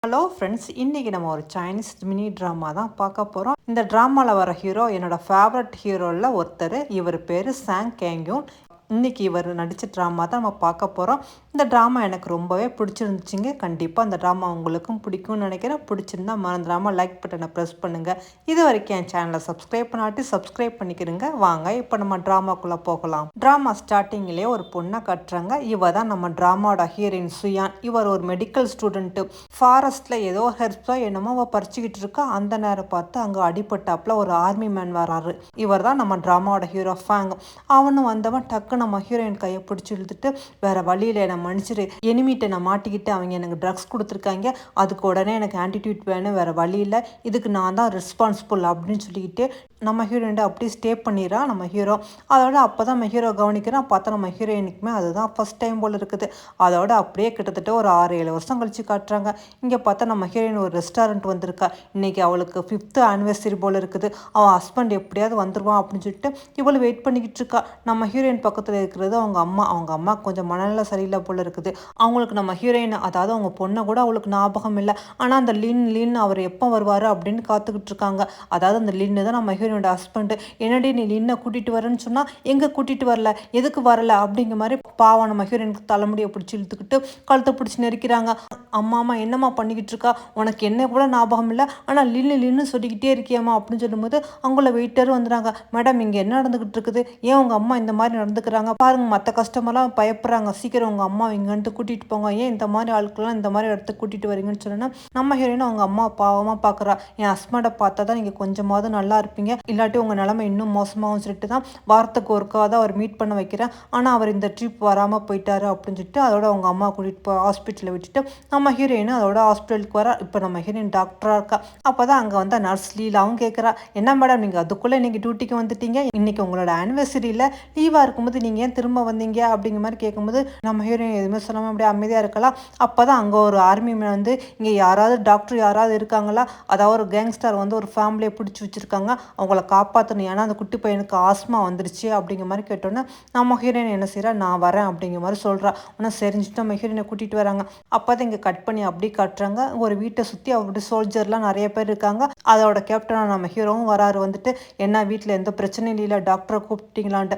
Hello friends, இன்றைக்கி நம்ம ஒரு சைனீஸ் மினி ட்ராமா தான் பார்க்க போகிறோம். இந்த ட்ராமாவில் வர ஹீரோ என்னோட ஃபேவரட் ஹீரோவில் ஒருத்தர். இவர் பேர் சாங் கேங்யூன். இன்றைக்கி இவர் நடித்த ட்ராமா தான் நம்ம பார்க்க போகிறோம். இந்த ட்ராமா எனக்கு ரொம்பவே பிடிச்சிருந்துச்சிங்க. கண்டிப்பாக அந்த ட்ராமா உங்களுக்கும் பிடிக்கும்னு நினைக்கிறேன். பிடிச்சிருந்தா மறந்துடாமல் லைக் பட்டனை ப்ரெஸ் பண்ணுங்கள். இது வரைக்கும் என் சேனலை சப்ஸ்கிரைப் பண்ணாட்டி சப்ஸ்கிரைப் பண்ணிக்கிறேங்க. வாங்க இப்போ நம்ம ட்ராமாக்குள்ளே போகலாம். ட்ராமா ஸ்டார்டிங்லேயே ஒரு பொண்ணை கட்டுறாங்க. இவ தான் நம்ம ட்ராமாவோட ஹீரோயின் சுயான். இவர் ஒரு மெடிக்கல் ஸ்டூடெண்ட்டு. ஃபாரஸ்ட்டில் ஏதோ ஹெர்ப்ஸோ என்னமோ அவள் பறிச்சுக்கிட்டு இருக்கா. அந்த நேரம் பார்த்து அங்கே அடிபட்டாப்புல ஒரு ஆர்மி மேன் வராரு. இவர் தான் நம்ம ட்ராமாவோட ஹீரோ ஃபேங். அவனு வந்தவன் டக்கு நம்ம ஹீரோயின் கையை பிடிச்சி இழுத்துட்டு, வேறு வழியில் என்னை மன்னிச்சிரு, எனிமிட்ட நான் மாட்டிக்கிட்டு அவங்க எனக்கு ட்ரக்ஸ் கொடுத்துருக்காங்க, அதுக்கு உடனே எனக்கு ஆன்டிடியூட் வேணும், வேறு வழி இல்லை, இதுக்கு நான் தான் ரெஸ்பான்சிபிள் அப்படின்னு சொல்லிக்கிட்டு நம்ம ஹீரோயின்ட்டு அப்படியே ஸ்டே பண்ணிடுறான் நம்ம ஹீரோ. அதோட அப்போ தான் நம்ம ஹீரோ கவனிக்கிறான். பார்த்தா நம்ம ஹீரோயினுக்குமே அதுதான் ஃபஸ்ட் டைம் போல் இருக்குது. அதோட அப்படியே கிட்டத்தட்ட ஒரு 6-7 வருஷம் கழிச்சு காட்டுறாங்க. இங்கே பார்த்தா நம்ம ஹீரோயின் ஒரு ரெஸ்டாரண்ட் வந்திருக்கா. இன்றைக்கி அவளுக்கு 5th ஆனிவர்சரி போல் இருக்குது. அவன் ஹஸ்பண்ட் எப்படியாவது வந்துடுவான் அப்படின்னு சொல்லிட்டு இவ்வளோ வெயிட் பண்ணிக்கிட்டு இருக்கா. நம்ம ஹீரோயின் பக்கத்தில் இருக்கிறது அவங்க அம்மா. அவங்க அம்மா கொஞ்சம் மனநிலை சரியில்லை போல் இருக்குது. அவங்களுக்கு நம்ம ஹீரோயின், அதாவது அவங்க பொண்ணை கூட அவளுக்கு ஞாபகம் இல்லை. ஆனால் அந்த லின் அவர் எப்போ வருவார் அப்படின்னு காத்துக்கிட்டு இருக்காங்க. அதாவது அந்த லின்னு தான் நம்ம ஹீரோனோட ஹஸ்பண்டு. என்னடி நீ லின்னை கூட்டிகிட்டு வரேன்னு சொன்னால் எங்கே கூட்டிகிட்டு வரல, எதுக்கு வரல அப்படிங்கிற மாதிரி பாவம் நம்ம ஹீரோயினுக்கு தலைமுடியை பிடிச்சி இழுத்துக்கிட்டு கழுத்தை பிடிச்சி நெருக்கிறாங்க. அம்மா என்னம்மா பண்ணிக்கிட்டு இருக்கா, உனக்கு என்ன கூட ஞாபகம் இல்லை, ஆனால் லின்னு சொல்லிக்கிட்டே இருக்கியம்மா அப்படின்னு சொல்லும்போது அவங்கள வெயிட்டரும் வந்துடுறாங்க. மேடம், இங்கே என்ன நடந்துக்கிட்டு இருக்குது, ஏன் உங்கள் அம்மா இந்த மாதிரி நடந்துக்கிறாங்க பாருங்க, மற்ற கஸ்டமர்லாம் பயப்படுறாங்க, சீக்கிரம் உங்கள் அம்மா இங்கேன்ட்டு கூட்டிகிட்டு போங்க, ஏன் இந்த மாதிரி ஆட்கள்லாம் இந்த மாதிரி இடத்துக்கு கூட்டிகிட்டு வரீங்கன்னு சொன்னால் நம்ம ஹீரோயினும் அவங்க அம்மா பாவமாக பார்க்குறா. என் ஹஸ்பண்டை பார்த்தா தான் நீங்கள் கொஞ்சமாவது நல்லா இருப்பீங்க, இல்லாட்டி உங்கள் நிலைமை இன்னும் மோசமாகவும் சொல்லிட்டு தான் வாரத்துக்கு ஒருக்காக தான் அவர் மீட் பண்ண வைக்கிறேன், ஆனால் அவர் இந்த ட்ரிப் வராமல் போயிட்டாரு அப்படின்னு சொல்லிட்டு அதோட அவங்க அம்மா கூட்டிகிட்டு போய் ஹாஸ்பிட்டலில் விட்டுட்டு நம்ம ஹீரோயின் அதோட ஹாஸ்பிட்டலுக்கு வரா. இப்போ நம்ம ஹீரோயின் டாக்டராக இருக்கா. அப்போ தான் அங்கே வந்து நர்ஸ் லீலாவும் கேட்குறா, என்ன மேடம் நீங்கள் அதுக்குள்ளே இன்றைக்கி டியூட்டிக்கு வந்துட்டீங்க, இன்றைக்கி உங்களோட ஆனிவர்சரியில் லீவாக இருக்கும்போது நீங்கள் ஏன் திரும்ப வந்தீங்க அப்படிங்கிற மாதிரி கேட்கும்போது நம்ம ஹீரோயின் எதுவுமே சொல்லாமல் அப்படியே அமைதியாக இருக்கலாம். அப்போ தான் அங்கே ஒரு ஆர்மி மேன் வந்து, இங்கே யாராவது டாக்டர் யாராவது இருக்காங்களா, அதாவது ஒரு கேங்ஸ்டர் வந்து ஒரு ஃபேமிலியை பிடிச்சி வச்சுருக்காங்க, அவங்கள காப்பாற்றணும், ஏன்னா அந்த குட்டி பையனுக்கு ஆஸ்மா வந்துருச்சு அப்படிங்கிற மாதிரி கேட்டோன்னே நம்ம ஹீரோயின் என்ன செய்கிறா, நான் வரேன் அப்படிங்கிற மாதிரி சொல்கிறா. ஆனால் சரிஞ்சுட்டு நம்ம ஹீரோயினை கூட்டிகிட்டு வராங்க. அப்போ தான் இங்கே கட் பண்ணி அப்படி காட்டுறாங்க. ஒரு வீட்டை சுற்றி அப்படி சோல்ஜர்லாம் நிறைய பேர் இருக்காங்க. அதோட கேப்டனாக நம்ம ஹீரோவும் வராரு. வந்துட்டு, என்ன வீட்டில் எந்த பிரச்சனையும் இல்லை, டாக்டரை கூப்பிட்டீங்களான்ட்டு,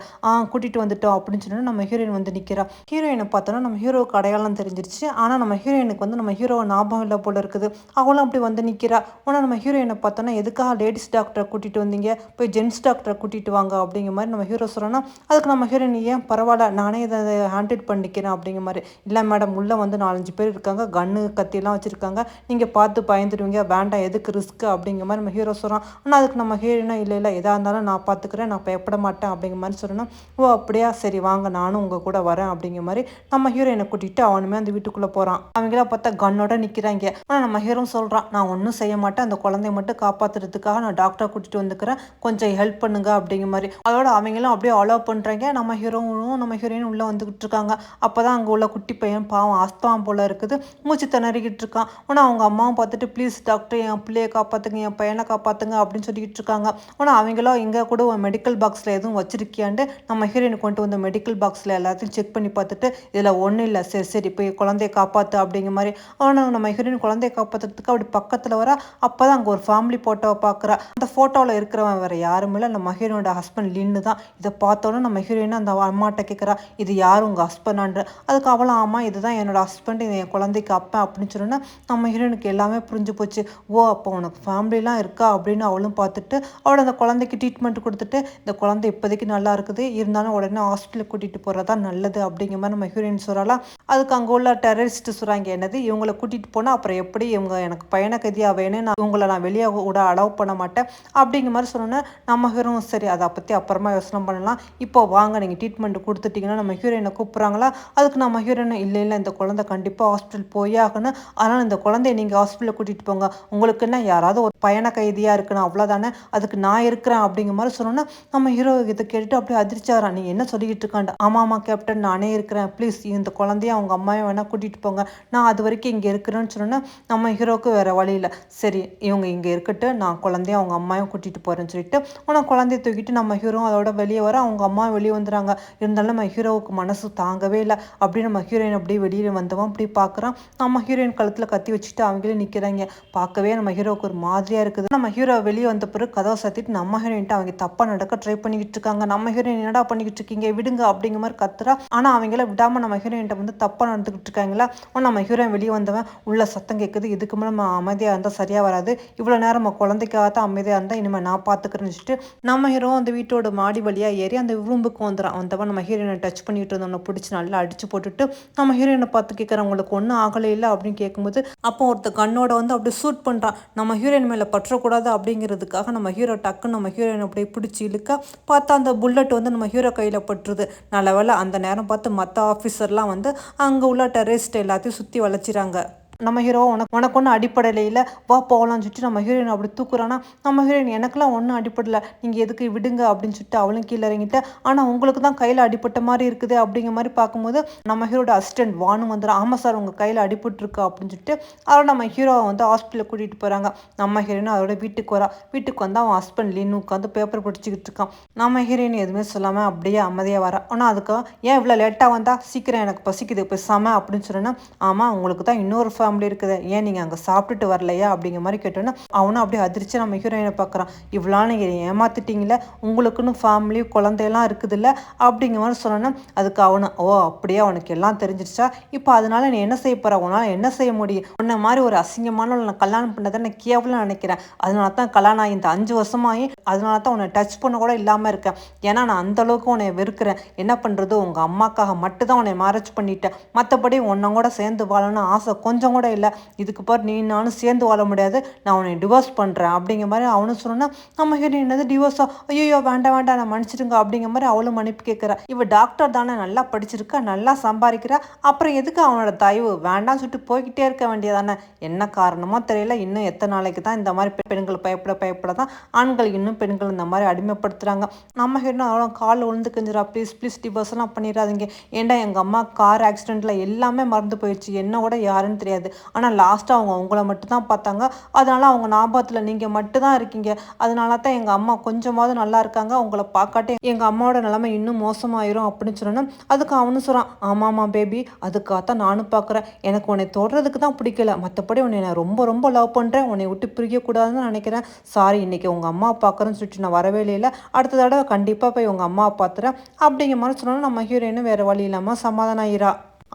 கூட்டிகிட்டு வந்துட்டோம் அப்படின்னு சொன்னோன்னா நம்ம ஹீரோயின் வந்து நிற்கிறா. ஹீரோயினை பார்த்தோன்னா நம்ம ஹீரோவுக்கு அடையாளம் தெரிஞ்சிருச்சு. ஆனால் நம்ம ஹீரோயினுக்கு வந்து நம்ம ஹீரோவை ஞாபகம் இல்லை போல இருக்குது. அவளும் அப்படி வந்து நிற்கிறா. ஆனால் நம்ம ஹீரோயினை பார்த்தோன்னா, எதுக்காக லேடிஸ் டாக்டரை கூட்டிகிட்டு வந்தீங்க, போய் ஜென்ஸ் டாக்டரை கூட்டிகிட்டு வாங்க அப்படிங்கிற மாதிரி நம்ம ஹீரோ சொல்கிறோன்னா, அதுக்கு நம்ம ஹீரோயின், ஏன் பரவாயில்ல, நானே இதை ஹேண்டில் பண்ணிக்கிறேன் அப்படிங்கிற மாதிரி. இல்லை மேடம், உள்ளே வந்து 4-5 பேர் இருக்காங்க, கன்று கத்தியெல்லாம் வச்சுருக்காங்க, நீங்கள் பார்த்து பயந்துடுவீங்க, வேண்டாம், எதுக்கு ரிஸ்க்கு அப்படிங்கிற மாதிரி நம்ம ஹீரோ சொல்கிறான். ஆனால் அதுக்கு நம்ம ஹீரோயினா, இல்லை எதாக இருந்தாலும் நான் பார்த்துக்கிறேன், நான் பயப்பட மாட்டேன் அப்படிங்கிற மாதிரி சொல்லணும். ஓ அப்படியா, சரி வாங்க, நானும் உங்கள் கூட வரேன் அப்படிங்கிற மாதிரி நம்ம ஹீரோயினை கூட்டிகிட்டு அவனுமே அந்த வீட்டுக்குள்ளே போகிறான். அவங்களாம் பார்த்தா கன்னோட நிற்கிறாங்க. ஆனால் நம்ம ஹீரோ சொல்கிறான், நான் ஒன்றும் செய்ய மாட்டேன், அந்த குழந்தைய மட்டும் காப்பாற்றுறதுக்காக நான் டாக்டரை கூட்டிகிட்டு வந்துக்கிறேன், கொஞ்சம் ஹெல்ப் பண்ணுங்க அப்படிங்கிற மாதிரி. அதோட அவங்களும் அப்படியே அலோவ் பண்ணுறாங்க. நம்ம ஹீரோவும் நம்ம ஹீரோயினும் உள்ளே வந்துக்கிட்டு இருக்காங்க. அப்போ தான் அங்கே உள்ள குட்டி பையன் பாவம் ஆஸ்தாம் போல் இருக்குது, மூச்சு திணறிக்கிட்டு இருக்கான். ஆனால் அவங்க அம்மாவும் பார்த்துட்டு, ப்ளீஸ் டாக்டர், என் பிள்ளையை காப்பாற்றுங்க, என் பையனை காப்பாற்றுங்க அப்படின்னு சொல்லிக்கிட்டு இருக்காங்க. ஆனால் அவங்களும் இங்கே கூட ஒரு மெடிக்கல் பாக்ஸில் எதுவும் வச்சிருக்கியாண்டு நம்ம ஹீரோயினை கொண்டு வந்த மெடிக்கல் பாக்ஸில் எல்லாத்தையும் செக் பண்ணி பார்த்துட்டு, இதில் ஒன்றும் இல்லை, சரி போய் குழந்தைய காப்பாற்று அப்படிங்கிற மாதிரி. ஆனால் நம்ம ஹீரோயின் குழந்தைய காப்பாற்றுறதுக்கு அப்படி பக்கத்தில் வர. அப்போ தான் அங்கே ஒரு ஃபேமிலி ஃபோட்டோவை பார்க்குறா. அந்த ஃபோட்டோவில் இருக்கிறவன் வேறு யாரும் இல்லை, நம்ம ஹீரோனோட ஹஸ்பண்ட் லின்னு தான். இதை பார்த்தோன்னே நம்ம ஹீரோயின் அந்த அம்மாட்ட கேட்குறா, இது யார் உங்கள் ஹஸ்பண்டான்ற. அதுக்கு அவளும், ஆமாம் இதுதான் என்னோட ஹஸ்பண்ட், இது என் குழந்தைக்கு அப்பேன் அப்படின்னு சொன்னோன்னா நம்ம ஹீரோனுக்கு எல்லாமே புரிஞ்சு போச்சு. ஓ அப்போ உனக்கு ஃபேமிலிலாம் இருக்கா அப்படின்னு அவளும் பார்த்துட்டு அவளோட அந்த குழந்தைக்கு ட்ரீட்மெண்ட் கொடுத்துட்டு, இந்த குழந்தை இப்போதைக்கு நல்லா இருக்குது, இருந்தாலும் உடனே ஹாஸ்பிட்டலுக்கு கூட்டிகிட்டு போகிறதா நல்லது அப்படிங்கிற மாதிரி நம்ம ஹீரோயின் சொல்லலாம். அதுக்கு அங்கே உள்ள டெரரிஸ்ட் சொல்கிறாங்க, என்னது இவங்களை கூட்டிகிட்டு போனால் அப்புறம் எப்படி இவங்க எனக்கு பையனை கைதியாக வேணும், இவங்களை நான் வெளியே கூட அலோவ் பண்ண மாட்டேன் அப்படிங்கிற மாதிரி சொன்னோன்னே நம்ம ஹீரோ, சரி அதை பற்றி அப்புறமா யோசனை பண்ணலாம், இப்போ வாங்க நீங்கள் ட்ரீட்மெண்ட் கொடுத்துட்டிங்கன்னா நம்ம ஹீரோயினை கூப்பிட்றாங்களா. அதுக்கு நம்ம ஹீரோயின், இல்லை இந்த குழந்தை கண்டிப்பாக ஹாஸ்பிட்டல் போயே ஆகணும், அதனால் இந்த குழந்தைய நீங்கள் ஹாஸ்பிட்டலில் கூட்டிகிட்டு போங்க, உங்களுக்கு என்ன யாராவது ஒரு பயண கைதியாக இருக்கணும் அவ்வளோதானே, அதுக்கு நான் இருக்கிறேன் அப்படிங்கிற மாதிரி சொன்னோன்னா நம்ம ஹீரோ இதை கேட்டுட்டு அப்படியே அதிர்ச்சாரான். நீ என்ன சொல்லிக்கிட்டு இருக்காண்டு. ஆமாம்மா கேப்டன், நானே இருக்கிறேன், ப்ளீஸ் இந்த குழந்தைய அவங்க அம்மாவை வேணால் கூட்டிகிட்டு போங்க, நான் அது வரைக்கும் இங்கே இருக்கிறேன்னு சொன்னோன்னா நம்ம ஹீரோவுக்கு வேறு வழி இல்லை, சரி இவங்க இங்கே இருக்கட்டு, நான் குழந்தைய அவங்க அம்மாவையும் கூட்டிகிட்டு போகிறேன்னு சொல்லிட்டு ஆனால் குழந்தைய தூக்கிட்டு நம்ம ஹீரோ அதோட வெளியே வர. அவங்க அம்மா வெளியே வந்துடுறாங்க. இருந்தாலும் நம்ம ஹீரோவுக்கு மனசு தாங்கவே இல்லை. அப்படி நம்ம ஹீரோயின் அப்படியே வெளியே வந்தவன் அப்படி பார்க்குறான். நம்ம ஹீரோயின் கழுத்தில் கத்தி வச்சுட்டு அவங்களே நிற்கிறாங்க. பார்க்கவே நம்ம ஹீரோவுக்கு ஒரு மாதிரியாக இருக்குது. நம்ம ஹீரோ வெளியே வந்த பிறகு கதவை சாத்திட்டு நம்ம ஹீரோயின்ட்டு அவங்க தப்பாக நடக்க ட்ரை பண்ணிக்கிட்டு இருக்காங்க. நம்ம ஹீரோயின் என்னடா பண்ணிக்கிட்டு இருக்கீங்க, விடுங்க அப்படிங்கிற மாதிரி கத்துறா. ஆனால் அவங்கள விடாமல் நம்ம ஹீரோயின்ட்ட வந்து தப்பாக நடந்துக்கிட்டு இருக்காங்களா. நம்ம ஹீரோயின் வெளியே வந்தவன் உள்ள சத்தம் கேட்குது, இதுக்கு மேலே நம்ம அமைதியாக இருந்தால் சரியாக வராது, இவ்வளோ நேரம் நம்ம குழந்தைக்காக தான் அமைதியாக இருந்தால் இனிமேல் நான் பார்த்துக்கிறேன்னு வச்சுட்டு நம்ம ஹீரோ அந்த வீட்டோட மாடி வழியாக ஏறி அந்த ரூமுக்கு வந்துடும். வந்தவன் நம்ம ஹீரோயினை டச் பண்ணிட்டு இருந்தவனை பிடிச்சி நல்லா அடிச்சு போட்டுட்டு நம்ம ஹீரோயினை பார்த்து கேட்குறேன், உங்களுக்கு ஒன்றும் ஆகலை இல்லை அப்படின்னு கேட்கும்போது அப்போ ஒருத்தர் கண்ணோட வந்து அப்படி ஷூட் பண்ணுறான். நம்ம ஹீரோயின் மேலே பற்றக்கூடாது அப்படிங்கிறதுக்காக நம்ம ஹீரோ டக்குன்னு நம்ம ஹீரோயின் அப்படியே பிடிச்சி இழுக்க பார்த்தா அந்த புல்லட் வந்து நம்ம ஹீரோ கையில் பட்டுருது. நல்ல வேளை அந்த நேரம் பார்த்து மற்ற ஆஃபீஸர்லாம் வந்து அங்கே உள்ள டெரரிஸ்ட் எல்லாத்தையும் சுற்றி வளைச்சிறாங்க. நம்ம ஹீரோ உனக்கு ஒன்றும் அடிப்படையில் வா போகலான்னு சொல்லிட்டு நம்ம ஹீரோயின் அப்படி தூக்குறான்னா நம்ம ஹீரோயின் எனக்குலாம் ஒன்றும் அடிப்படலை, நீங்கள் எதுக்கு விடுங்க அப்படின்னு சொல்லிட்டு அவளும் கீழே இறங்கிட்டு ஆனால் உங்களுக்கு தான் கையில் அடிப்பட்ட மாதிரி இருக்குது அப்படிங்கிற மாதிரி பார்க்கும்போது நம்ம ஹீரோட அசிஸ்டன்ட் வானும் வந்துடும். ஆமாம் சார் உங்கள் கையில் அடிபட்டுருக்கு அப்படின்னு சொல்லிட்டு அவரை நம்ம ஹீரோவை வந்து ஹாஸ்பிட்டலில் கூட்டிகிட்டு போகிறாங்க. நம்ம ஹீரோயின் அதோட வீட்டுக்கு வரா. வீட்டுக்கு வந்து அவன் ஹஸ்பண்ட் லின்னு உட்காந்து பேப்பர் படிச்சுக்கிட்டு இருக்கான். நம்ம ஹீரோயின் எதுவுமே சொல்லாமல் அப்படியே அமைதியாக வரா. ஆனால் அதுக்கு ஏன் இவ்வளோ லேட்டாக வந்தா, சீக்கிரம் எனக்கு பசிக்குது பேசாமல் அப்படின்னு சொன்னேன்னா ஆமாம் உங்களுக்கு தான் இன்னொரு ஃபேமிலி இருக்குது, ஏன் நீங்கள் அங்கே சாப்பிட்டுட்டு வரலையா அப்படிங்கிற மாதிரி கேட்டோன்னா அவனும் அப்படியே அதிர்ச்சி நம்ம ஹீரோயினை பார்க்குறான். இவ்வளோ நீங்கள் ஏமாத்திட்டீங்களே, உங்களுக்குன்னு ஃபேமிலி குழந்தையெல்லாம் இருக்குது இல்லை அப்படிங்கிற மாதிரி சொன்னோன்னா அதுக்கு அவனு ஓ அப்படியே அவனுக்கு எல்லாம் தெரிஞ்சிருச்சா, இப்போ அதனால நீ என்ன செய்ய போகிற, உன்னால் என்ன செய்ய முடியும், உன்ன மாதிரி ஒரு அசிங்கமான நான் கல்யாணம் பண்ணதை நான் கேவலம் நினைக்கிறேன், அதனால தான் கல்யாணம் ஆகி இந்த 5 வருஷமாகி அதனால தான் உன்னை டச் பண்ண கூட இல்லாமல் இருக்கேன், ஏன்னா நான் அந்தளவுக்கு உன்னை வெறுக்கிறேன், என்ன பண்ணுறது உங்கள் அம்மாக்காக மட்டும்தான் உன்னை மேரேஜ் பண்ணிட்டேன், மற்றபடி உன்னை கூட சேர்ந்து வாழணும்னு ஆசை கொஞ்சம் கூட இல்லை, இதுக்கு பாரு நீ நானும் சேர்ந்து வாழ முடியாது, நான் உன்னை டிவோர்ஸ் பண்ணுறேன் அப்படிங்கிற மாதிரி அவனும் சொன்னா நம்ம ஹீரோயின் என்னது டிவோர்ஸா, ஐயோ வேண்டாம் வேண்டாம் நான் மன்னிச்சிடுங்க அப்படிங்கிற மாதிரி அவளும் மன்னிப்பு கேட்குறா. இவ டாக்டர் தானே, நல்லா படிச்சிருக்கா, நல்லா சம்பாதிக்கிறா, அப்புறம் எதுக்கு அவனோட தயவு வேண்டாம்னு சொல்லிட்டு போய்கிட்டே இருக்க வேண்டியதானே, என்ன காரணமோ தெரியல, இன்னும் எத்தனை நாளைக்கு தான் இந்த மாதிரி பெண்கள் பயப்பட தான் ஆண்கள் இன்னும் பெண்கள் இந்த மாதிரி அடிமைப்படுத்துகிறாங்க. நம்ம ஹீரோயின் அவ்வளோ கால் விழுந்து கெஞ்சிரா, ப்ளீஸ் ப்ளீஸ் டிவோர்ஸ்லாம் பண்ணிடாதீங்க, ஏன்டா எங்கள் அம்மா கார் ஆக்சிடெண்ட்டில் எல்லாமே மறந்து போயிடுச்சு, என்ன கூட யாருன்னு தெரியாது, ஆனால் லாஸ்ட்டாக அவங்க உங்களை மட்டும்தான் பார்த்தாங்க, அதனால் அவங்க ஞாபகத்தில் நீங்கள் மட்டும்தான் இருக்கீங்க, அதனால தான் எங்கள் அம்மா கொஞ்சமாவது நல்லா இருக்காங்க, உங்களை பார்க்காட்டே எங்கள் அம்மாவோட நிலைமை இன்னும் மோசமாயிரும் அப்படின்னு சொன்னோன்னா அதுக்கு அவனு சொல்கிறான், ஆமாம்மா பேபி அதுக்காகத்தான் நானும் பார்க்குறேன், எனக்கு உன்னை தொடுறதுக்கு தான் பிடிக்கல, மற்றபடி உன்னை நான் ரொம்ப ரொம்ப லவ் பண்ணுறேன், உன்னை விட்டு பிரிக்கக்கூடாதுன்னு நினைக்கிறேன், சாரி இன்னைக்கு உங்கள் அம்மா பார்க்குறேன்னு சொல்லிட்டு நான் வரவே இல்லை, அடுத்த தடவை கண்டிப்பாக போய் உங்கள் அம்மாவை பார்த்துறேன் அப்படிங்கிற மாதிரி சொன்னோன்னா நம்ம ஹீரோயினும் வேறு வழி இல்லாமல் சமாதானம் ஆயிரா.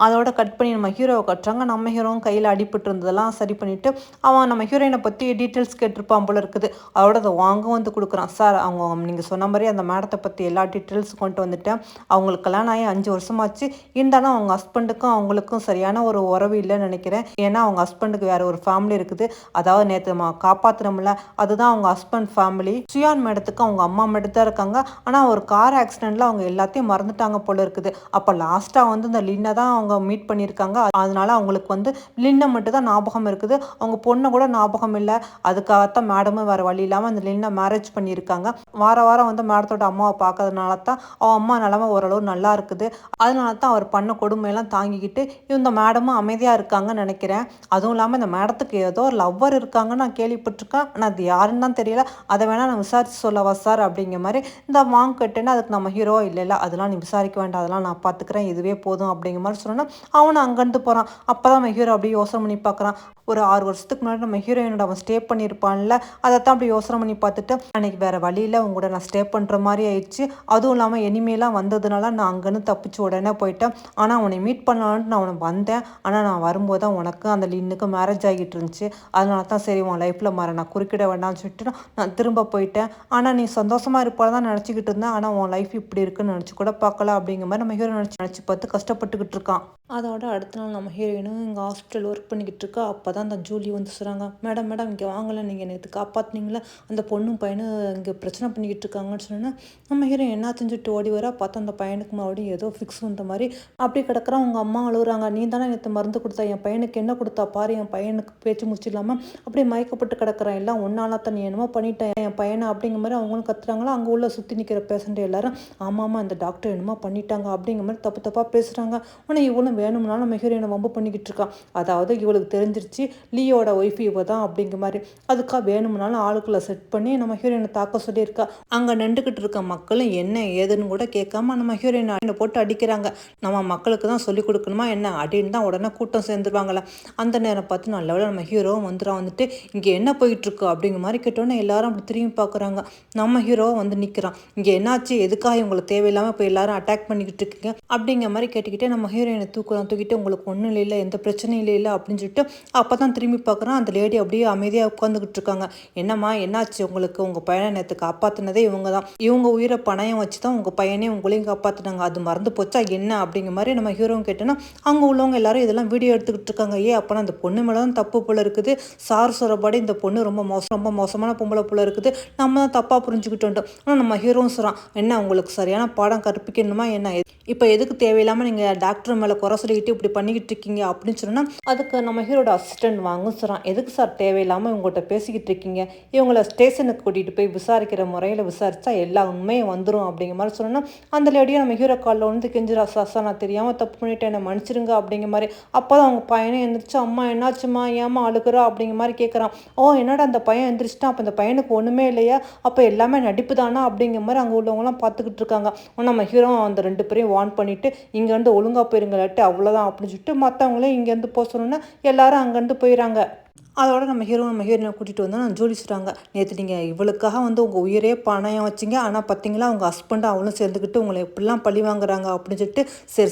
அதோட கட் பண்ணி நம்ம ஹீரோவை கட்டுறாங்க. நம்ம ஹீரோவும் கையில் அடிபட்டு இருந்ததெல்லாம் சரி பண்ணிவிட்டு அவன் நம்ம ஹீரோயினை பற்றி டீட்டெயில்ஸ் கேட்டிருப்பான் போல இருக்குது. அதோட அதை வாங்க வந்து கொடுக்குறான். சார் அவங்க நீங்கள் சொன்ன மாதிரி அந்த மேடத்தை பற்றி எல்லா டீட்டெயில்ஸ் கொண்டு வந்துட்டேன், அவங்களுக்கு கல்யாணம் ஆகி 5 வருஷமாச்சு, இருந்தாலும் அவங்க ஹஸ்பண்டுக்கும் அவங்களுக்கும் சரியான ஒரு உறவு இல்லைன்னு நினைக்கிறேன், ஏன்னா அவங்க ஹஸ்பண்டுக்கு வேறு ஒரு ஃபேமிலி இருக்குது, அதாவது நேற்று நம்ம காப்பாற்றுறோம்ல அதுதான் அவங்க ஹஸ்பண்ட் ஃபேமிலி. சுயான் மேடத்துக்கு அவங்க அம்மா மட்டும் தான் இருக்காங்க, ஆனால் ஒரு கார் ஆக்சிடெண்ட்டில் அவங்க எல்லாத்தையும் மறந்துட்டாங்க போல இருக்குது. அப்போ லாஸ்ட்டாக வந்து இந்த லின்னை தான் அவங்க மீட் பண்ணியிருக்காங்க, அதனால அவங்களுக்கு வந்து லின்னை மட்டும் தான் ஞாபகம் இருக்குது, அவங்க பொண்ணை கூட ஞாபகம் இல்லை, அதுக்காகத்தான் மேடமும் வேறு வழி இல்லாமல் அந்த லின்னை மேரேஜ் பண்ணியிருக்காங்க. வாரம் வந்து மேடத்தோட அம்மாவை பார்க்கறதுனால தான் அவன் அம்மா நிலமை ஓரளவு நல்லா இருக்குது, அதனால தான் அவர் பண்ண கொடுமையெல்லாம் தாங்கிக்கிட்டு இந்த மேடமும் அமைதியாக இருக்காங்கன்னு நினைக்கிறேன். அதுவும் இல்லாமல் இந்த மேடத்துக்கு ஏதோ ஒரு லவ்வர் இருக்காங்கன்னு நான் கேள்விப்பட்டிருக்கேன், ஆனால் அது யாருன்னு தான் தெரியல, அதை வேணால் நான் விசாரிச்சு சொல்லவா சார் அப்படிங்கிற மாதிரி இந்த வாங்க கேட்டேன்னா அதுக்கு நம்ம ஹீரோ இல்லை அதெல்லாம் நீ விசாரிக்க வேண்டாம், அதெல்லாம் நான் பார்த்துக்கிறேன், இதுவே போதும் அப்படிங்கிற மாதிரி சொன்னோன்னா அவனை அங்கேருந்து போகிறான். அப்போ தான் நம்ம ஹீரோ அப்படியே யோசனை பண்ணி பார்க்குறான், ஒரு 6 வருஷத்துக்கு முன்னாடி நம்ம ஹீரோயினோட அவன் ஸ்டே பண்ணியிருப்பான்ல, அதைத்தான் அப்படி யோசனை பண்ணி பார்த்துட்டு அன்றைக்கி வேறு வழியில் அவங்க கூட நான் ஸ்டே பண்ணுற மாதிரி ஆயிடுச்சு, அதுவும் இல்லாமல் எனிமையெல்லாம் வந்ததுனால நான் அங்கேருந்து தப்பிச்சு உடனே போயிட்டேன், ஆனால் அவனை மீட் பண்ணலான்ட்டு நான் அவனை வந்தேன், ஆனால் நான் வரும்போது தான் உனக்கு அந்த லின்னுக்கு மேரேஜ் ஆகிட்டு இருந்துச்சு, அதனால தான் சரி உன் லைஃப்பில் நான் குறுக்கிட வேண்டாம்னு சொல்லிட்டு நான் திரும்ப போயிட்டேன், ஆனால் நீ சந்தோஷமாக இருப்பாள் தான் நினச்சிக்கிட்டு இருந்தேன், ஆனால் உன் லைஃப் இப்படி இருக்குன்னு நினச்சி கூட பார்க்கல அப்படிங்கிற மாதிரி நம்ம ஹீரோ நினச்சி பார்த்து கஷ்டப்பட்டுக்கிட்டு இருக்கான். அதோட அடுத்த நாள் நம்ம ஹீரோயினும் இங்கே ஹாஸ்பிட்டல் ஒர்க் பண்ணிக்கிட்டு இருக்கா. அப்போ தான் அந்த ஜூலி வந்து சொல்கிறாங்க, மேடம் இங்கே வாங்கலை, நீங்கள் நேற்று காப்பாற்றினீங்களே, அந்த பொண்ணும் பையனும் இங்கே பிரச்சனை பண்ணிக்கிட்டு இருக்காங்கன்னு சொன்னேன்னா நம்ம ஹீரோயின் என்ன செஞ்சுட்டு ஓடி வரா. பார்த்தா அந்த பையனுக்கு மறுபடியும் ஏதோ ஃபிக்ஸ் வந்த மாதிரி அப்படி கிடக்குறான். அவங்க அம்மா அழுகுறாங்க, நீ தானே நேற்று மருந்து கொடுத்தா, என் பையனுக்கு என்ன கொடுத்தா பாரு, என் பையனுக்கு பேச்சு முடிச்சு இல்லாமல் அப்படியே மயக்கப்பட்டு கிடக்குறான், எல்லாம் ஒன்னால தான் நீ என்னமோ பண்ணிட்டேன் என் பையனை அப்படிங்கிற மாதிரி அவங்களும் கத்துறாங்களா. அங்கே உள்ள சுற்றி நிற்கிற பேஷண்ட் எல்லாரும் ஆமாம் இந்த டாக்டர் என்னமோ பண்ணிட்டாங்க அப்படிங்கிற மாதிரி தப்பு தப்பாக பேசுகிறாங்க. உடனே இவளும் வேணும்னாலும் நம்ம ஹீரோயினை வம்பு பண்ணிக்கிட்டு இருக்கான். அதாவது இவளுக்கு தெரிஞ்சிருச்சு லியோட ஒய்ஃப் இவ தான் அப்படிங்கிற மாதிரி. அதுக்காக வேணும்னாலும் ஆளுக்குள்ள செட் பண்ணி நம்ம ஹீரோயினை தாக்க சொல்லியிருக்கா. அங்கே நின்றுக்கிட்டு இருக்க மக்களும் என்ன ஏதுன்னு கூட கேட்காம நம்ம ஹீரோயினை போட்டு அடிக்கிறாங்க. நம்ம மக்களுக்கு தான் சொல்லிக் கொடுக்கணுமா என்ன அப்படின்னு தான் உடனே கூட்டம் சேர்ந்துருவாங்களே. அந்த நேரம் பார்த்து நல்ல வேளை நம்ம ஹீரோவும் வந்துட்டு இங்கே என்ன போயிட்டுருக்கு அப்படிங்கிற மாதிரி கேட்டோன்னே எல்லாரும் அப்படி திரும்பி பார்க்குறாங்க. நம்ம ஹீரோவும் வந்து நிற்கிறான். இங்கே என்னாச்சு, எதுக்காக உங்களுக்கு தேவையில்லாமல் இப்போ எல்லாரும் அட்டாக் பண்ணிக்கிட்டு இருக்கீங்க அப்படிங்கிற மாதிரி கேட்டுக்கிட்டே நம்ம ஹீரோயினை தூக்கிட்டு உங்களுக்கு ஒன்றும் இல்லை, எந்த பிரச்சனையும் இல்லை அப்படின்னு சொல்லிட்டு அப்போ தான் திரும்பி பார்க்குறான். அந்த லேடி அப்படியே அமைதியாக உட்காந்துக்கிட்டு இருக்காங்க. என்னம்மா என்னாச்சு உங்களுக்கு, உங்கள் பையனை நேற்று காப்பாற்றினதே இவங்க தான், இவங்க உயிரை பணயம் வச்சு தான் உங்கள் பையனே உங்களையும் காப்பாற்றினாங்க, அது மறந்து போச்சா என்ன அப்படிங்கிற மாதிரி நம்ம ஹீரோவும் கேட்டோன்னா அங்கே உள்ளவங்க எல்லாரும் இதெல்லாம் வீடியோ எடுத்துக்கிட்டு இருக்காங்க. அப்போனா அந்த பொண்ணு மேலே தான் தப்பு போல இருக்குது, சார் சொல்கிறபடி இந்த பொண்ணு ரொம்ப மோசமான பொம்பளை போல இருக்குது, நம்ம தான் தப்பாக புரிஞ்சுக்கிட்டோம். ஆனால் நம்ம ஹீரோவும் சொல்கிறான், என்ன உங்களுக்கு சரியான பாடம் கற்பிக்கணுமா என்ன, இப்போ எதுக்கு தேவையில்லாமல் நீங்கள் டாக்டர் மேலே குறை சொல்லிக்கிட்டு இப்படி பண்ணிக்கிட்டு இருக்கீங்க அப்படின்னு சொன்னால் அதுக்கு நம்ம ஹீரோட அசிஸ்டன்ட் வாங்க சொல்கிறான். எதுக்கு சார் தேவையில்லாமல் இவங்கள்ட்ட பேசிக்கிட்டு இருக்கீங்க, இவங்கள ஸ்டேஷனுக்கு கூட்டிகிட்டு போய் விசாரிக்கிற முறையில் விசாரித்தா எல்லா உண்மையும் வந்துடும் அப்படிங்கிற மாதிரி சொன்னோன்னா அந்த லேடியை நம்ம ஹீரோ காலில் வந்து கெஞ்சிரா, சார் நான் தெரியாமல் தப்பு பண்ணிவிட்டேன், என்னை மன்னிச்சிருங்க அப்படிங்கிற மாதிரி. அப்போ தான் அவங்க பையனை எந்திரிச்சு, அம்மா என்னாச்சுமா ஏமா அழுகிறா அப்படிங்கிற மாதிரி கேட்குறான். என்னடா அந்த பையன் எந்திரிச்சிட்டான், அப்போ அந்த பையனுக்கு ஒன்றுமே இல்லையா, அப்போ எல்லாமே நடிப்பு தானா அப்படிங்கிற மாதிரி அங்கே உள்ளவங்களாம் பார்த்துக்கிட்டு இருக்காங்க. நம்ம ஹீரோ அந்த 2 பேரையும் வார்ன் பண்ணிவிட்டு இங்கேருந்து ஒழுங்காக போயிருங்களாட்டு அவ்வளோதான் அப்படின்னு சொல்லிட்டு மற்றவங்களே இங்கேருந்து போக சொன்னோன்னா எல்லாரும் அங்கேருந்து போயிடறாங்க. அதோட நம்ம ஹீரோயினை கூட்டிகிட்டு வந்தால் நான் ஜோடி சொல்கிறாங்க, நேற்று நீங்கள் இவளுக்காக வந்து உங்கள் உயிரே பணம் வச்சிங்க, ஆனால் பார்த்தீங்களா உங்கள் ஹஸ்பண்ட் அவளும் சேர்ந்துக்கிட்டு உங்களை எப்படிலாம் பழி வாங்குறாங்க அப்படின்னு சொல்லிட்டு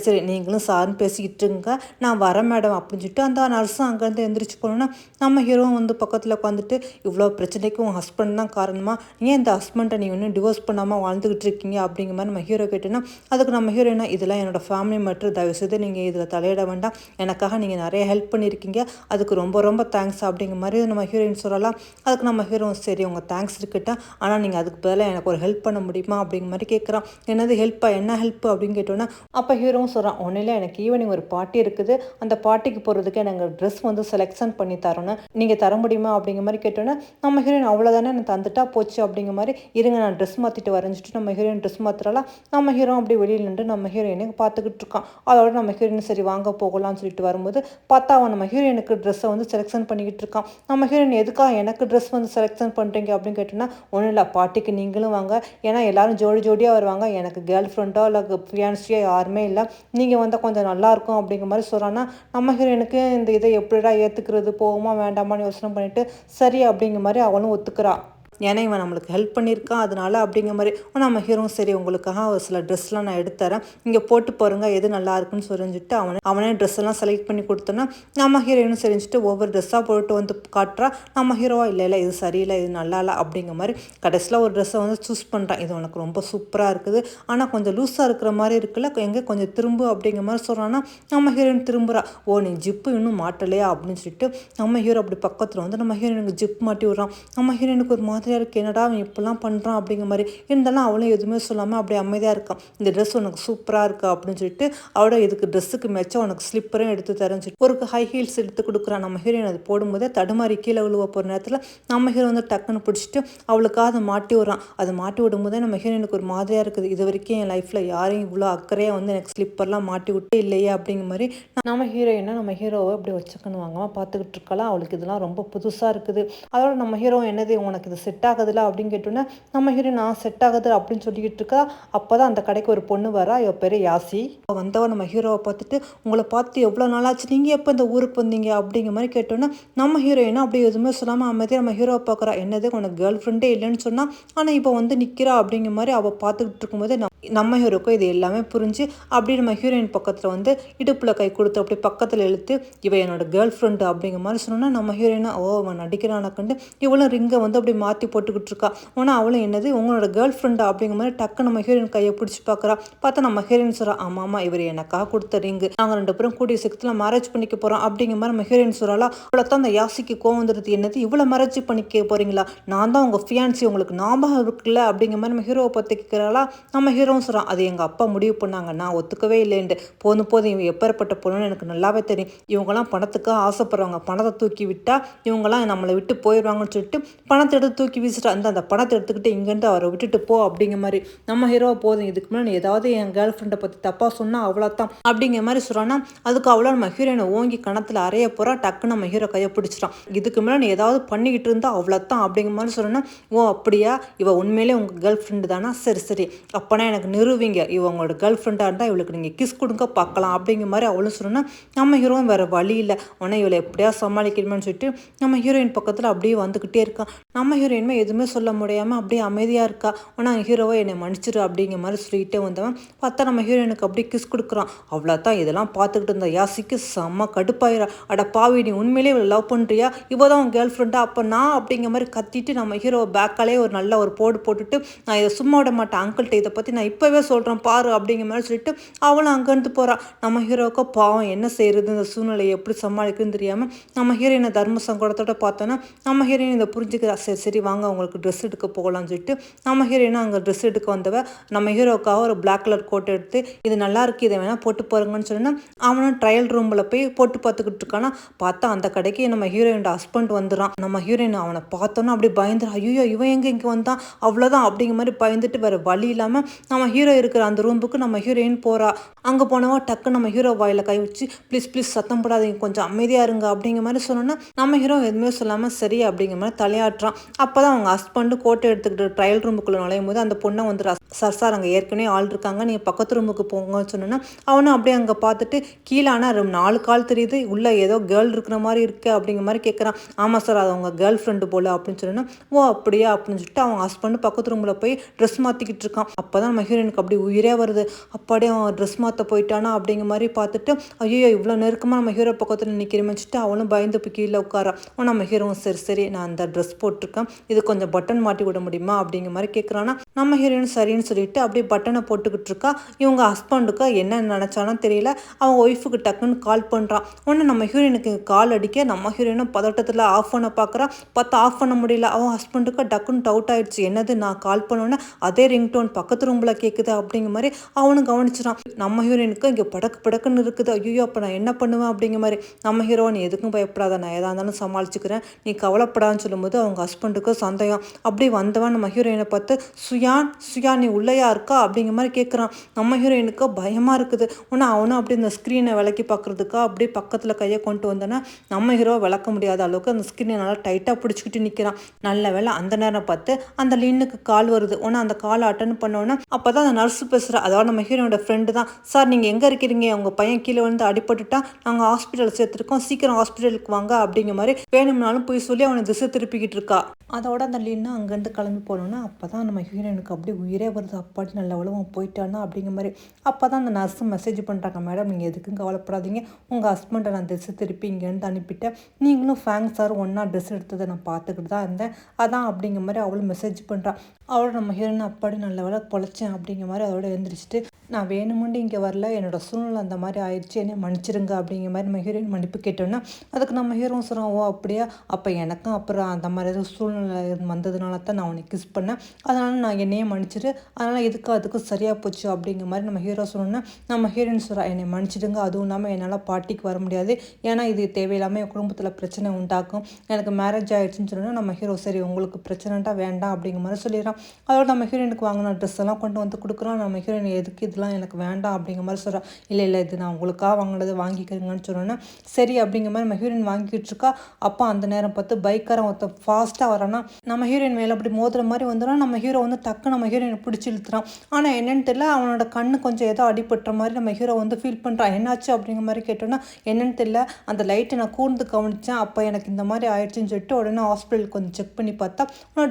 சரி நீங்களும் சார்னு பேசிக்கிட்டு இருங்க, நான் வரேன் மேடம் அப்படின்னு சொல்லிட்டு அந்த நர்ஸும் அங்கேருந்து எந்திரிச்சு போனோன்னா நம்ம ஹீரோவும் வந்து பக்கத்தில் உட்காந்துட்டு இவ்வளோ பிரச்சனைக்கு உங்கள் ஹஸ்பண்ட் தான் காரணமாக, ஏன் இந்த ஹஸ்பண்டை நீ இன்னும் டிவோர்ஸ் பண்ணாமல் வாழ்ந்துக்கிட்டு இருக்கீங்க அப்படிங்கிற மாதிரி நம்ம ஹீரோ கேட்டோன்னா அதுக்கு நம்ம ஹீரோயினா இதெல்லாம் என்னோடய ஃபேமிலி மேட்ரு, தயவுசெய்து நீங்கள் இதில் தலையிட வேண்டாம், எனக்காக நீங்கள் நிறைய ஹெல்ப் பண்ணியிருக்கீங்க, அதுக்கு ரொம்ப தேங்க்ஸ் அப்படிங்கிற மாதிரி நம்ம ஹீரோயின் சொல்லலாம். அதுக்கு நம்ம ஹீரோ சரி உங்கள் தேங்க்ஸ் இருக்கட்டா, ஆனால் நீங்கள் அதுக்கு பதிலாக எனக்கு ஒரு ஹெல்ப் பண்ண முடியுமா அப்படிங்கிற மாதிரி கேட்குறான். என்னது ஹெல்ப்பா, என்ன ஹெல்ப் அப்படின்னு கேட்டோன்னா அப்போ ஹீரோவும் சொல்கிறான், ஒன்றும் இல்லை எனக்கு ஈவினிங் ஒரு பார்ட்டி இருக்குது, அந்த பார்ட்டிக்கு போகிறதுக்கு எனக்கு ட்ரெஸ் வந்து செலெக்ஷன் பண்ணி தரணும், நீங்கள் தர முடியுமா அப்படிங்கிற மாதிரி கேட்டோன்னா நம்ம ஹீரோயின் அவ்வளோதானே எனக்கு தந்துட்டா போச்சு அப்படிங்கிற மாதிரி, இருங்க நான் ட்ரெஸ் மாற்றிட்டு வரைஞ்சிட்டு நம்ம ஹீரோயின் ட்ரெஸ் மாற்றுறாலாம். நம்ம ஹீரோ அப்படி வெளியில் நின்று நம்ம ஹீரோயினுக்கு பார்த்துக்கிட்டு இருக்கான். அதோட நம்ம ஹீரோயின் சரி வாங்க போகலாம்னு சொல்லிட்டு வரும்போது பார்த்தா அவன் நம்ம ஹீரோயினுக்கு ட்ரெஸ்ஸை வந்து செலெக்ஷன் பண்ணிக்கிட்டு இருக்கான். நம்ம ஹீரோயின் எதுக்காக எனக்கு ட்ரெஸ் வந்து செலெக்ஷன் பண்ணுறீங்க அப்படின்னு கேட்டோன்னா ஒன்றும் இல்லை, பார்ட்டிக்கு நீங்களும் வாங்க, ஏன்னா எல்லாரும் ஜோடியாக வருவாங்க, எனக்கு கேர்ள் ஃப்ரெண்டோ இல்லை ஃபியான்ஸியோ யாருமே இல்லை, நீங்கள் வந்தால் கொஞ்சம் நல்லாயிருக்கும் அப்படிங்கிற மாதிரி சொல்கிறான்னா நம்ம ஹீரோயினுக்கு இந்த இதை எப்படிடா ஏற்றுக்கிறது, போகுமா வேண்டாமான்னு யோசனை பண்ணிவிட்டு சரி அப்படிங்கிற மாதிரி அவளும் ஒத்துக்கிறான். ஏன்னா இவன் நம்மளுக்கு ஹெல்ப் பண்ணியிருக்கான் அதனால அப்படிங்கிற மாதிரி. நம்ம ஹீரோவும் சரி உங்களுக்காக ஒரு சில ட்ரெஸ்லாம் நான் எடுத்துறேன், இங்கே போட்டு பாருங்க எது நல்லா இருக்குன்னு சொல்லிட்டு அவனே ட்ரெஸ் எல்லாம் செலக்ட் பண்ணி கொடுத்தோன்னா நம்ம ஹீரோயினும் செஞ்சுட்டு ஒவ்வொரு ட்ரெஸ்ஸாக போட்டு வந்து காட்டுறா. நம்ம ஹீரோவா இல்லை இது சரியில்லை, இது நல்லா இல்லை அப்படிங்கிற மாதிரி கடைசியில் ஒரு ட்ரெஸ்ஸை வந்து சூஸ் பண்ணுறான். இது உனக்கு ரொம்ப சூப்பராக இருக்குது, ஆனால் கொஞ்சம் லூஸாக இருக்கிற மாதிரி இருக்குல்ல, எங்கே கொஞ்சம் திரும்பு அப்படிங்கிற மாதிரி சொல்கிறான்னா நம்ம ஹீரோயின் திரும்புகிறா. நீ ஜிப்பு இன்னும் மாட்டலையா அப்படின்னு சொல்லிட்டு நம்ம ஹீரோ அப்படி பக்கத்தில் வந்து நம்ம ஹீரோயினுக்கு ஜிப் மாட்டி விட்றான். நம்ம ஹீரோயினுக்கு ஒரு மாதிரி இருக்கு, என்னடா அவன் இப்பெல்லாம் பண்ணுறான் அப்படிங்கிற மாதிரி. இருந்தாலும் அவளும் எதுவுமே சொல்லாமல் அப்படியே அமைதியாக இருக்கான். இந்த ட்ரெஸ் உனக்கு சூப்பராக இருக்கா அப்படின்னு சொல்லிட்டு அவளோட இதுக்கு ட்ரெஸ்ஸுக்கு மேட்சாக உனக்கு ஸ்லிப்பரும் எடுத்து தரேன்னு சொல்லிட்டு ஒரு ஹை ஹீல்ஸ் எடுத்து கொடுக்குறான். நம்ம ஹீரோயின் அது போடும்போதே தடுமாறி கீழே விழுவ போகிற நேரத்தில் நம்ம ஹீரோ வந்து டக்குன்னு பிடிச்சிட்டு அவளுக்காக அதை மாட்டி விடுறான். அதை மாட்டி விடும்போதே நம்ம ஹீரோயினுக்கு ஒரு மாதிரியாக இருக்குது, இது வரைக்கும் என் லைஃப்பில் யாரையும் இவ்வளோ அக்கறையாக வந்து எனக்கு ஸ்லிப்பர்லாம் மாட்டி விட்டு இல்லையே அப்படிங்கிற மாதிரி. நம்ம ஹீரோயினா நம்ம ஹீரோவை அப்படி வச்சுக்கணும் வாங்காமல் பார்த்துக்கிட்டு இருக்கலாம். அவளுக்கு இதெல்லாம் ரொம்ப புதுசாக இருக்குது. அதோட நம்ம ஹீரோ என்னது உனக்கு இது செட் ஆகுதுல அப்படின்னு கேட்டோன்னே நம்ம ஹீரோயின் நான் செட் ஆகுது அப்படின்னு சொல்லிக்கிட்டு இருக்கா. அப்போ தான் அந்த கடைக்கு ஒரு பொண்ணு வரா, இவ பேர் யாசி. வந்தவன் நம்ம ஹீரோவை பார்த்துட்டு உங்களை பார்த்து எவ்வளோ நாளாச்சு, நீங்கள் எப்போ இந்த ஊருக்கு வந்தீங்க அப்படிங்கிற மாதிரி கேட்டோன்னா நம்ம ஹீரோயினா அப்படி எதுவுமே சொல்லாமல் அமைதியாக நம்ம ஹீரோவை பார்க்குறா. என்னது உனக்கு கேர்ள் ஃப்ரெண்டே இல்லைன்னு சொன்னால் ஆனால் இப்போ வந்து நிற்கிறா அப்படிங்கிற மாதிரி அவள் பார்த்துக்கிட்டு இருக்கும்போது நம்ம ஹீரோக்கும் இது எல்லாமே புரிஞ்சு அப்படி நம்ம ஹீரோயின் பக்கத்தில் வந்து இடுப்பில் கை கொடுத்து அப்படி பக்கத்தில் இழுத்து இவ என்னோட கேர்ள் ஃப்ரெண்டு அப்படிங்கிற மாதிரி சொன்னோன்னா நம்ம ஹீரோயினா அவன் நடிக்கிறான கண்டு இவளும் ரிங்கை வந்து அப்படி மாற்றி போட்டுக்கிட்டு இருக்கா. ஆனால் அவளும் என்னது உங்களோட கேர்ள் ஃப்ரெண்டு அப்படிங்கிற மாதிரி டக்கு நம்ம ஹீரோயின் கையை பிடிச்சி பார்க்குறா. பார்த்தா நம்ம ஹீரோயின் சொல்கிறா, ஆமாம் இவர் எனக்காக கொடுத்த ரிங்கு, நாங்கள் 2 பேரும் கூடிய சீக்கிரத்தில் மேரேஜ் பண்ணிக்க போகிறோம் அப்படிங்கிற மாதிரி நம்ம ஹீரோயின் சொல்கிறாளா. அவளை தான் அந்த யாசிக்கு கோவம் வந்துடுது, என்னது இவ்வளோ மேரேஜ் பண்ணிக்க போகிறீங்களா, நான் தான் உங்கள் ஃபியான்சி உங்களுக்கு ஞாபகம் இருக்குல்ல அப்படிங்கிற மாதிரி நம்ம ஹீரோவை பார்த்து கேட்குறாளா. நம்ம ஹீரோ ஹீரோவும் சொல்கிறான், அது எங்கள் அப்பா முடிவு பண்ணாங்க, நான் ஒத்துக்கவே இல்லைன்ட்டு. போதும் போதும், இவன் எப்பேற்பட்ட பொண்ணுன்னு எனக்கு நல்லாவே தெரியும். இவங்கெல்லாம் பணத்துக்காக ஆசைப்படுறவங்க. பணத்தை தூக்கி விட்டால் இவங்கெல்லாம் நம்மளை விட்டு போயிடுவாங்கன்னு சொல்லிட்டு பணத்தை எடுத்து தூக்கி வீசிட்டா. அந்த பணத்தை எடுத்துக்கிட்டு இங்கேருந்து அவரை விட்டுட்டு போ அப்படிங்கிற மாதிரி. நம்ம ஹீரோவை போதும், இதுக்கு முன்னாடி ஏதாவது என் கேர்ள் ஃப்ரெண்டை பற்றி தப்பாக சொன்னால் அவ்வளோதான் அப்படிங்கிற மாதிரி சொல்கிறான்னா, அதுக்கு அவ்வளோ நம்ம ஹீரோயினை ஓங்கி கணத்தில் அறைய போகிறா. டக்குன்னு நம்ம ஹீரோ கையை பிடிச்சிட்டான். இதுக்கு முன்னாடி ஏதாவது பண்ணிக்கிட்டு இருந்தா அவ்வளோதான் அப்படிங்கிற மாதிரி சொல்கிறேன்னா, ஓ அப்படியா, இவ உண்மையிலே உங்கள் கேர்ள் ஃப்ரெண்டு தானா, சரி சரி, அப்போனா எனக்கு நிறுவீங்க, இவ உங்களோட கேர்ள் ஃப்ரெண்டாக இருந்தால் இவளுக்கு நீங்கள் கிஸ் கொடுங்க பார்க்கலாம் அப்படிங்கிற மாதிரி அவளும் சொன்னா. நம்ம ஹீரோவும் வேறு வழி இல்லை, உடனே இவளை எப்படியா சமாளிக்கணுமேனு சொல்லிட்டு நம்ம ஹீரோயின் பக்கத்தில் அப்படியே வந்துக்கிட்டே இருக்கான். நம்ம ஹீரோயினுமே எதுவுமே சொல்ல முடியாமல் அப்படியே அமைதியாக இருக்கா. ஆனால் ஹீரோவை என்னை மன்னிச்சிரு அப்படிங்கிற மாதிரி சொல்லிகிட்டே வந்தவன் பார்த்தா நம்ம ஹீரோயினுக்கு அப்படியே கிஸ் கொடுக்குறான். அவ்வளோதான், இதெல்லாம் பார்த்துக்கிட்டு இருந்த யாசிக்கு செம்ம கடுப்பாயிரா. அட பாவி, நீ உண்மையிலே இவளை லவ் பண்ணுறியா, இவ தான் உன் கேர்ள் ஃப்ரெண்டா, அப்போ நான் அப்படிங்கிற மாதிரி கத்திட்டு நம்ம ஹீரோவை பேக்காலே ஒரு நல்ல ஒரு போடு போட்டுட்டு, நான் இதை சும்மா விட மாட்டேன் அங்கிள்கிட்ட, இதை பற்றி நான் இப்போவே சொல்கிறேன் பாரு அப்படிங்கிற மாதிரி சொல்லிட்டு அவளும் அங்கேருந்து போகிறான். நம்ம ஹீரோவுக்கு பாவம் என்ன செய்கிறது, இந்த சூழ்நிலையை எப்படி சமாளிக்குன்னு தெரியாமல் நம்ம ஹீரோயினை தர்ம சங்கடத்தோட பார்த்தோன்னா நம்ம ஹீரோயின் இதை புரிஞ்சுக்கிறா. சரி சரி வாங்க உங்களுக்கு ட்ரெஸ் எடுக்க போகலான்னு சொல்லிட்டு நம்ம ஹீரோயினும் அங்கே ட்ரெஸ் எடுக்க வந்தவ நம்ம ஹீரோவுக்காக ஒரு பிளாக் கலர் கோட் எடுத்து, இது நல்லா இருக்குது, இதை வேணால் போட்டு போகிறங்கன்னு சொன்னா அவனும் ட்ரையல் ரூமில் போய் போட்டு பார்த்துக்கிட்டு இருக்கானா. பார்த்தா அந்த கடைக்கு நம்ம ஹீரோயினோட ஹஸ்பண்ட் வந்துடுறான். நம்ம ஹீரோயின் அவனை பார்த்தோன்னா அப்படி பயந்துடும். ஐயோ இவன் எங்கே இங்கே வந்தான், அவ்வளோதான் அப்படிங்கிற மாதிரி பயந்துட்டு வேறு வழி இல்லாமல் நம்ம ஹீரோ இருக்கிற அந்த ரூமுக்கு நம்ம ஹீரோயின் போகிறா. அங்கே போனவா டக்கு நம்ம ஹீரோ வாயில் கை வச்சு, ப்ளீஸ் ப்ளீஸ் சத்தம் போடாதீங்க, கொஞ்சம் அமைதியாக இருங்க அப்படிங்கிற மாதிரி சொன்னோன்னா நம்ம ஹீரோ எதுவுமே சொல்லாமல் சரி அப்படிங்கிற மாதிரி தலையாட்டுறான். அப்போ தான் அவங்க ஹஸ்பண்டு கோட்டை எடுத்துக்கிட்டு ட்ரையல் ரூமுக்குள்ளே நுழையும் போது அந்த பொண்ணை வந்துடுறா. சார் சார், அங்கே ஏற்கனவே ஆள் இருக்காங்க, நீங்கள் பக்கத்து ரூமுக்கு போங்கன்னு சொன்னோன்னா அவனும் அப்படியே அங்கே பார்த்துட்டு கீழே ஆனால் 4 கால் தெரியுது, உள்ளே ஏதோ கேர்ள் இருக்கிற மாதிரி இருக்குது அப்படிங்கிற மாதிரி கேட்குறான். ஆமாம் சார், அது அவங்க கேர்ள் ஃப்ரெண்டு போல் அப்படின்னு சொன்னோன்னா, ஓ அப்படியா அப்படின்னு சொல்லிட்டு அவங்க ஹஸ்பண்டு பக்கத்து ரூமில் போய் ட்ரெஸ் மாற்றிக்கிட்டு இருக்கான். அப்போ தான் நம்ம ஹீரோயினுக்கு அப்படி உயிரே வருது. அப்படியே அவன் ட்ரெஸ் மாற்ற போயிட்டானா அப்படிங்கிற மாதிரி பார்த்துட்டு, ஐயோ இவ்வளோ நெருக்கமாக நம்ம ஹீரோ பக்கத்தில் நிற்கிறேன்னு வச்சுட்டு அவனும் பயந்து போய் கீழே உட்காரா. நம்ம ஹீரோவும் சரி சரி, நான் அந்த ட்ரெஸ் போட்டிருக்கேன், இது கொஞ்சம் பட்டன் மாட்டி விட முடியுமா அப்படிங்கிற மாதிரி கேட்குறான்னா நம்ம ஹீரோயின் சரின்னு சொல்லிட்டு அப்படியே பட்டனை போட்டுக்கிட்டு இருக்கா. இவங்க ஹஸ்பண்டுக்கு என்ன நினச்சானோ தெரியல, அவன் ஒய்ஃபுக்கு டக்குன்னு கால் பண்ணுறான். உடனே நம்ம ஹீரோயினுக்கு கால் அடிக்க நம்ம ஹீரோயினும் பதட்டத்தில் ஆஃப் பண்ண பார்க்குறா. பார்த்தா ஆஃப் பண்ண முடியல. அவன் ஹஸ்பண்டுக்கு டக்குன்னு டவுட் ஆயிடுச்சு, என்னது நான் கால் பண்ணோன்னே அதே ரிங்டோன் பக்கத்து ரூமில் கேட்குது அப்படிங்கிற மாதிரி அவனும் கவனிச்சிடான். நம்ம ஹீரோயினுக்கு இங்கே படக்கு படக்குன்னு இருக்குது. ஐயோ அப்போ நான் என்ன பண்ணுவேன் அப்படிங்கிற மாதிரி. நம்ம ஹீரோ நீ எதுக்கும் பயப்படாத, நான் எதாக இருந்தாலும் சமாளிச்சுக்கிறேன், நீ கவலைப்படான்னு சொல்லும்போது அவங்க ஹஸ்பண்டுக்கு சந்தேகம். அப்படி வந்தவன் நம்ம ஹீரோயினை பார்த்து, சுயான் சுயான் நீ உள்ளையா இருக்கா அப்படிங்கிற மாதிரி கேட்குறான். நம்ம ஹீரோயினுக்கு பயமாக இருக்குது. உடனே அவனும் அப்படி இந்த ஸ்க்ரீனை விளக்கி பார்க்குறதுக்கா அப்படியே பக்கத்தில் கையை கொண்டு வந்தோன்னா நம்ம ஹீரோ விளக்க முடியாத அளவுக்கு அந்த ஸ்க்ரீனை நல்லா டைட்டாக பிடிச்சிக்கிட்டு நிற்கிறான். நல்ல வேலை அந்த நேரம் பார்த்து அந்த லின்னுக்கு கால் வருது. உடனே அந்த காலை அட்டன் பண்ணோன்னா அப்போ தான் அந்த நர்ஸு பேசுகிறா, அதாவது நம்ம ஹீரோனோட ஃப்ரெண்டு தான். சார் நீங்கள் எங்கே இருக்கிறீங்க, உங்கள் பையன் கீழே வந்து அடிபட்டுட்டா, நாங்கள் ஹாஸ்பிட்டல் சேர்த்துருக்கோம், சீக்கிரம் ஹாஸ்பிட்டலுக்கு வாங்க அப்படிங்கிற மாதிரி வேணும்னாலும் போய் சொல்லி அவனை திசை திருப்பிக்கிட்டு இருக்கா. அதோட அந்த லின்னு அங்கேருந்து கிளம்பி போனோன்னா அப்போ தான் நம்ம ஹீரோயினுக்கு அப்படியே உயிரே வருது. அப்பாடி நல்ல உலகம் போயிட்டானா அப்படிங்கிற மாதிரி. அப்போ தான் அந்த நர்ஸு மெசேஜ் பண்ணுறாங்க, மேடம் நீங்கள் எதுக்கும் கவலைப்படாதீங்க, உங்கள் ஹஸ்பண்டை நான் ட்ரெஸ்ஸு திருப்பி இங்கேருந்து அனுப்பிட்டேன், நீங்களும் ஃபேங்க் சார் ஒன்றா ட்ரெஸ் எடுத்ததை நான் பார்த்துக்கிட்டு தான் இருந்தேன், அதான் அப்படிங்கிற மாதிரி அவளும் மெசேஜ் பண்ணுறான். அவளோட நம்ம ஹீரோயின் அப்பாடி நல்ல வேலை பொழைச்சேன் அப்படிங்கிற மாதிரி அதோட எழுந்திரிச்சிட்டு, நான் வேணுமுண்டு இங்கே வரல, என்னோடய சூழ்நிலை அந்த மாதிரி ஆயிடுச்சு, என்னை மன்னிச்சிருங்க அப்படிங்கிற மாதிரி நம்ம ஹீரோயின் மன்னிப்பு கேட்டோன்னா அதுக்கு நம்ம ஹீரோவும் சொல்கிறான், ஓ அப்படியா, அப்போ எனக்கும் அப்புறம் அந்த மாதிரி ஏதோ சூழ்நிலை வந்ததுனால தான் நான் உனக்கு கிஸ் பண்ணேன், அதனால் நான் என்னையே மன்னிச்சிட்டு, அதனால் இதுக்கு அதுக்கும் சரியாக போச்சு அப்படிங்கிற மாதிரி நம்ம ஹீரோ சொன்னோன்னா நம்ம ஹீரோயின் சொல்கிறா, என்னை மன்னிச்சிடுங்க, அதுவும் இல்லாமல் என்னால் பார்ட்டிக்கு வர முடியாது, ஏன்னா இது தேவையில்லாமல் என் குடும்பத்தில் பிரச்சனை உண்டாக்கும், எனக்கு மேரேஜ் ஆகிடுச்சின்னு சொன்னால் நம்ம ஹீரோ சரி உங்களுக்கு பிரச்சனைட்டா வேண்டாம் அப்படிங்கிற மாதிரி சொல்லிடுறான். அதோட நம்ம ஹீரோயினுக்கு வாங்கின ட்ரெஸ் எல்லாம் கொண்டு வந்து கொடுக்குறான். நம்ம ஹீரோயின் எதுக்கு இதெல்லாம் எனக்கு வேண்டாம் அப்படிங்கிற மாதிரி சொல்கிறான். இல்லை இல்லை இது நான் உங்களுக்காக வாங்கினது, வாங்கிக்கிறீங்கன்னு சொன்னோன்னா சரி அப்படிங்கிற மாதிரி நம்ம ஹீரோயின் வாங்கிக்கிட்டு இருக்கா. அப்போ அந்த நேரம் பார்த்து பைக்காரன் ஒருத்த ஃபாஸ்ட்டாக வரானா, நம்ம ஹீரோயின் மேலே அப்படி மோதுற மாதிரி வந்துடும். நம்ம ஹீரோ வந்து டக்கு நம்ம ஹீரோயினை பிடிச்சி இழுத்துறான். ஆனால் என்னன்னு தெரியல, அவனோட கண்ணு கொஞ்சம் ஏதோ அடிபட்டுற மாதிரி நம்ம ஹீரோ வந்து ஃபீல் பண்ணுறான். என்னாச்சு அப்படிங்கிற மாதிரி கேட்டோன்னா என்னன்னு தெரியல, அந்த லைட்டை நான் கூர்ந்து கவனித்தேன், அப்போ எனக்கு இந்த மாதிரி ஆயிடுச்சுன்னு சொல்லிட்டு உடனே ஹாஸ்பிட்டலுக்கு வந்து செக் பண்ணி பார்த்தா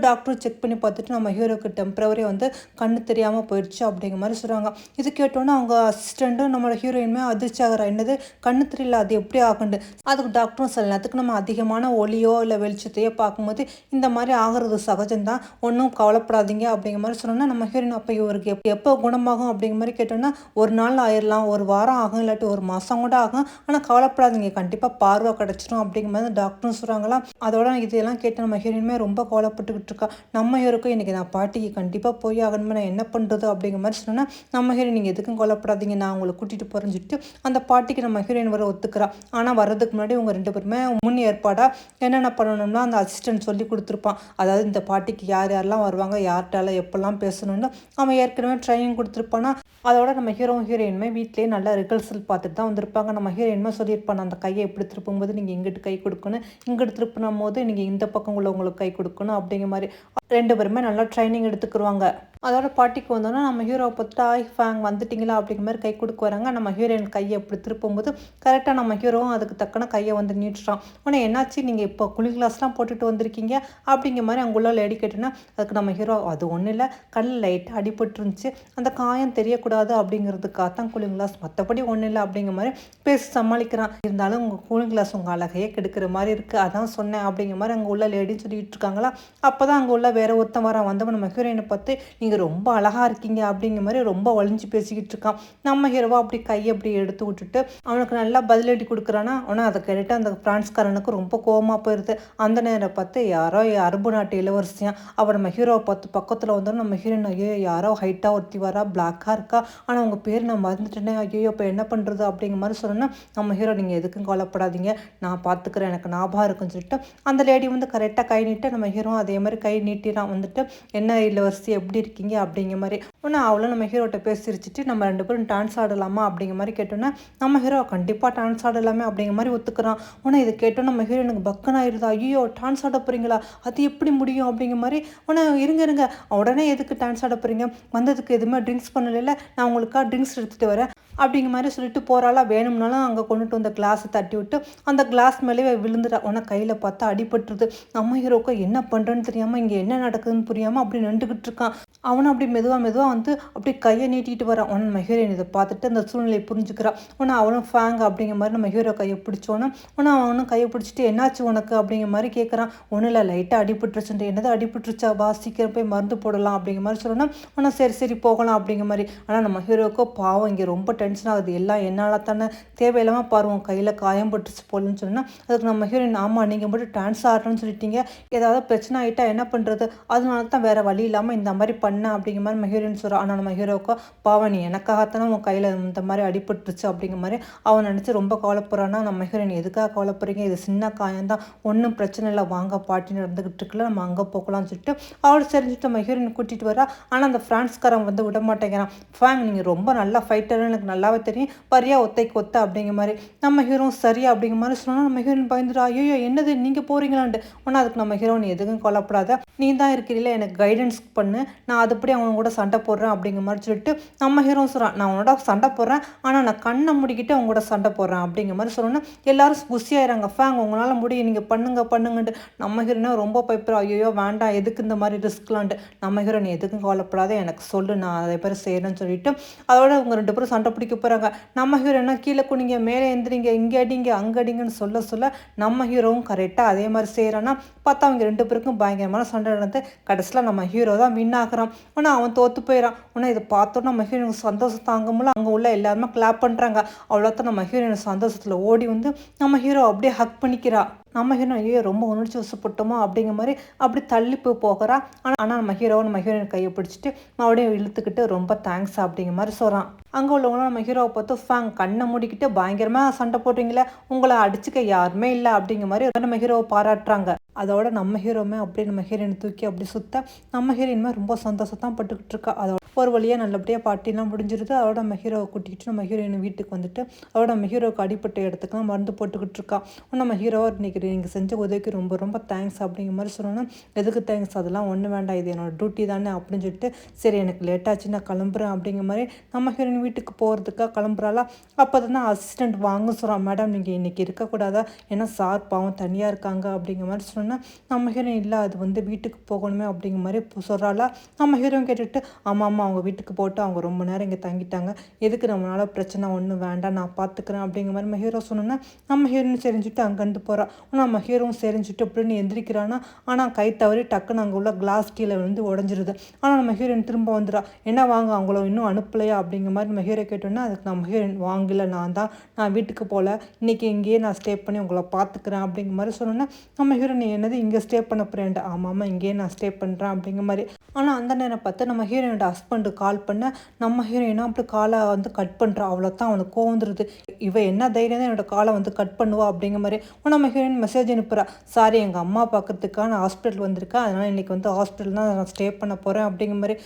டாக்டர் செக் பண்ணி பார்த்துட்டு நம்ம ஹீரோக்கு டெம்பரவரி வந்து கண்ணு தெரியாமல் போயிடுச்சு அப்படிங்கிற மாதிரி சொல்கிறாங்க. இது கேட்டோன்னே அவங்க அசிஸ்டண்ட்டும் நம்மளோட ஹீரோயினுமே அதிர்ச்சி ஆகிறா. என்னது கண்ணு தெரியல, அது எப்படி ஆகுண்டு. அதுக்கு டாக்டரும் சில நேரத்துக்கு நம்ம அதிகமான ஒளியோ இல்லை வெளிச்சத்தையோ பார்க்கும்போது இந்த மாதிரி ஆகிறது சகஜம்தான், ஒன்றும் கவலைப்படாதீங்க அப்படிங்கிற மாதிரி சொன்னோன்னா நம்ம ஹீரோயின் அப்போ இவருக்கு எப்போ குணமாகும் அப்படிங்கிற மாதிரி கேட்டோன்னா ஒரு நாள் ஆயிடலாம், ஒரு வாரம் ஆகும், இல்லாட்டி ஒரு மாதம் கூட ஆகும், ஆனால் கவலைப்படாதீங்க கண்டிப்பாக பார்வை கிடச்சிரும் அப்படிங்கிற மாதிரி டாக்டரும் சொல்கிறாங்களா. அதோட இதெல்லாம் கேட்டு நம்ம ஹீரோயினுமே ரொம்ப கவலைப்பட்டுக்கிட்டு இருக்கா. நம்ம ஹீரோக்கும் இன்றைக்கி நான் பாட்டிக்கு கண்டிப்பாக போய் ஆகணுமே, நான் என்ன பண்ணுறது அப்படிங்கிற மாதிரி சொன்னோன்னா நம்ம ஹீரோயின் நீங்கள் எதுக்கும் கவலைப்படாதீங்க, நான் உங்களை கூட்டிகிட்டு போகிறேன்னு சொல்லிட்டு அந்த பாட்டிக்கு நம்ம ஹீரோயின் வர ஒத்துக்கிறா. ஆனால் வர்றதுக்கு முன்னாடி உங்கள் 2 பேருமே முன் ஏற்பாடாக என்னென்ன பண்ணணும்னா அந்த அசிஸ்டன்ட் சொல்லி கொடுத்துருப்பான். அதாவது இந்த பாட்டிக்கு யார் யாரெல்லாம் வருவாங்க, யார்கிட்டலாம் எப்போல்லாம் பேசணும்னு அவன் ஏற்கனவே ட்ரைனிங் கொடுத்துருப்பானா. அதோட நம்ம ஹீரோயினுமே வீட்டிலேயே நல்லா ரிஹர்சல் பார்த்துட்டு தான் வந்திருப்பாங்க. நம்ம ஹீரோயினுமே சொல்லியிருப்பாங்க, அந்த கையை எப்படி திருப்பும்போது நீங்கள் இங்கிட்டு கை கொடுக்கணும், இங்கிட்டு திருப்பினும் போது நீங்கள் இந்த பக்கம் உள்ளவங்களுக்கு கை கொடுக்கணும் அப்படிங்கிற மாதிரி 2 பேருமே நல்லா ட்ரைனிங் எடுத்துக்கிடுவாங்க. அதோட பாட்டிக்கு வந்தோன்னா நம்ம ஹீரோவை பார்த்துட்டு ஆய் ஃபேங் வந்துட்டிங்களா அப்படிங்கிற மாதிரி கை கொடுக்க வராங்க. நம்ம ஹீரோயின் கையை எப்படி திருப்பும்போது கரெக்டாக நம்ம ஹீரோவும் அதுக்கு தக்கன கையை வந்து நீட்டுறான். உடனே என்னாச்சு, நீங்கள் இப்போ கூலிங் கிளாஸ்லாம் போட்டுட்டு வந்திருக்கீங்க அப்படிங்கிற மாதிரி அங்கே உள்ள லேடி கேட்டோன்னா அதுக்கு நம்ம ஹீரோ அது ஒன்றும் இல்லை, கல்லில் லைட்டாக அடிபட்டுருந்துச்சு, அந்த காயம் தெரியக்கூடாது அப்படிங்கிறதுக்காக தான் கூலிங் கிளாஸ், மற்றபடி ஒன்றும் இல்லை அப்படிங்கிற மாதிரி பேசி சமாளிக்கிறான். இருந்தாலும் உங்கள் கூலிங் கிளாஸ் உங்கள் அழகையே கெடுக்கிற மாதிரி இருக்குது, அதான் சொன்னேன் அப்படிங்கிற மாதிரி அங்கே உள்ள லேடின்னு சொல்லிட்டு இருக்காங்களா. அப்போ தான் அங்கே உள்ள வேற ஒருத்தன் வரான். வந்தவன் நம்ம ஹீரோயினை பார்த்து நீங்கள் ரொம்ப அழகாக இருக்கீங்க அப்படிங்கிற மாதிரி ரொம்ப வலிஞ்சு பேசிக்கிட்டு இருக்கான். நம்ம ஹீரோவா அப்படி கையை அப்படி எடுத்து விட்டுட்டு அவனுக்கு நல்லா பதிலடி கொடுக்குறானா. ஆனால் அதை கேட்டுட்டு அந்த பிரான்ஸ்காரனுக்கு ரொம்ப கோவமாக போயிடுது. அந்த நேரம் பார்த்து யாரோ அரபு நாட்டு இளவரசியான் அவள் நம்ம ஹீரோவை பார்த்து பக்கத்தில் வந்தோம். நம்ம ஹீரோயின் ஐயோ யாரோ ஹைட்டாக ஒருத்தி வரா, பிளாக்காக இருக்கா, ஆனால் அவங்க பேர் நான் மறந்துட்டேனே, ஐயோ இப்போ என்ன பண்ணுறது அப்படிங்கிற மாதிரி சொன்னோன்னா நம்ம ஹீரோ நீங்கள் எதுக்கும் கவலைப்படாதீங்க, நான் பார்த்துக்கிறேன், எனக்கு ஞாபகம் இருக்குன்னு சொல்லிட்டு அந்த லேடி வந்து கரெக்டாக கை நீட்டு நம்ம ஹீரோ அதே மாதிரி கை நீட்டிடான். வந்துட்டு என்ன இளவரசி எப்படி இருக்கீங்க அப்படிங்கிற மாதிரி. ஒன்று அவளும் நம்ம ஹீரோட்ட பேசிரிச்சிட்டு நம்ம 2 பேரும் டான்ஸ் ஆடலாமா அப்படிங்கிற மாதிரி கேட்டோன்னா நம்ம ஹீரோ கண்டிப்பாக டான்ஸ் ஆடலாமே அப்படிங்கிற மாதிரி ஒத்துக்கிறான். ஆனால் இதை கேட்டோம் நம்ம ஹீரோ எனக்கு பக்கன் ஆயிடுதா, ஐயோ டான்ஸ் ஆட போகிறீங்களா, அது எப்படி முடியும் அப்படிங்கிற மாதிரி. ஆனால் இருங்க உடனே எதுக்கு டான்ஸ் ஆட போகிறீங்க, வந்ததுக்கு எதுவுமே ட்ரிங்க்ஸ் பண்ணல, நான் உங்களுக்காக ட்ரிங்க்ஸ் எடுத்துகிட்டு வரேன் அப்படிங்கிற மாதிரி சொல்லிட்டு போகிறாளா. வேணும்னாலும் அங்கே கொண்டுட்டு வந்த கிளாஸை தட்டி விட்டு அந்த கிளாஸ் மேலே விழுந்துட்டா. உனக்கு கையில் பார்த்தா அடிபட்டுருது. நம்ம ஹீரோக்கு என்ன பண்ணுறேன்னு தெரியாமல் இங்கே என்ன நடக்குதுன்னு புரியாமல் அப்படி நின்றுக்கிட்டு இருக்கான். அவனும் அப்படி மெதுவாக வந்து அப்படி கையை நீட்டிட்டு வரான். உன் நம்ம ஹீரோயின் இதை பார்த்துட்டு அந்த சூழ்நிலையை புரிஞ்சுக்கிறான். உடனே அவனும் ஃபேங் அப்படிங்கிற மாதிரி நம்ம ஹீரோ கையை பிடிச்சோன்னு உடனே அவனும் கையை பிடிச்சிட்டு என்னாச்சு உனக்கு அப்படிங்கிற மாதிரி கேட்குறான். ஒன்றும் இல்லை லைட்டாக அடிபட்டுருச்சுட்டு. என்னது அடிபட்டுருச்சா, வா சீக்கிரம் போய் மருந்து போடலாம் அப்படிங்கிற மாதிரி சொல்லணும். ஆனால் சரி போகலாம் அப்படிங்கிற மாதிரி. ஆனால் நம்ம ஹீரோக்கோ பாவம் இங்கே ரொம்ப டென்ஷன் ஆகுது, எல்லாம் என்னால் தானே, தேவையில்லாமல் பாருவோம் கையில் காயம் பட்டுச்சு போலன்னு சொன்னால் அதுக்கு நம்ம ஹீரோயின் ஆமாம் நீங்கள் மட்டும் டான்ஸ் ஆடுறோன்னு சொல்லிட்டீங்க, ஏதாவது பிரச்சனை ஆகிட்டா என்ன பண்ணுறது, அதனால தான் வேறு வழி இல்லாமல் இந்த மாதிரி பண்ண அப்படிங்கிற மாதிரி நம்ம ஹீரோயின் சொல்கிறான். ஆனால் நம்ம ஹீரோக்கோ பாவம் நீ எனக்காகத்தானே உன் கையில் இந்த மாதிரி அடிபட்டுருச்சு அப்படிங்கிற மாதிரி அவன் நினச்சி ரொம்ப கவலைப்படுறான்னா. நம்ம ஹீரோயின் எதுக்காக கவலைப்படுறீங்க, இது சின்ன காயம்தான், ஒன்றும் பிரச்சனை இல்லை, வாங்க பாட்டி நடந்துக்கிட்டு இருக்குல்ல, நம்ம அங்கே போகலாம்னு சொல்லிட்டு அவள் தெரிஞ்சுட்டு நம்ம ஹீரோயின் கூட்டிகிட்டு வரா. ஆனால் அந்த ஃப்ரான்ஸ்காரன் வந்து விட மாட்டேங்கிறான். ஃபேங் நீங்கள் ரொம்ப நல்லா ஃபைட்டர்னு எனக்கு நல்லாவே தெரியும், பரியா ஒத்தைக்கு ஒத்த அப்படிங்கிற மாதிரி. நம்ம ஹீரோ சரியா அப்படிங்கிற மாதிரி சொன்னால் நம்ம ஹீரோயின் பயந்துடா, ஐயோ என்னது நீங்கள் போகிறீங்களான்ட்டு. ஆனால் அதுக்கு நம்ம ஹீரோயின் எதுக்கும் கவலைப்படாத, நீ தான் இருக்கிறீங்களே எனக்கு கைடன்ஸ் பண்ணு, நான் அதுபடி அவன் கூட சண்டை போடுறேன் அப்படிங்கிற மாதிரி சொல்லிட்டு நம்ம ஹீரோ சொல்கிறான். நான் அவனோட சண்டை போடுறேன், ஆனால் நான் கண்ணை முடிக்கிட்டு அவங்க கூட சண்டை போடுறேன் அப்படிங்கிற மாதிரி சொல்லணும்னா எல்லாரும் குசியாயிறாங்க. ஃபேங் உங்களால் முடியும், நீங்கள் பண்ணுங்கன்ட்டு. நம்ம ஹீரோனா ரொம்ப பயப்படுறா, ஐயோ வேண்டாம் எதுக்கு இந்த மாதிரி ரிஸ்க்லான்ட்டு. நம்ம ஹீரோ நீ எதுக்கும் கவலைப்படாத, எனக்கு சொல்லு, நான் அதே பேர் செய்கிறேன்னு சொல்லிட்டு அதோட அவங்க 2 பேரும் சண்டை பிடிக்க போகிறாங்க. நம்ம ஹீரோனா கீழே குனிங்க, மேலே எந்திரிங்க, இங்கே அடிங்க அங்கே அடிங்கன்னு சொல்ல நம்ம ஹீரோவும் கரெக்டாக அதே மாதிரி செய்கிறான்னா. பார்த்தா அவங்க 2 பேருக்கும் பயங்கரமான சண்டை நடந்து கடைசியில் நம்ம ஹீரோ தான் வின் ஆகிறான். ஆனால் அவன் தோற்று போயிடான். ஆனால் இதை பார்த்தோன்னா நம்ம ஹீரோனுக்கு சந்தோஷம் தாங்க முடியல. அங்கே உள்ள எல்லாருமே கிளாப் பண்ணுறாங்க. அவ்வளோத்தான் நம்ம ஹீரோயின் சந்தோஷத்தில் ஓடி வந்து நம்ம ஹீரோ அப்படியே ஹக் பண்ணிக்கிறா. நம்ம ஹீரோ ஐயோ ரொம்ப உணர்ச்சி வசப்பட்டோமோ அப்படிங்கிற மாதிரி அப்படி தள்ளி போகிறா. ஆனால் நம்ம ஹீரோயின் கையை பிடிச்சிட்டு மறுபடியும் இழுத்துக்கிட்டு ரொம்ப தேங்க்ஸ் அப்படிங்கிற மாதிரி சொல்கிறான். அங்கே உள்ளவங்களும் நம்ம ஹீரோவை பார்த்து ஃபேங் கண்ணை மூடிக்கிட்டு பயங்கரமாக சண்டை போடுறீங்களே, உங்களை அடிச்சுக்க யாருமே இல்லை அப்படிங்கிற மாதிரி நம்ம ஹீரோவை பாராட்டுறாங்க. அதோட நம்ம ஹீரோமே அப்படியே நம்ம ஹீரோயினை தூக்கி அப்படி சுத்த நம்ம ஹீரோயின்மே ரொம்ப சந்தோஷத்தான் பட்டுக்கிட்டு இருக்கா. அதோட ஒரு வழியாக நல்லபடியாக பாட்டிலாம் முடிஞ்சிருது. அதோட நம்ம ஹீரோவை கூட்டிக்கிட்டு நம்ம ஹீரோயின் வீட்டுக்கு வந்துட்டு அதோட நம்ம ஹீரோவுக்கு அடிப்பட்ட இடத்துக்குலாம் மருந்து போட்டுக்கிட்டு இருக்கா. நம்ம ஹீரோவை இன்னைக்கு நீங்கள் செஞ்ச உதவிக்கு ரொம்ப ரொம்ப தேங்க்ஸ் அப்படிங்கிற மாதிரி சொன்னோன்னா எதுக்கு தேங்க்ஸ், அதெல்லாம் ஒன்றும் வேண்டாம், இது என்னோட டியூட்டி தானே அப்படின்னு சொல்லிட்டு சரி எனக்கு லேட்டாச்சு நான் கிளம்புறேன் அப்படிங்கிற மாதிரி நம்ம ஹீரோயின் வீட்டுக்கு போகிறதுக்காக கிளம்புறாளா. அப்போ தான் அசிஸ்டண்ட் வாங்க சொல்கிறான், மேடம் நீங்கள் இன்றைக்கி இருக்கக்கூடாதா, ஏன்னா சார் பாவம் தனியாக இருக்காங்க அப்படிங்கிற மாதிரி சொன்னால் நம்ம ஹீரோயின் இல்லை அது வந்து வீட்டுக்கு போகணுமே அப்படிங்கிற மாதிரி சொல்கிறாளா. நம்ம ஹீரோயின் கேட்டுட்டு ஆமாம் அவங்க வீட்டுக்கு போட்டு அவங்க ரொம்ப நேரம் இங்கே தங்கிட்டாங்க. எதுக்கு நம்மளால பிரச்சனை ஒன்றும் வேண்டாம், நான் பார்த்துக்கிறேன் அப்படிங்கிற மாதிரி நம்ம ஹீரோ சொன்னோன்னா நம்ம ஹீரோயின் சரிஞ்சுட்டு அங்கேருந்து போகிறா. நம்ம ஹீரோவும் சரிஞ்சுட்டு அப்படின்னு எந்திரிக்கிறானா, ஆனால் கை தவறி டக்குன்னு அங்கே உள்ள கிளாஸ் கீழே வந்து உடஞ்சிருது. ஆனால் நம்ம ஹீரோயின் திரும்ப வந்துடா. என்ன வாங்க அவங்கள இன்னும் அனுப்பலையா அப்படிங்கிற மாதிரி நம்ம ஹீரோ கேட்டோன்னா அதுக்கு நம்ம ஹீரோயின் வாங்கல, நான் வீட்டுக்கு போகல, இன்றைக்கி இங்கேயே நான் ஸ்டே பண்ணி உங்களை பார்த்துக்கிறேன் அப்படிங்கிற மாதிரி சொன்னோன்னா நம்ம ஹீரோயின் என்னது இங்கே ஸ்டே பண்ண போகிறேன்ட்டு, ஆமாம் இங்கேயே நான் ஸ்டே பண்ணுறேன் அப்படிங்கிற மாதிரி. ஆனால் அந்த நேரம் பார்த்து நம்ம ஹீரோயினோட ஹஸ்பண்டு கால் பண்ண நம்ம ஹீரோயினா அப்படி காலை வந்து கட் பண்ணுறா. அவ்வளோதான் அவனுக்கு கோவந்துருது. இவ என்ன தைரியம் தான் என்னோட காலை வந்து கட் பண்ணுவா அப்படிங்கிற மாதிரி. நம்ம ஹீரோயின் மெசேஜ் அனுப்புகிறா, சாரி எங்கள் அம்மா பார்க்கறதுக்காக நான் ஹாஸ்பிட்டல் வந்திருக்கேன், அதனால் இன்றைக்கி வந்து ஹாஸ்பிட்டல் தான் நான் ஸ்டே பண்ண போகிறேன் அப்படிங்கிற மாதிரி.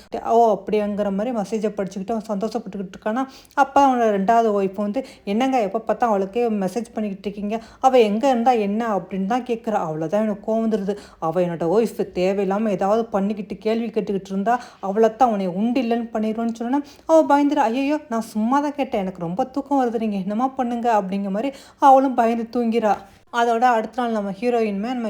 அப்படிங்கிற மாதிரி மெசேஜை படிச்சுக்கிட்டு அவன் சந்தோஷப்பட்டுக்கிட்டு இருக்கானா. அப்போ அவனோட 2வது ஒய்ஃப் வந்து என்னங்க எப்போ பார்த்தா அவளுக்கே மெசேஜ் பண்ணிக்கிட்டு இருக்கீங்க, அவள் எங்கே இருந்தால் என்ன அப்படின்னு தான் கேட்குறா. அவ்வளோதான் எனக்கு கோவந்துருது. அவள் என்னோட ஒய்ஃப் தேவையில்லாமல் ஏதாவது பண்ணிக்கிட்டு கேள்வி கேட்டுக்கிட்டு இருந்தா அவ்வளோத்தான் அவனை உண்டு இல்லைன்னு பண்ணிடுவோன்னு சொன்னா அவள் பயந்துரு. ஐயோ நான் சும்மா தான் கேட்டேன், எனக்கு ரொம்ப தூக்கம் வருது, நீங்கள் என்னமா பண்ணுங்க அப்படிங்கிற மாதிரி அவளும் பயந்து தூங்கிறா. அதோட அடுத்த நாள் நம்ம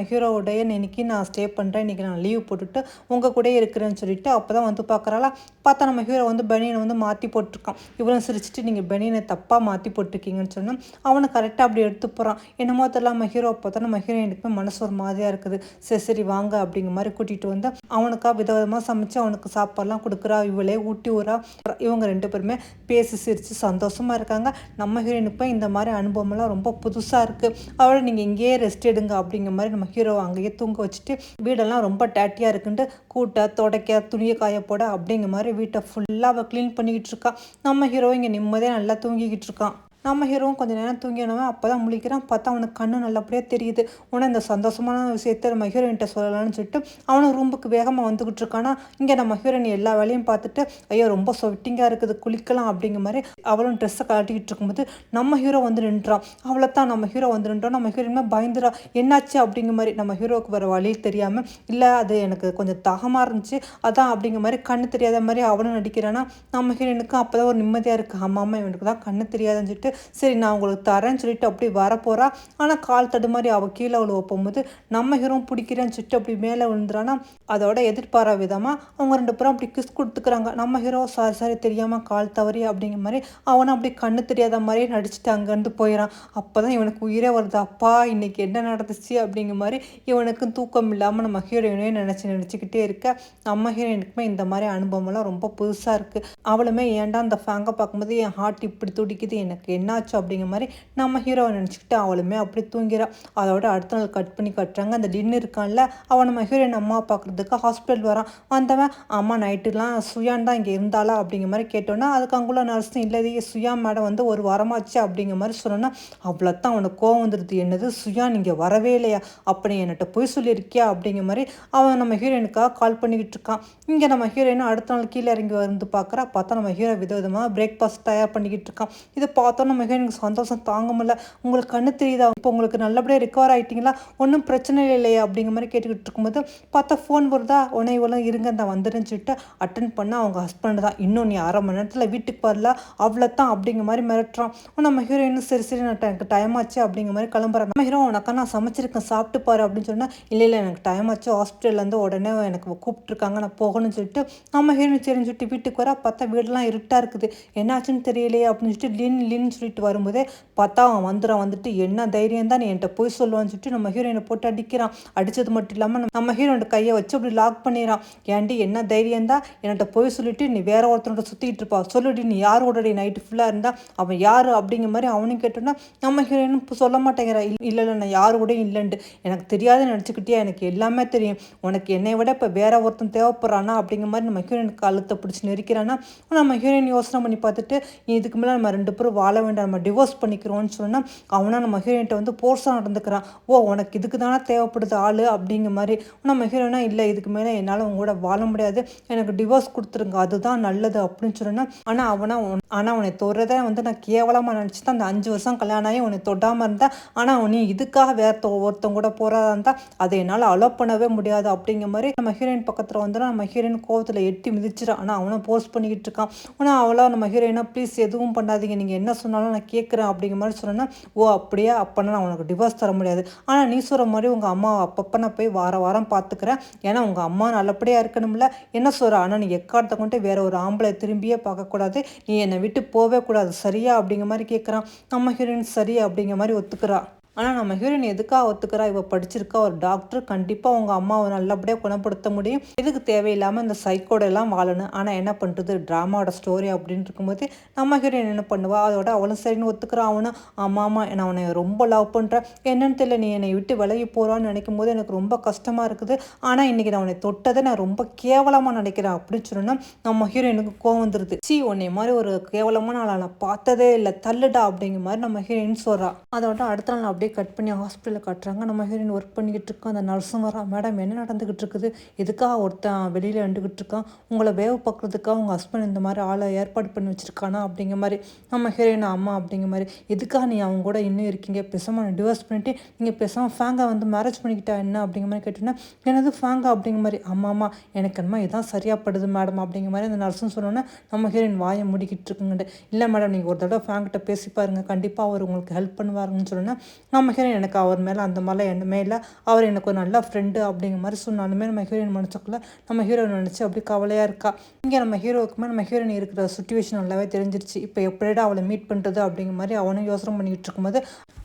ஹீரோவுடைய இன்னைக்கு நான் ஸ்டே பண்ணுறேன், இன்றைக்கி நான் லீவ் போட்டுட்டு உங்கள் கூட இருக்கிறேன்னு சொல்லிட்டு அப்போ தான் வந்து பார்க்குறாளா. பார்த்தா நம்ம ஹீரோ வந்து பெனியனை வந்து மாற்றி போட்டிருக்கான். இவனும் சிரிச்சிட்டு நீங்கள் பெனியனை தப்பாக மாற்றி போட்டிருக்கீங்கன்னு சொன்னால் அவனை கரெக்டாக அப்படி எடுத்து போகிறான். என்னமோ தெரியல நம்ம ஹீரோ பார்த்தா நம்ம ஹீரோயினுக்குமே மனசு ஒரு மாதிரியாக இருக்குது. சரி வாங்க அப்படிங்கிற மாதிரி கூட்டிகிட்டு வந்து அவனுக்காக விதவிதமாக சமைச்சு அவனுக்கு சாப்பாடெல்லாம் கொடுக்குறா. இவளே ஊட்டி ஊறா. இவங்க 2 பேருமே பேசி சிரித்து சந்தோஷமாக இருக்காங்க. நம்ம ஹீரோயினுக்கு இந்த மாதிரி அனுபவமெல்லாம் ரொம்ப புதுசாக இருக்குது. அவளை நீங்கள் இங்கேயே ரெஸ்ட் எடுங்க அப்படிங்கிற மாதிரி நம்ம ஹீரோவை அங்கேயே தூங்க வச்சுட்டு வீடெல்லாம் ரொம்ப டேட்டியாக இருக்குன்ட்டு கூட்ட துடைக்க துணியை காய போட அப்படிங்கிற மாதிரி வீட்டை ஃபுல்லாக அவள் க்ளீன் பண்ணிக்கிட்டு இருக்கா. நம்ம ஹீரோ இங்கே நிம்மதியாக நல்லா தூங்கிக்கிட்டு இருக்கான். நம்ம ஹீரோவும் கொஞ்சம் நேரம் தூங்கினவன் அப்போ தான் முழிக்கிறான். பார்த்தா அவனுக்கு கண்ணு நல்லபடியாக தெரியுது. உடனே இந்த சந்தோஷமான விஷயத்த நம்ம ஹீரோயின்கிட்ட சொல்லலாம்னு சொல்லிட்டு அவனும் ரூமுக்கு வேகமாக வந்துக்கிட்டு இருக்கானா. இங்கே நம்ம ஹீரோயின் எல்லா வேலையும் பார்த்துட்டு ஐயோ ரொம்ப ஸ்வெட்டிங்காக இருக்குது, குளிக்கலாம் அப்படிங்கிற மாதிரி அவளும் ட்ரெஸ்ஸை கட்டிக்கிட்டு இருக்கும்போது நம்ம ஹீரோ வந்து நின்றான். அவ்வளோத்தான் நம்ம ஹீரோ வந்து நின்றோம். நம்ம ஹீரோயின்மே பயந்துரா, என்னாச்சு அப்படிங்கிற மாதிரி. நம்ம ஹீரோவுக்கு வேறு வழி தெரியாமல் இல்லை அது எனக்கு கொஞ்சம் தாகமாக இருந்துச்சு அதான் அப்படிங்கிற மாதிரி கண்ணு தெரியாத மாதிரி அவனும் நடிக்கிறானா. நம்ம ஹீரோயினுக்கும் அப்போ தான் ஒரு நிம்மதியாக இருக்குது. ஆமாம் இவனுக்கு தான் கண்ணு தெரியாதுன்னு சொல்லிட்டு சரி நான் உங்களுக்கு தரேன்னு சொல்லிட்டு அப்படி வரப்போகிறா. ஆனால் கால் தடுமாறி அவள் கீழே அவளை போகும்போது நம்ம ஹீரோவும் பிடிக்கிறேன்னு சொல்லிட்டு அப்படி மேலே விழுந்துறானா. அதோட எதிர்பாரா விதமாக அவங்க 2 பேரும் அப்படி கிஸ் கொடுத்துக்கிறாங்க. நம்ம ஹீரோ சாரி தெரியாமல் கால் தவறி அப்படிங்கிற மாதிரி அவனும் அப்படி கண்ணு தெரியாத மாதிரியே நடிச்சுட்டு அங்கேருந்து போயிடறான். அப்போ தான் இவனுக்கு உயிரே வருது. அப்பா இன்னைக்கு என்ன நடந்துச்சு அப்படிங்கிற மாதிரி இவனுக்கும் தூக்கம் இல்லாமல் நம்ம ஹீரோயினையும் நினச்சிக்கிட்டே இருக்க. நம்ம ஹீரோயினுக்குமே இந்த மாதிரி அனுபவமெல்லாம் ரொம்ப புதுசாக இருக்குது. அவளுமே ஏன்டா அந்த ஃபேங்கை பார்க்கும்போது என் ஹார்ட் இப்படி துடிக்குது, எனக்கு என்னாச்சு அப்படிங்கிற மாதிரி நம்ம ஹீரோவை நினச்சிக்கிட்டு அவளுமே அப்படி தூங்கிறா. அதோட அடுத்த நாள் கட் பண்ணி கட்டுறாங்க. அந்த டின்னர் இருக்கான்ல அவன் நம்ம ஹீரோயின் அம்மா பார்க்குறதுக்கு ஹாஸ்பிட்டல் வரான். வந்தவன் அம்மா நைட்டுலாம் சுயான் தான் இங்கே இருந்தாளா அப்படிங்கிற மாதிரி கேட்டோன்னா அதுக்கு அங்குள்ள நர்ஸும் இல்லது சுயா மேடம் வந்து ஒரு வாரமாச்சு அப்படிங்கிற மாதிரி சொன்னோன்னா அவ்வளோத்தான் அவனுக்கு கோவம் வந்துடுது. என்னது சுயான் இங்கே வரவே இல்லையா, அப்படி என்கிட்ட போய் சொல்லியிருக்கியா அப்படிங்கிற மாதிரி அவன் நம்ம ஹீரோயினுக்காக கால் பண்ணிக்கிட்டு இருக்கான். இங்கே நம்ம ஹீரோயினும் அடுத்த நாள் கீழே இறங்கி வந்து பார்க்குறா. பார்த்தா நம்ம ஹீரோ விதவிதமாக பிரேக்ஃபாஸ்ட் தயார் பண்ணிக்கிட்டு இருக்கான். இதை பார்த்தோன்னா நம்ம ஹீரோயினுக்கு சந்தோஷம் தாங்க முடியல. உங்களுக்கு கண்ணு தெரியுதா, இப்போ உங்களுக்கு நல்லபடியாக ரிகவர் ஆகிட்டிங்களா, ஒன்றும் பிரச்சனை இல்லையா அப்படிங்கிற மாதிரி கேட்டுக்கிட்டு இருக்கும்போது பார்த்தா ஃபோன் வருதா. உடனே இவ்வளோ இருங்க நான் வந்துடுன்னு சொல்லிட்டு அட்டன் பண்ண அவங்க ஹஸ்பண்ட் தான். இன்னும் நீ 1/2 மணி நேரத்தில் வீட்டுக்கு வரல அவ்வளோத்தான் அப்படிங்கிற மாதிரி மிரட்டுறான். நம்ம ஹீரோயினும் சரி நான் எனக்கு டைம் ஆச்சு அப்படிங்கிற மாதிரி கிளம்புறாங்க. நம்ம ஹீரோ உனக்கா நான் சமைச்சிருக்கேன் சாப்பிட்டு பாரு அப்படின்னு சொன்னால் இல்லை எனக்கு டைம் ஆச்சு, ஹாஸ்பிட்டல்லேருந்து உடனே எனக்கு கூப்பிட்டுருக்காங்க நான் போகணும்னு சொல்லிட்டு நம்ம ஹீரோயின் சரின்னு சொல்லிட்டு வீட்டுக்கு வர. பார்த்தா வீடெல்லாம் இருட்டாக இருக்குது, என்னாச்சுன்னு தெரியலையே அப்படின்னு சொல்லிட்டு லின்னு சொல்லிட்டு வரும்போதே பார்த்தா அவன் வந்துட்டு என்ன தைரியம் தான் நீ என்கிட்ட போய் சொல்லுவான்னு சொல்லிட்டு நம்ம ஹீரோயினை போட்டு அடிக்கிறான். அடித்தது மட்டும் இல்லாமல் நம்ம ஹீரோட கையை வச்சு அப்படி லாக் பண்ணிடுறான். ஏன்டி என்ன தைரியம் தான் என்கிட்ட போய் சொல்லிட்டு நீ வேற ஒருத்தனோட சுற்றிட்டு இருப்பா, சொல்லிட்டு நீ யாரோட நைட்டு ஃபுல்லாக இருந்தா அவன் யார் அப்படிங்கிற மாதிரி அவனையும் கேட்டோன்னா நம்ம ஹீரோயினும் சொல்ல மாட்டேங்கிறா. இல்லை நான் யாரோடையும் இல்லைன்ட்டு எனக்கு தெரியாதுன்னு நினச்சிக்கிட்டியா, எனக்கு எல்லாமே தெரியும், உனக்கு என்னை விட இப்போ வேற ஒருத்தன் தேவைப்படுறானா அப்படிங்கிற மாதிரி நம்ம ஹீரோயினுக்கு கழுத்தை பிடிச்சி நெரிக்கிறான்னா. நம்ம ஹீரோயின் யோசனை பண்ணி பார்த்துட்டு இதுக்கு மேலே நம்ம 2 பேரும் வாழ வேண்டாம், நம்ம டிவோர்ஸ் பண்ணிக்கிறோன்னு சொன்னால் அவனா நம்ம ஹீரோயின்ட்ட வந்து போர்ஸாக நடந்துக்கிறான். உனக்கு இதுக்கு தானே தேவைப்படுது ஆள் அப்படிங்கிற மாதிரி. நம்ம ஹீரோயினா இல்லை இதுக்கு மேலே என்னால் அவங்க கூட வாழ முடியாது, எனக்கு டிவோர்ஸ் கொடுத்துருங்க அதுதான் நல்லது அப்படின்னு சொன்னா. ஆனால் உன்னை தொடுறதை வந்து நான் கேவலமாக நினச்சி தான் அந்த 5 வருஷம் கல்யாணம் ஆகி உன்னை தொடாமல் இருந்தேன். ஆனால் நீ இதுக்காக வேற ஒருத்தவங்க கூட போகிறதா இருந்தால் அதை என்னால் அலோவ் பண்ணவே முடியாது அப்படிங்கிற மாதிரி நம்ம ஹீரோயின் பக்கத்தில் வந்து நம்ம ஹீரோயின் கோவத்தில் எட்டி மிதிச்சிடான். ஆனால் அவனை போஸ்ட் பண்ணிக்கிட்டு இருக்கான். ஆனால் அவளோ நம்ம ஹீரோயினா ப்ளீஸ் எதுவும் பண்ணாதீங்க, நீங்கள் என்ன சொன்னாலும் சொன்னாலும் நான் கேட்குறேன் அப்படிங்கிற மாதிரி சொன்னேன்னா, ஓ அப்படியா, அப்போனா நான் உனக்கு டிவோர்ஸ் தர முடியாது. ஆனால் நீ சொல்கிற மாதிரி உங்கள் அம்மாவை அப்பப்போ நான் போய் வாரம் பார்த்துக்கிறேன். ஏன்னா உங்கள் அம்மா நல்லபடியாக இருக்கணும்ல. என்ன சொல்கிற, ஆனால் நீ எக்காரணத்தை கொண்டு வேற ஒரு ஆம்பளை திரும்பியே பார்க்கக்கூடாது. நீ என்னை விட்டு போவே கூடாது சரியா அப்படிங்கிற மாதிரி கேட்குறான். நம்ம ஹீரோயின் சரி அப்படிங்கிற மாதிரி ஒத்துக்கிறா. ஆனால் நம்ம ஹீரோயின் எதுக்காக ஒத்துக்கிறா, இவ படிச்சிருக்கா, ஒரு டாக்டர், கண்டிப்பாக உங்கள் அம்மாவை நல்லபடியாக குணப்படுத்த முடியும். இதுக்கு தேவையில்லாமல் இந்த சைக்கோட எல்லாம் வாழணும். ஆனால் என்ன பண்ணுறது, ட்ராமாவோட ஸ்டோரி அப்படின்னு இருக்கும்போது நம்ம ஹீரோயின் என்ன பண்ணுவா, அதோட அவளும் சரின்னு ஒத்துக்கிறான். அவனும் ஆமாம் நான் உன்னை ரொம்ப லவ் பண்ணுறேன், என்னன்னு தெரியல நீ என்னை விட்டு விலகி போகிறான்னு நினைக்கும் போது எனக்கு ரொம்ப கஷ்டமாக இருக்குது. ஆனால் இன்றைக்கி நான் உன்னை தொட்டதை நான் ரொம்ப கேவலமாக நினைக்கிறேன் அப்படின்னு சொன்னோன்னா நம்ம ஹீரோயினுக்கு கோவம் வந்துடுது. உன்னை மாதிரி ஒரு கேவலமான ஆளை நான் பார்த்ததே இல்லை, தள்ளுடா அப்படிங்கிற மாதிரி நம்ம ஹீரோயின் சொல்கிறா. அதோட அடுத்த நாள் அப்படியே கட் பண்ணி ஹாஸ்பிட்டலில் காட்டுறாங்க. நம்ம ஹீரோயின் ஒர்க் பண்ணிக்கிட்டு இருக்கோம். அந்த நர்ஸும் வரா. மேடம் என்ன நடந்துக்கிட்டு இருக்குது, எதுக்காக ஒருத்தன் வெளியில் வந்துக்கிட்டு இருக்கான், உங்களை வேவு பார்க்குறதுக்காக உங்கள் ஹஸ்பண்ட் இந்த மாதிரி ஆளை ஏற்பாடு பண்ணி வச்சுருக்கானா அப்படிங்கிற மாதிரி. நம்ம ஹீரோயின் அம்மா அப்படிங்கிற மாதிரி, எதுக்காக நீ அவங்க கூட இன்னும் இருக்கீங்க, பேசாமல் டிவோர்ஸ் பண்ணிவிட்டு நீங்கள் பேசாமல் ஃபேங்கா வந்து மேரேஜ் பண்ணிக்கிட்டா என்ன அப்படிங்கிற மாதிரி கேட்டோன்னா, எனது ஃபேங்கா அப்படிங்கிற மாதிரி. ஆமாம்மா எனக்கு என்னமா இதான் சரியாகப்படுது மேடம் அப்படிங்கிற மாதிரி அந்த நர்ஸும் சொன்னோன்னே நம்ம ஹீரோயின் வாயை முடிக்கிட்டு இருக்குங்கட்டு. இல்லை மேடம் நீங்கள் ஒரு தடவை ஃபேங்கிட்ட பேசி பாருங்கள், கண்டிப்பாக அவர் உங்களுக்கு ஹெல்ப் பண்ணுவாருன்னு சொன்னோன்னா நம்ம ஹீரோயின் எனக்கு அவர் மேலே அந்த மாதிரிலாம் எண்ணமே இல்லை, அவர் எனக்கு ஒரு நல்ல ஃப்ரெண்டு அப்படிங்கிற மாதிரி சொன்னாலுமே நம்ம ஹீரோயின் மனசுக்குள்ள நம்ம ஹீரோயின் நினச்சி அப்படி கவலையாக இருக்கா. இங்கே நம்ம ஹீரோவுக்குமே நம்ம ஹீரோயின் இருக்கிற சுச்சுவேஷன் நல்லாவே தெரிஞ்சிருச்சு. இப்போ எப்படிடா அவளை மீட் பண்ணுறது அப்படிங்கிற மாதிரி அவனும் யோசனை பண்ணிக்கிட்டு இருக்கும்போது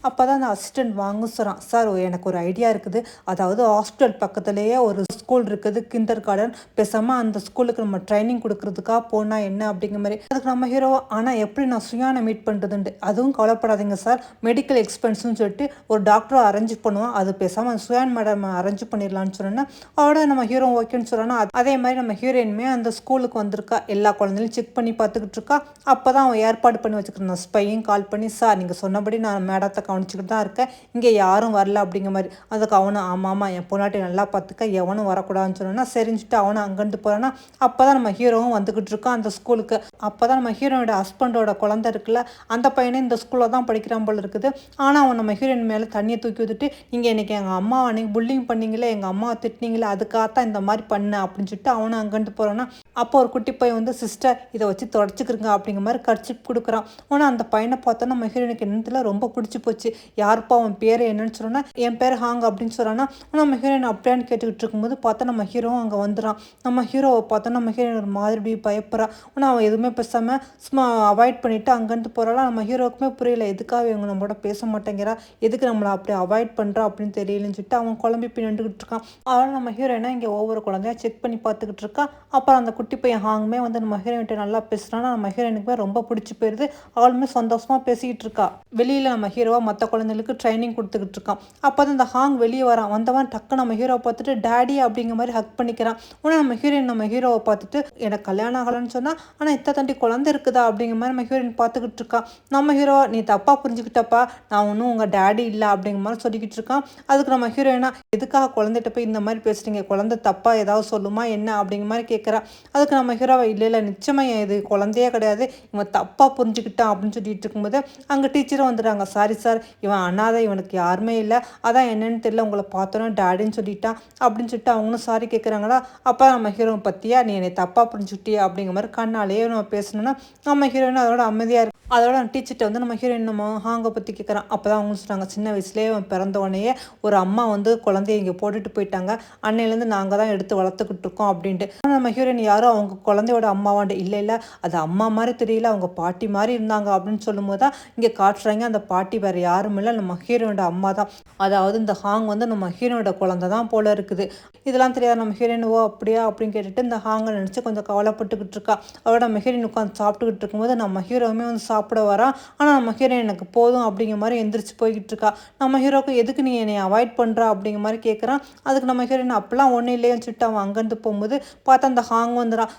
அப்போ தான் அந்த அசிஸ்டன்ட் வாங்க சொல்கிறான். சார் எனக்கு ஒரு ஐடியா இருக்குது, அதாவது ஹாஸ்பிட்டல் பக்கத்துலேயே ஒரு ஸ்கூல் இருக்குது, கிண்டர் கார்டன், பேசாமல் அந்த ஸ்கூலுக்கு நம்ம ட்ரைனிங் கொடுக்குறதுக்காக போனால் என்ன அப்படிங்கிற மாதிரி. அதுக்கு நம்ம ஹீரோ ஆனால் எப்படி நான் சுயானை மீட் பண்ணுறதுன்ட்டு, அதுவும் கவலைப்படாதீங்க சார், மெடிக்கல் எக்ஸ்பென்ஸ்னு சொல்லிட்டு ஒரு டாக்டரை அரேஞ்ச் பண்ணுவோம், அது பேசாமல் சுயான் மேடம் அரேஞ்ச் பண்ணிடலான்னு சொன்னோன்னா அவட நம்ம ஹீரோ ஓகேன்னு சொல்கிறான்னா அதே மாதிரி நம்ம ஹீரோயினுமே அந்த ஸ்கூலுக்கு வந்திருக்கா. எல்லா குழந்தையும் செக் பண்ணி பார்த்துக்கிட்டு இருக்கா. அப்போ தான் அவன் ஏற்பாடு பண்ணி வச்சுக்கிறேன் ஸ்பையும் கால் பண்ணி, சார் நீங்கள் சொன்னபடி நான் மேடத்தை கவனிச்சுக்கிட்டு தான் இருக்கேன், இங்கே யாரும் வரல அப்படிங்கிற மாதிரி. அதுக்கு அவனும் ஆமாம் என் பொண்ணாட்டி நல்லா பார்த்துக்க, எவனும் வரக்கூடாதுன்னு சொன்னோன்னா சரிஞ்சுட்டு அவனும் அங்கேருந்து போகிறான்னா அப்போ தான் நம்ம ஹீரோவும் வந்துக்கிட்டு இருக்கான் அந்த ஸ்கூலுக்கு. அப்போ தான் நம்ம ஹீரோனோட ஹஸ்பண்டோட குழந்தை இருக்குல்ல, அந்த பையனே இந்த ஸ்கூலில் தான் படிக்கிறான் போல் இருக்குது. ஆனால் அவன் நம்ம ஹீரோயின் மேலே தண்ணியை தூக்கி ஊற்றிட்டு, நீங்கள் இன்றைக்கி எங்கள் அம்மாவை அன்றைக்கி புல்லிங் பண்ணிங்களே, எங்கள் அம்மாவை திட்டினீங்களே, அதுக்காகத்தான் இந்த மாதிரி பண்ண அப்படின்னு சொல்லிட்டு அவனும் அங்கேருந்து போகிறான்னா அப்போ ஒரு குட்டி பையன் வந்து சிஸ்டர் இதை வச்சு தொடச்சிக்கிறங்க அப்படிங்கிற மாதிரி கர்ச்சிப் கொடுக்குறான். ஆனால் அந்த பையனை பார்த்தா நம்ம ஹீரோயினுக்கு என்னத்துல ரொம்ப பிடிச்சி போச்சு. யாருப்பா அவன் பேர் என்னன்னு சொன்னா, என் பேர் ஹாங் அப்படின்னு சொல்கிறான்னா நம்ம ஹீரோயின் அப்படியான்னு கேட்டுக்கிட்டு இருக்கும்போது பார்த்தா நம்ம ஹீரோவும் அங்கே வந்துடுறான். நம்ம ஹீரோவை பார்த்தா நம்ம ஹீரோயின் ஒரு மாதிரி பயப்படுறா. ஆனால் அவன் எதுவுமே பேசாமல் சும்மா அவாய்ட் பண்ணிவிட்டு அங்கேருந்து போகிறாளா. நம்ம ஹீரோவுக்குமே புரியல, எதுக்காக இவங்க நம்மளோட பேச மாட்டேங்கிறா, எதுக்கு நம்மளை அப்படி அவாய்ட் பண்ணுறா அப்படின்னு தெரியலன்னு சொல்லிட்டு அவன் குழம்பி பின்னிட்டுக்கிட்டு இருக்கான். அவனால் நம்ம ஹீரோயினா இங்கே ஒவ்வொரு குழந்தையா செக் பண்ணி பார்த்துக்கிட்டு இருக்கா. அப்புறம் அந்த குட்டி பையன் ஹாங்குமே வந்து நம்ம ஹீரோயின்கிட்ட நல்லா பேசுகிறான்னா நம்ம ஹீரோயினுக்குமே ரொம்ப பிடிச்சி போயிடுது. அவளுமே சந்தோஷமாக பேசிக்கிட்டு இருக்கா. வெளியில் நம்ம ஹீரோவா மற்ற குழந்தைகளுக்கு ட்ரைனிங் கொடுத்துக்கிட்டு இருக்கான். அப்போ தான் இந்த ஹாங் வெளியே வரான். வந்தவன் டக்கு நம்ம ஹீரோவை பார்த்துட்டு டேடி அப்படிங்கிற மாதிரி ஹக் பண்ணிக்கிறான். ஆனால் நம்ம ஹீரோயின் நம்ம ஹீரோவை பார்த்துட்டு எனக்கு கல்யாணம் ஆகலன்னு சொன்னால், ஆனால் இத்த தண்டி குழந்தை இருக்குதா அப்படிங்கிற மாதிரி நம்ம ஹீரோயின் பார்த்துக்கிட்டு இருக்கான். நம்ம ஹீரோ நீ தப்பாக புரிஞ்சுக்கிட்டப்பா, நான் ஒன்றும் உங்கள் டேடி இல்லை அப்படிங்கிற மாதிரி சொல்லிக்கிட்டு இருக்கான். அதுக்கு நம்ம ஹீரோயினா எதுக்காக குழந்தைகிட்ட போய் இந்த மாதிரி பேசுகிறீங்க, குழந்தை தப்பாக ஏதாவது சொல்லுமா என்ன அப்படிங்கிற மாதிரி கேட்குறா. அதுக்கு நம்ம ஹீரோவை இல்லை நிச்சயமாக இது குழந்தையே கிடையாது, இவன் தப்பாக புரிஞ்சுக்கிட்டான் அப்படின்னு சொல்லிட்டு இருக்கும்போது அங்கே டீச்சரும் வந்துடுறாங்க. சாரி சார், இவன் அண்ணாதை, இவனுக்கு யாருமே இல்லை, அதான் என்னன்னு தெரியல, உங்களை பார்த்தோன்னா டேடின்னு சொல்லிட்டான் அப்படின்னு சொல்லிட்டு அவங்களும் சாரி கேட்குறாங்களா. அப்போ நம்ம ஹீரோவை பற்றியா நீ என்னை தப்பாக புரிஞ்சுக்கிட்டியா அப்படிங்கிற மாதிரி கண்ணாலேயே நம்ம பேசணுன்னா நம்ம ஹீரோயின் அதோட அமைதியாக இருக்கு. அதோட டீச்சர்கிட்ட வந்து நம்ம ஹீரோயின் நம்ம ஹாங்கை பற்றி கேட்குறான். அப்போ தான் அவங்க சொல்கிறாங்க, சின்ன வயசுலேயே பிறந்தவனையே ஒரு அம்மா வந்து குழந்தைய இங்கே போட்டுட்டு போயிட்டாங்க, அன்னையிலேருந்து நாங்கள் தான் எடுத்து வளர்த்துக்கிட்டு இருக்கோம் அப்படின்ட்டு. நம்ம ஹீரோயின் யாரும் அவங்க குழந்தையோட அம்மாவாண்டு இல்லை இல்லை, அது அம்மா மாதிரி தெரியல, அவங்க பாட்டி மாதிரி இருந்தாங்க அப்படின்னு சொல்லும்போது தான் இங்கே காட்டுறாங்க. அந்த பாட்டி வேறு யாரும் இல்லை, நம்ம ஹீரோனோட அம்மா தான். அதாவது இந்த ஹாங் வந்து நம்ம ஹீரோனோட குழந்தை தான் போல இருக்குது. இதெல்லாம் தெரியாது நம்ம ஹீரோயின். ஓ அப்படியா அப்படின்னு கேட்டுட்டு இந்த ஹாங்கை நினச்சி கொஞ்சம் கவலைப்பட்டுக்கிட்டு இருக்கா. அவரோட நம்ம ஹீரோயின் உட்காந்து சாப்பிட்டுக்கிட்டு இருக்கும்போது நம்ம ஹீரோவுமே வந்து சாப்பிட வரா. ஆனால் நம்ம ஹீரோயின் எனக்கு போதும் அப்படிங்கிற மாதிரி எந்திரிச்சு போய்கிட்டு இருக்கா. நம்ம ஹீரோக்கு எதுக்கு நீ என்னை அவாய்ட் பண்ணுறா அப்படிங்கிற மாதிரி கேட்குறான். அதுக்கு நம்ம ஹீரோயின் அப்பெல்லாம் ஒன்றும் இல்லையேன்னு சொல்லிட்டு அவன் அங்கேருந்து போகும்போது பார்த்தா அந்த ஹாங் வந்துடான்.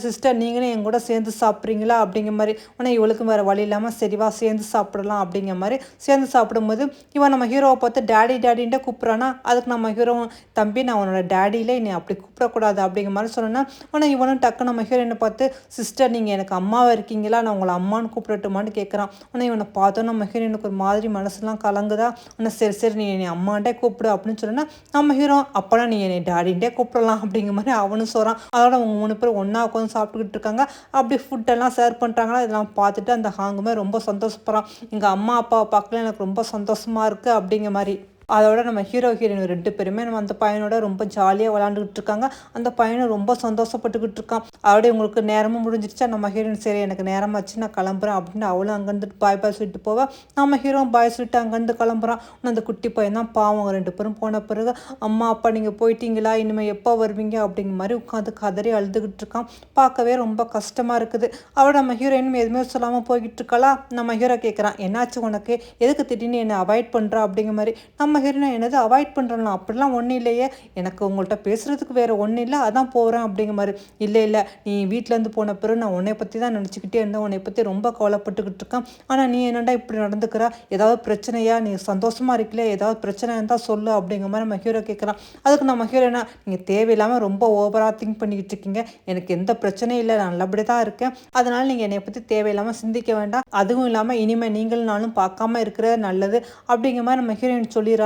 சிஸ்டர் நீங்களும் என் கூட சேர்ந்து சாப்பிட்றீங்களா அப்படிங்கிற மாதிரி. ஆனால் இவளுக்கு வேறு வழி இல்லாமல் சரிவா சேர்ந்து சாப்பிடலாம் அப்படிங்கிற மாதிரி சேர்ந்து சாப்பிடும்போது இவன் நம்ம ஹீரோவை பார்த்து டேடின்ட்டு கூப்பிட்றானா. அதுக்கு நம்ம ஹீரோ தம்பி நான் உன்னோட டேடியில் என்னை அப்படி கூப்பிடக்கூடாது அப்படிங்கிற மாதிரி சொன்னேன்னா. ஆனால் இவனும் டக்கு நம்ம ஹீரோயினை பார்த்து சிஸ்டர் நீங்கள் எனக்கு அம்மாவை இருக்கீங்களா, நான் உங்களை அம்மான்னு கூப்பிட கூப்பிடட்டுமான்னு கேட்குறான். ஆனால் இவனை பார்த்தோம் நம்ம ஹீரோயினுக்கு ஒரு மாதிரி மனசுலாம் கலங்குதா. ஆனால் சரி சரி நீ என்னை அம்மாண்டே கூப்பிடு அப்படின்னு சொன்னா நம்ம ஹீரோ அப்போலாம் நீ என்னை டாடின்டே கூப்பிடலாம் அப்படிங்கிற மாதிரி அவனும் சொல்கிறான். அதோட அவங்க 3 பேரும் ஒன்றா உட்காந்து சாப்பிட்டுக்கிட்டு இருக்காங்க. அப்படி ஃபுட்டெல்லாம் ஷேர் பண்ணுறாங்களா. இதெல்லாம் பார்த்துட்டு அந்த ஹாங்குமே ரொம்ப சந்தோஷப்படுறான். எங்கள் அம்மா அப்பாவை பார்க்கல எனக்கு ரொம்ப சந்தோஷமாக இருக்குது அப்படிங்கிற மாதிரி. அதோட நம்ம ஹீரோ ஹீரோயின் 2 பேருமே நம்ம அந்த பையனோட ரொம்ப ஜாலியாக விளாண்டுக்கிட்டு இருக்காங்க. அந்த பையனும் ரொம்ப சந்தோஷப்பட்டுக்கிட்டு இருக்கான். அதோட இவங்களுக்கு நேரமும் முடிஞ்சிருச்சா. நம்ம ஹீரோயின் சரி எனக்கு நேரமாச்சு நான் கிளம்புறேன் அப்படின்னு அவளும் அங்கேருந்து பாய் பாய் சொல்லிட்டு போவா. நம்ம ஹீரோ பாய் சொல்லிட்டு அங்கேருந்து கிளம்புறான். அந்த குட்டி பையன் தான் பாவம் 2 பேரும் போன பிறகு அம்மா அப்பா நீங்கள் போயிட்டீங்களா இனிமேல் எப்போ வருவீங்க அப்படிங்கிற மாதிரி உட்காந்து கதறி அழுதுகிட்டு இருக்கான். பார்க்கவே ரொம்ப கஷ்டமாக இருக்குது. அவள் நம்ம ஹீரோயினும் எதுவுமே சொல்லாமல் போய்கிட்டு இருக்காளா. நம்ம ஹீரோ கேட்குறான் என்னாச்சு உனக்கு எதுக்கு திடீர்னு என்னை அவாய்ட் பண்ணுறா அப்படிங்கிற மாதிரி. நம்ம ஹீரோயினை என்னது அவாய்ட் பண்ணுறேன் அப்படிலாம் ஒன்றும் இல்லையே எனக்கு உங்கள்கிட்ட பேசுகிறதுக்கு வேறு ஒன்றும் இல்லை அதான் போகிறேன் அப்படிங்கிற மாதிரி. இல்லை இல்லை நீ வீட்டிலேருந்து போன பிறகு நான் உன்னை பற்றி தான் நினச்சிக்கிட்டே இருந்தேன். உன்னை பற்றி ரொம்ப கவலைப்பட்டுக்கிட்டு இருக்கேன். ஆனால் நீ என்னடா இப்படி நடந்துக்கிறா ஏதாவது பிரச்சனையா நீ சந்தோஷமாக இருக்கல ஏதாவது பிரச்சனை இருந்தால் சொல்லு அப்படிங்கிற மாதிரி நம்ம ஹீரோ கேட்குறான். அதுக்கு நம்ம ஹீரோனா நீங்கள் தேவையில்லாமல் ரொம்ப ஓவராக திங்க் பண்ணிக்கிட்டு இருக்கீங்க. எனக்கு எந்த பிரச்சனையும் இல்லை நான் நல்லபடி தான் இருக்கேன். அதனால் நீங்கள் என்னை பற்றி தேவையில்லாமல் சிந்திக்க வேண்டாம். அதுவும் இல்லாமல் இனிமேல் நீங்கள் நானும் பார்க்காம இருக்கிறது நல்லது அப்படிங்கிற மாதிரி நம்ம ஹீரோயின் சொல்லிடுறாலாம்.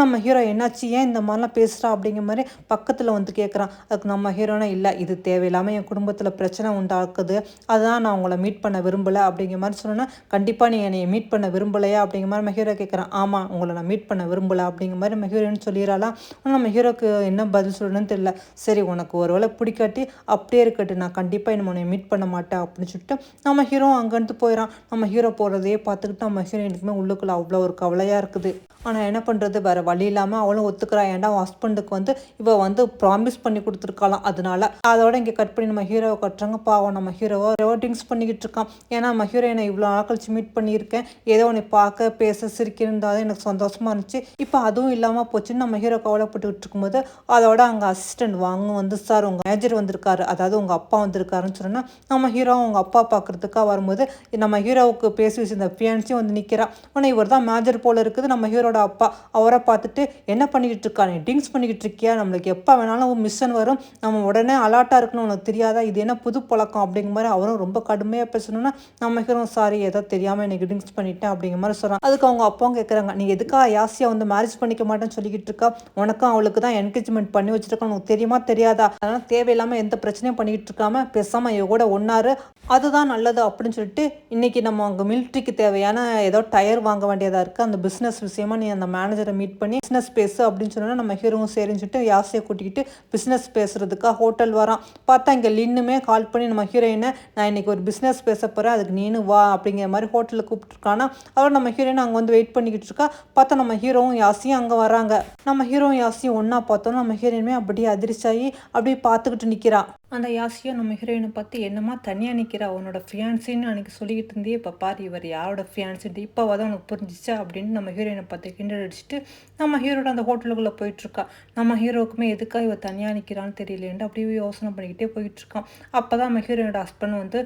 நம்ம ஹீரோ என்னாச்சு ஏன் இந்த மாதிரிலாம் பேசுகிறா அப்படிங்கிற மாதிரி பக்கத்தில் வந்து கேட்குறான். அதுக்கு நம்ம ஹீரோனா இல்லை இது தேவையில்லாமல் என் குடும்பத்தில் பிரச்சனை உண்டாக்குது அதுதான் நான் உங்களை மீட் பண்ண விரும்பலை அப்படிங்கிற மாதிரி சொன்னேன்னா கண்டிப்பாக நீ என்னை மீட் பண்ண விரும்பலையா அப்படிங்கிற மாதிரி நம்ம ஹீரோ கேட்குறான். ஆமாம் உங்களை நான் மீட் பண்ண விரும்பலை அப்படிங்கிற மாதிரி நம்ம ஹீரோன்னு சொல்லிடலாம். ஆனால் நம்ம ஹீரோக்கு என்ன பதில் சொல்லணும்னு தெரியல. சரி உனக்கு ஒரு வேளை பிடிக்காட்டி அப்படியே இருக்கட்டு நான் கண்டிப்பாக இன்னும் உன்னை மீட் பண்ண மாட்டேன் அப்படின்னு சொல்லிட்டு நம்ம ஹீரோ அங்கேருந்து போயிடறான். நம்ம ஹீரோ போகிறதையே பார்த்துக்கிட்டு நம்ம ஹீரோயினுக்குமே உள்ளுக்குள்ள அவ்வளோ ஒரு கவலையாக இருக்குது. ஆனால் என்ன பண்ணுறது வேறு வழி இல்லாமல் அவளும் ஒத்துக்கிறா. ஏன்டா ஹஸ்பண்டுக்கு வந்து இவள் வந்து ப்ராமிஸ் பண்ணி கொடுத்துருக்கலாம். அதனால அதோட இங்கே கட் பண்ணி நம்ம ஹீரோவை கட்டுறாங்க. பாவம் நம்ம ஹீரோவை ட்ரிங்க்ஸ் பண்ணிக்கிட்டு இருக்கான். ஏன்னா நம்ம ஹீரோயினை இவ்வளோ நாள் கழிச்சு மீட் பண்ணியிருக்கேன். ஏதோ உன்னை பார்க்க பேச சிரிக்கிறதாதான் எனக்கு சந்தோஷமாக இருந்துச்சு. இப்போ அதுவும் இல்லாமல் போச்சுன்னு நம்ம ஹீரோ கவலைப்பட்டுக்கிட்டு இருக்கும்போது அதோட அங்கே அசிஸ்டன்ட் வாங்க வந்து சார் உங்கள் மேனேஜர் வந்திருக்காரு அதாவது உங்கள் அப்பா வந்திருக்காருன்னு சொன்னால் நம்ம ஹீரோ அவங்க அப்பா பார்க்குறதுக்காக வரும்போது நம்ம ஹீரோவுக்கு பேசி இந்த ஃபியான்ஸையும் வந்து நிற்கிறா. ஆனால் இவர் தான் மேனேஜர் போல் இருக்குது. நம்ம ஹீரோட அப்பா அவரை பார்த்துட்டு என்ன பண்ணிக்கிட்டு இருக்கா நீ ட்ரிங்க்ஸ் பண்ணிக்கிட்டு இருக்கியா நம்மளுக்கு எப்போ வேணாலும் மிஷன் வரும் நம்ம உடனே அலாட்டாக இருக்கணும் உனக்கு தெரியாதா இது என்ன புது பழக்கம் அப்படிங்கிற மாதிரி அவரும் ரொம்ப கடுமையாக பேசணும்னா நம்ம ஹீரோ சாரி ஏதோ தெரியாமல் எனக்கு ட்ரிங்க்ஸ் பண்ணிட்டேன் அப்படிங்கிற மாதிரி சொல்கிறான். அதுக்கு அவங்க அப்பாவும் கேட்குறாங்க நீ எதுக்காக யாசியா வந்து மேரேஜ் பண்ணிக்க மாட்டேன்னு சொல்லிக்கிட்டு இருக்கா உனக்கும் அவளுக்கு தான் என்கேஜ்மெண்ட் பண்ணி வச்சிருக்கா உனக்கு தெரியுமா தெரியாதா அதனால் தேவையில்லாமல் எந்த பிரச்சனையும் பண்ணிக்கிட்டு இருக்காம பேசாமல் இவ கூட ஒன்னாரு அதுதான் நல்லது அப்படின்னு சொல்லிட்டு இன்றைக்கி நம்ம அங்கே மிலிட்ரிக்கு தேவையான ஏதோ டயர் வாங்க வேண்டியதாக இருக்குது அந்த பிஸ்னஸ் விஷயமா நீ அந்த மேனேஜரை மீட் பண்ணி பிஸ்னஸ் பேசு அப்படின்னு சொன்னால் நம்ம ஹீரோவும் சரின்னு சொல்லிட்டு யாசையை கூட்டிக்கிட்டு பிஸ்னஸ் பேசுகிறதுக்காக ஹோட்டல் வரான். பார்த்தா இங்கே லின்னுமே கால் பண்ணி நம்ம ஹீரோயினை நான் இன்றைக்கி ஒரு பிஸ்னஸ் பேச போகிறேன் அதுக்கு நீனு வா அப்படிங்கிற மாதிரி ஹோட்டலில் கூப்பிட்டுருக்கானா. அதோட நம்ம ஹீரோயின் அங்கே வந்து வெயிட் பண்ணிக்கிட்டு இருக்கா. பார்த்தா நம்ம ஹீரோவும் யாசியும் அங்கே வராங்க. நம்ம ஹீரோவும் யாசியும் ஒன்றா பார்த்தோம். நம்ம ஹீரோயினுமே அப்படியே அதிர்ச்சியாகி அப்படியே பார்த்துக்கிட்டு நிற்கிறா. அந்த யாசியும் நம்ம ஹீரோயினை பார்த்து என்னமா தனியாக நிற்கிறா உன்னோட ஃபியான்சின்னு அன்றைக்கி சொல்லிக்கிட்டு இருந்தே இப்போ பாரு இவர் யாரோட ஃபியான்சின்ட்டு இப்போ தான் உனக்கு புரிஞ்சிச்சா அப்படின்னு நம்ம ஹீரோயினை பார்த்து கிண்டல் அடிச்சுட்டு நம்ம ஹீரோட அந்த ஹோட்டலுக்குள்ளே போயிட்டுருக்கா. நம்ம ஹீரோவுக்குமே எதுக்காக இவ தனியாக நிற்கிறான்னு தெரியலேன்ட்டு அப்படியே யோசனை பண்ணிக்கிட்டே போயிட்டுருக்கான். அப்போ தான் நம்ம ஹீரோயினோட ஹஸ்பண்ட் வந்து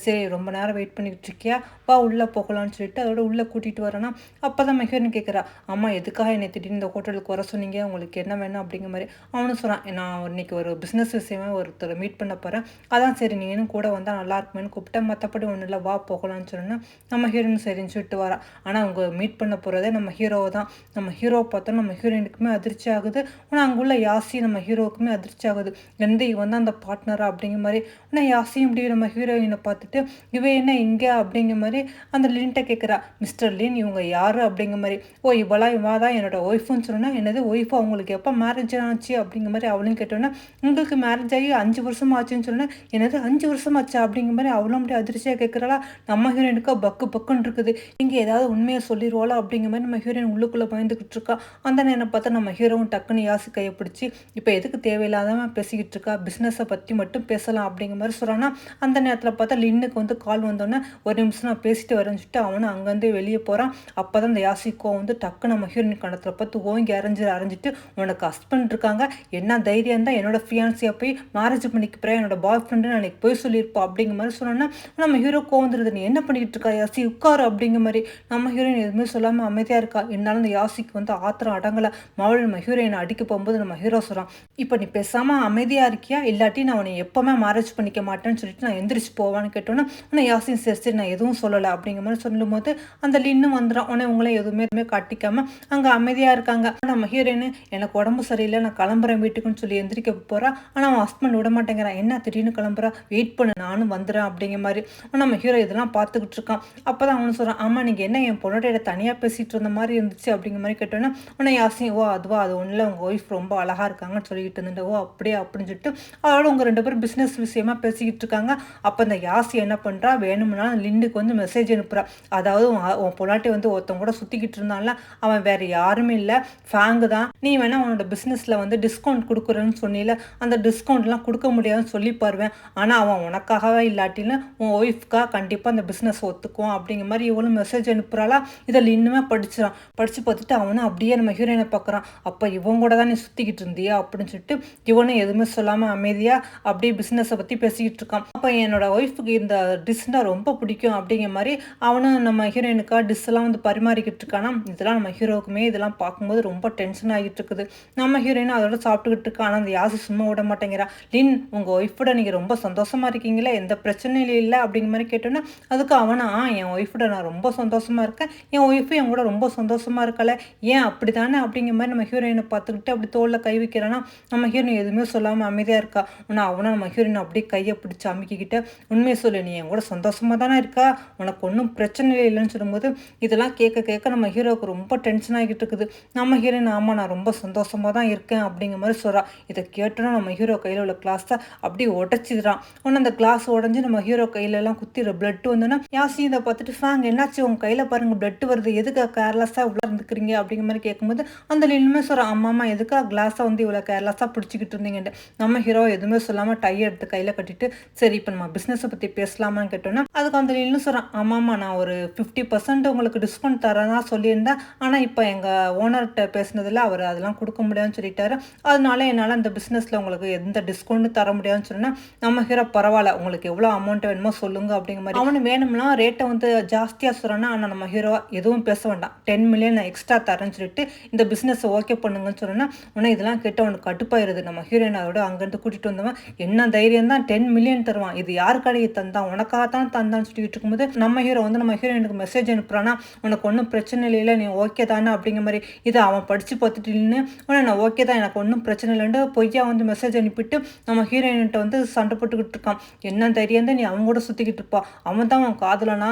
சரி ரொம்ப நேரம் வெயிட் பண்ணிக்கிட்டு இருக்கியா வா உள்ளே போகலான்னு சொல்லிட்டு அதோட உள்ளே கூட்டிகிட்டு வரேன்னா அப்போ தான் நம்ம ஹீரோயின் கேட்குறா அம்மா எதுக்காக என்னை திடீர்னு இந்த ஹோட்டலுக்கு வர சொன்னீங்க உங்களுக்கு என்ன வேணும் அப்படிங்கிற மாதிரி. அவனும் சொன்னான் நான் இன்னைக்கு ஒரு பிஸ்னஸ் விஷயமா ஒருத்தர் மீட் பண்ண போகிறேன் அதான் சரி நீனும் கூட வந்தால் நல்லா இருக்குமேன்னு கூப்பிட்டேன் மற்றபடி ஒன்றும் இல்லை வா போகலான்னு சொன்னேன்னா நம்ம ஹீரோயின் சரின்னு சொல்லிட்டு வரா. ஆனால் அவங்க மீட் பண்ண போகிறதே நம்ம ஹீரோவை தான். நம்ம ஹீரோவை பார்த்தோம் நம்ம ஹீரோயினுக்குமே அதிர்ச்சி ஆகுது. ஆனால் அங்குள்ள யாசி நம்ம ஹீரோவுக்குமே அதிர்ச்சி ஆகுது. எந்த இவன் தான் அந்த பார்ட்னரா அப்படிங்கிற மாதிரி. ஆனால் யாசியும் இப்படி நம்ம ஹீரோயினை பார்த்துட்டு இவ என்ன இங்கே அப்படிங்கிற மாதிரி அந்த லின்ட்ட கேட்குறா. மிஸ்டர் லின் இவங்க யார் அப்படிங்கிற மாதிரி. ஓ இவா தான் என்னோட ஒய்ஃபுன்னு சொன்னா என்னது ஒய்ஃபு அவங்களுக்கு எப்போ மேரேஜ் ஆச்சு அப்படிங்கிற மாதிரி அவளையும் கேட்டோன்னா உங்களுக்கு மேரேஜ் ஆகி 5 வருஷம் ஆச்சுன்னு சொன்னேன். என்னது 5 வருஷம் ஆச்சா அப்படிங்கிற மாதிரி அவளும் அப்படி அதிர்ச்சியாக கேட்குறாளா. நம்ம ஹீரோயினுக்கு பக்குன்னு இருக்குது. இங்கே ஏதாவது உண்மையை சொல்லிடுவாளோ அப்படிங்கிற மாதிரி நம்ம ஹீரோயின் உள்ளுக்குள்ளே பயந்துக்கிட்டு இருக்கா. அந்த நேரம் பார்த்தா நம்ம ஹீரோவும் டக்குன்னு யாசி கையை பிடிச்சி இப்போ எதுக்கு தேவையில்லாதவன் பேசிக்கிட்டு இருக்கா பிஸ்னஸை பற்றி மட்டும் பேசலாம் அப்படிங்கிற மாதிரி சொல்கிறான்னா. அந்த நேரத்தில் பார்த்தா லின்னுக்கு வந்து கால் வந்தோடனே ஒரு நிமிஷம் நான் பேசிட்டு வரேன்னு சொல்லிட்டு அவனும் அங்கேருந்து வெளியே போகிறான். அப்போ தான் இந்த யாசிக்கோ வந்து டக்கு நம்ம ஹீரோயின் கணத்தில் பார்த்து ஓங்கி அரைஞ்சிட்டு உனக்கு ஹஸ்பண்ட் இருக்காங்க என்ன தைரியம் தான் என்னோட ஃபியான்சியை போய் மேரேஜ் பண்ணி பண்ணிக்கிறேன், என்னோட பாய் ஃப்ரெண்டு அன்னைக்கு போய் சொல்லியிருப்பா அப்படிங்கிற மாதிரி சொன்னோன்னா நம்ம ஹீரோ கோவந்துருது. நீ என்ன பண்ணிக்கிட்டு இருக்கா யாசி, உட்காரு அப்படிங்கிற மாதிரி. நம்ம ஹீரோயின் எதுவுமே சொல்லாமல் அமைதியாக இருக்கா. இருந்தாலும் இந்த யாசிக்கு வந்து ஆத்திரம் அடங்கலை. மறுபடியும் நம்ம ஹீரோயினை அடிக்க போகும்போது நம்ம ஹீரோ சொல்கிறான், இப்போ நீ பேசாமல் அமைதியாக இருக்கியா, இல்லாட்டி நான் உன்னை எப்போவுமே மேரேஜ் பண்ணிக்க மாட்டேன்னு சொல்லிட்டு நான் எந்திரிச்சு போவான்னு கேட்டோன்னே உன்னை யாசின் சரி சரி நான் எதுவும் சொல்லலை அப்படிங்கிற மாதிரி சொல்லும்போது அந்த லின்னு வந்துடும். உடனே உங்களை எதுவுமே காட்டிக்காமல் அங்கே அமைதியாக இருக்காங்க. நம்ம ஹீரோயின் எனக்கு உடம்பு சரியில்லை, நான் கிளம்புறேன் வீட்டுக்குன்னு சொல்லி எந்திரிக்க போகிறா. ஆனால் அவன் ஹஸ்பண்ட் விட மாட்டேங்கிறான். என்ன திடீர்னு கிளம்புறா, வெயிட் பண்ணு நானும் வந்துடுறேன் அப்படிங்கிற மாதிரி. நம்ம ஹீரோ இதெல்லாம் பார்த்துக்கிட்டு இருக்கான். அப்போ தான் அவனு சொல்கிறான், ஆமாம் நீங்கள் என்ன என் பொண்ணோட தனியாக பேசிகிட்டு இருந்த மாதிரி இருந்துச்சு அப்படிங்கிற மாதிரி கேட்டோன்னா உடனே யாசி, ஓ அதுவா, அது ஒன்றில் உங்கள் ஒய்ஃப் ரொம்ப அழகாக இருக்காங்கன்னு சொல்லிக்கிட்டு இருந்துட்டு, ஓ அப்படியே அப்படின்னு சொல்லிட்டு அவளோட உங்கள் 2 பேரும் பிஸ்னஸ் விஷயமா பேசிக்கிட்டு இருக்காங்க. அப்போ இந்த யாசி என்ன பண்ணுறா, வேணும்னா லிண்டுக்கு வந்து மெசேஜ் அனுப்புகிறா. அதாவது உன் பொண்ணாட்டி வந்து ஒருத்தவங்க கூட சுற்றிக்கிட்டு இருந்தான்ல, அவன் வேறு யாருமே இல்லை, ஃபேங்கு தான். நீ வேணால் உன்னோட பிஸ்னஸில் வந்து டிஸ்கவுண்ட் கொடுக்குறேன்னு சொன்னில, அந்த டிஸ்கவுண்ட்லாம் கொடுக்க முடியாதுன்னு சொல்லி பாருவேன். ஆனால் அவன் உனக்காகவே இல்லாட்டின்னு உன் ஒய்ஃப்காக கண்டிப்பாக அந்த பிஸ்னஸ் ஒத்துக்குவான் அப்படிங்கிற மாதிரி இவளும் மெசேஜ் அனுப்புகிறாளா. இதில் இன்னுமே படிச்சிடான். படித்து பார்த்துட்டு அவனும் அப்படியே நம்ம ஹீரோயினை பார்க்குறான். அப்போ இவன் கூட தான் நீ சுற்றிக்கிட்டு இருந்தியா அப்படின்னு சொல்லிட்டு இவனும் எதுவுமே சொல்லாமல் அமைதியாக அப்படியே பிஸ்னஸை பற்றி பேசிக்கிட்டு இருக்கான். அப்போ என்னோட ஒய்ஃபுக்கு இந்த டிஷ்னா ரொம்ப பிடிக்கும் அப்படிங்கிற மாதிரி அவனும் நம்ம ஹீரோயினுக்காக டிஷ்ஷெல்லாம் வந்து பரிமாறிக்கிட்டு இருக்கானா. இதெல்லாம் நம்ம ஹீரோவுக்குமே இதெல்லாம் பார்க்கும்போது ரொம்ப டென்ஷன் ஆகிட்டு இருக்குது. நம்ம ஹீரோயினும் அதோட சாப்பிட்டுக்கிட்டு இருக்கா. ஆனால் அந்த யாசி சும்மா விட மாட்டேங்கிறா. லின் உங்கள் ஒய்ஃபோட நீங்கள் ரொம்ப சந்தோஷமாக இருக்கீங்களே, எந்த பிரச்சனையும் இல்லை அப்படிங்கிற மாதிரி கேட்டோன்னா அதுக்கு அவனா, என் ஒய்ஃபோட நான் ரொம்ப சந்தோஷமாக இருக்கேன், என் ஒய்ஃபு என் கூட ரொம்ப சந்தோஷமாக இருக்கல, ஏன் அப்படி தானே அப்படிங்கிற மாதிரி நம்ம ஹீரோயினை பார்த்துக்கிட்டு அப்படி தோளில் கை வைக்கிறானா. நம்ம ஹீரோயின் எதுவுமே சொல்லாமல் அமைதியாக இருக்கா. ஆனால் அவனை நம்ம ஹீரோயின் அப்படியே கையை பிடிச்சி அமைக்கிக்கிட்ட, உண்மையை சொல்லு நீ என் கூட சந்தோஷமாக தானே இருக்கா, உனக்கு ஒன்றும் பிரச்சனை இல்லைன்னு சொல்லும்போது இதெல்லாம் கேட்க நம்ம ஹீரோவுக்கு ரொம்ப டென்ஷன் ஆகிட்டு இருக்குது. நம்ம ஹீரோயின் ஆமாம் நான் ரொம்ப சந்தோஷமாக தான் இருக்கேன் அப்படிங்கிற மாதிரி சொல்கிறா. இதை கேட்டோன்னா நம்ம ஹீரோ கையில் உள்ள கிளாஸை அப்படியே உடச்சிடுறான். உடனே அந்த கிளாஸ் உடஞ்சி நம்ம ஹீரோ கையிலலாம் குத்திடுற பிளட் வந்தோன்னா யாசி இதை பார்த்துட்டு, ஃபேங் என்னாச்சு உங்கள் கையில் பாருங்கள் பிளட் வருது, எதுக்காக கேர்லெஸ்ஸாக இவ்வளோ இருந்துக்கிறீங்க அப்படிங்கிற மாதிரி கேட்கும்போது அந்த லின்னுமே சொல்கிறான், அம்மா எதுக்காக கிளாஸை வந்து இவ்வளோ கேர்லெஸ்ஸாக பிடிச்சிக்கிட்டு இருந்தீங்கன்ட்டு. நம்ம ஹீரோ எதுவுமே சொல்லாமல் டை எடுத்து கையில் கட்டிட்டு, சரி இப்போ நம்ம பிஸ்னஸை பற்றி பேசலாமான்னு கேட்டோன்னா அதுக்கு அந்த லின்னு சொல்கிறான், ஆமாம்மா நான் ஒரு 50% உங்களுக்கு டிஸ்கவுண்ட் தரேன்னா சொல்லியிருந்தேன், ஆனால் இப்போ எங்கள் ஓனர்கிட்ட பேசினதில் அவர் அதெல்லாம் கொடுக்க முடியாதுன்னு சொல்லிட்டாரு, அதனால என்னால் அந்த பிஸ்னஸில் உங்களுக்கு எந்த டிஸ்கவுண்ட்டு தர முடியாதுன்னு சொன்னால் நம்ம ஹீரோ பரவாயில்ல உங்களுக்கு எவ்வளோ அமௌண்ட் வேணுமோ சொல்லுங்க அப்படிங்கிற மாதிரி அவனு வேணும்னா ரேட்டை வந்து ஜாஸ்தியாக சொல்கிறான்னா. ஆனால் நம்ம ஹீரோ எதுவும் பேச வேண்டாம், 10 மில்லியன் நான் எக்ஸ்ட்ரா தரேன்னு சொல்லிட்டு இந்த பிஸ்னஸை ஓகே பண்ணுங்கன்னு சொன்னோன்னா உடனே இதெல்லாம் கேட்டு அவனுக்கு கடுப்பாயிருது. நம்ம ஹீரோயின் அதோட அங்கேருந்து கூட்டிகிட்டு வந்தவன் என்ன தைரியம் தான் 10 மில்லியன் தருவான், இது யார் கடையை தந்தான், உனக்காக தான் தந்தான்னு சொல்லிட்டு இருக்கும்போது நம்ம ஹீரோ வந்து நம்ம ஹீரோயினுக்கு மெசேஜ் அனுப்புறான்னா, உனக்கு ஒன்றும் பிரச்சனை இல்லை நீ ஓகே தானே அப்படிங்கிற மாதிரி. இதை அவன் படித்து பார்த்துட்டு இல்லைன்னு உடனே நான் ஓகே தான் எனக்கு ஒன்றும் பிரச்சனை இல்லைன்னு பொய்யா வந்து மெசேஜ் அனுப்பிட்டு நம்ம ஹீரோயின்கிட்ட வந்து சண்டை போட்டுக்கிட்டு இருக்கான். என்ன தைரியம் தான் நீ அவன் கூட சுற்றிக்கிட்டு இருப்பா, அவன் தான் அவன் காதலனா,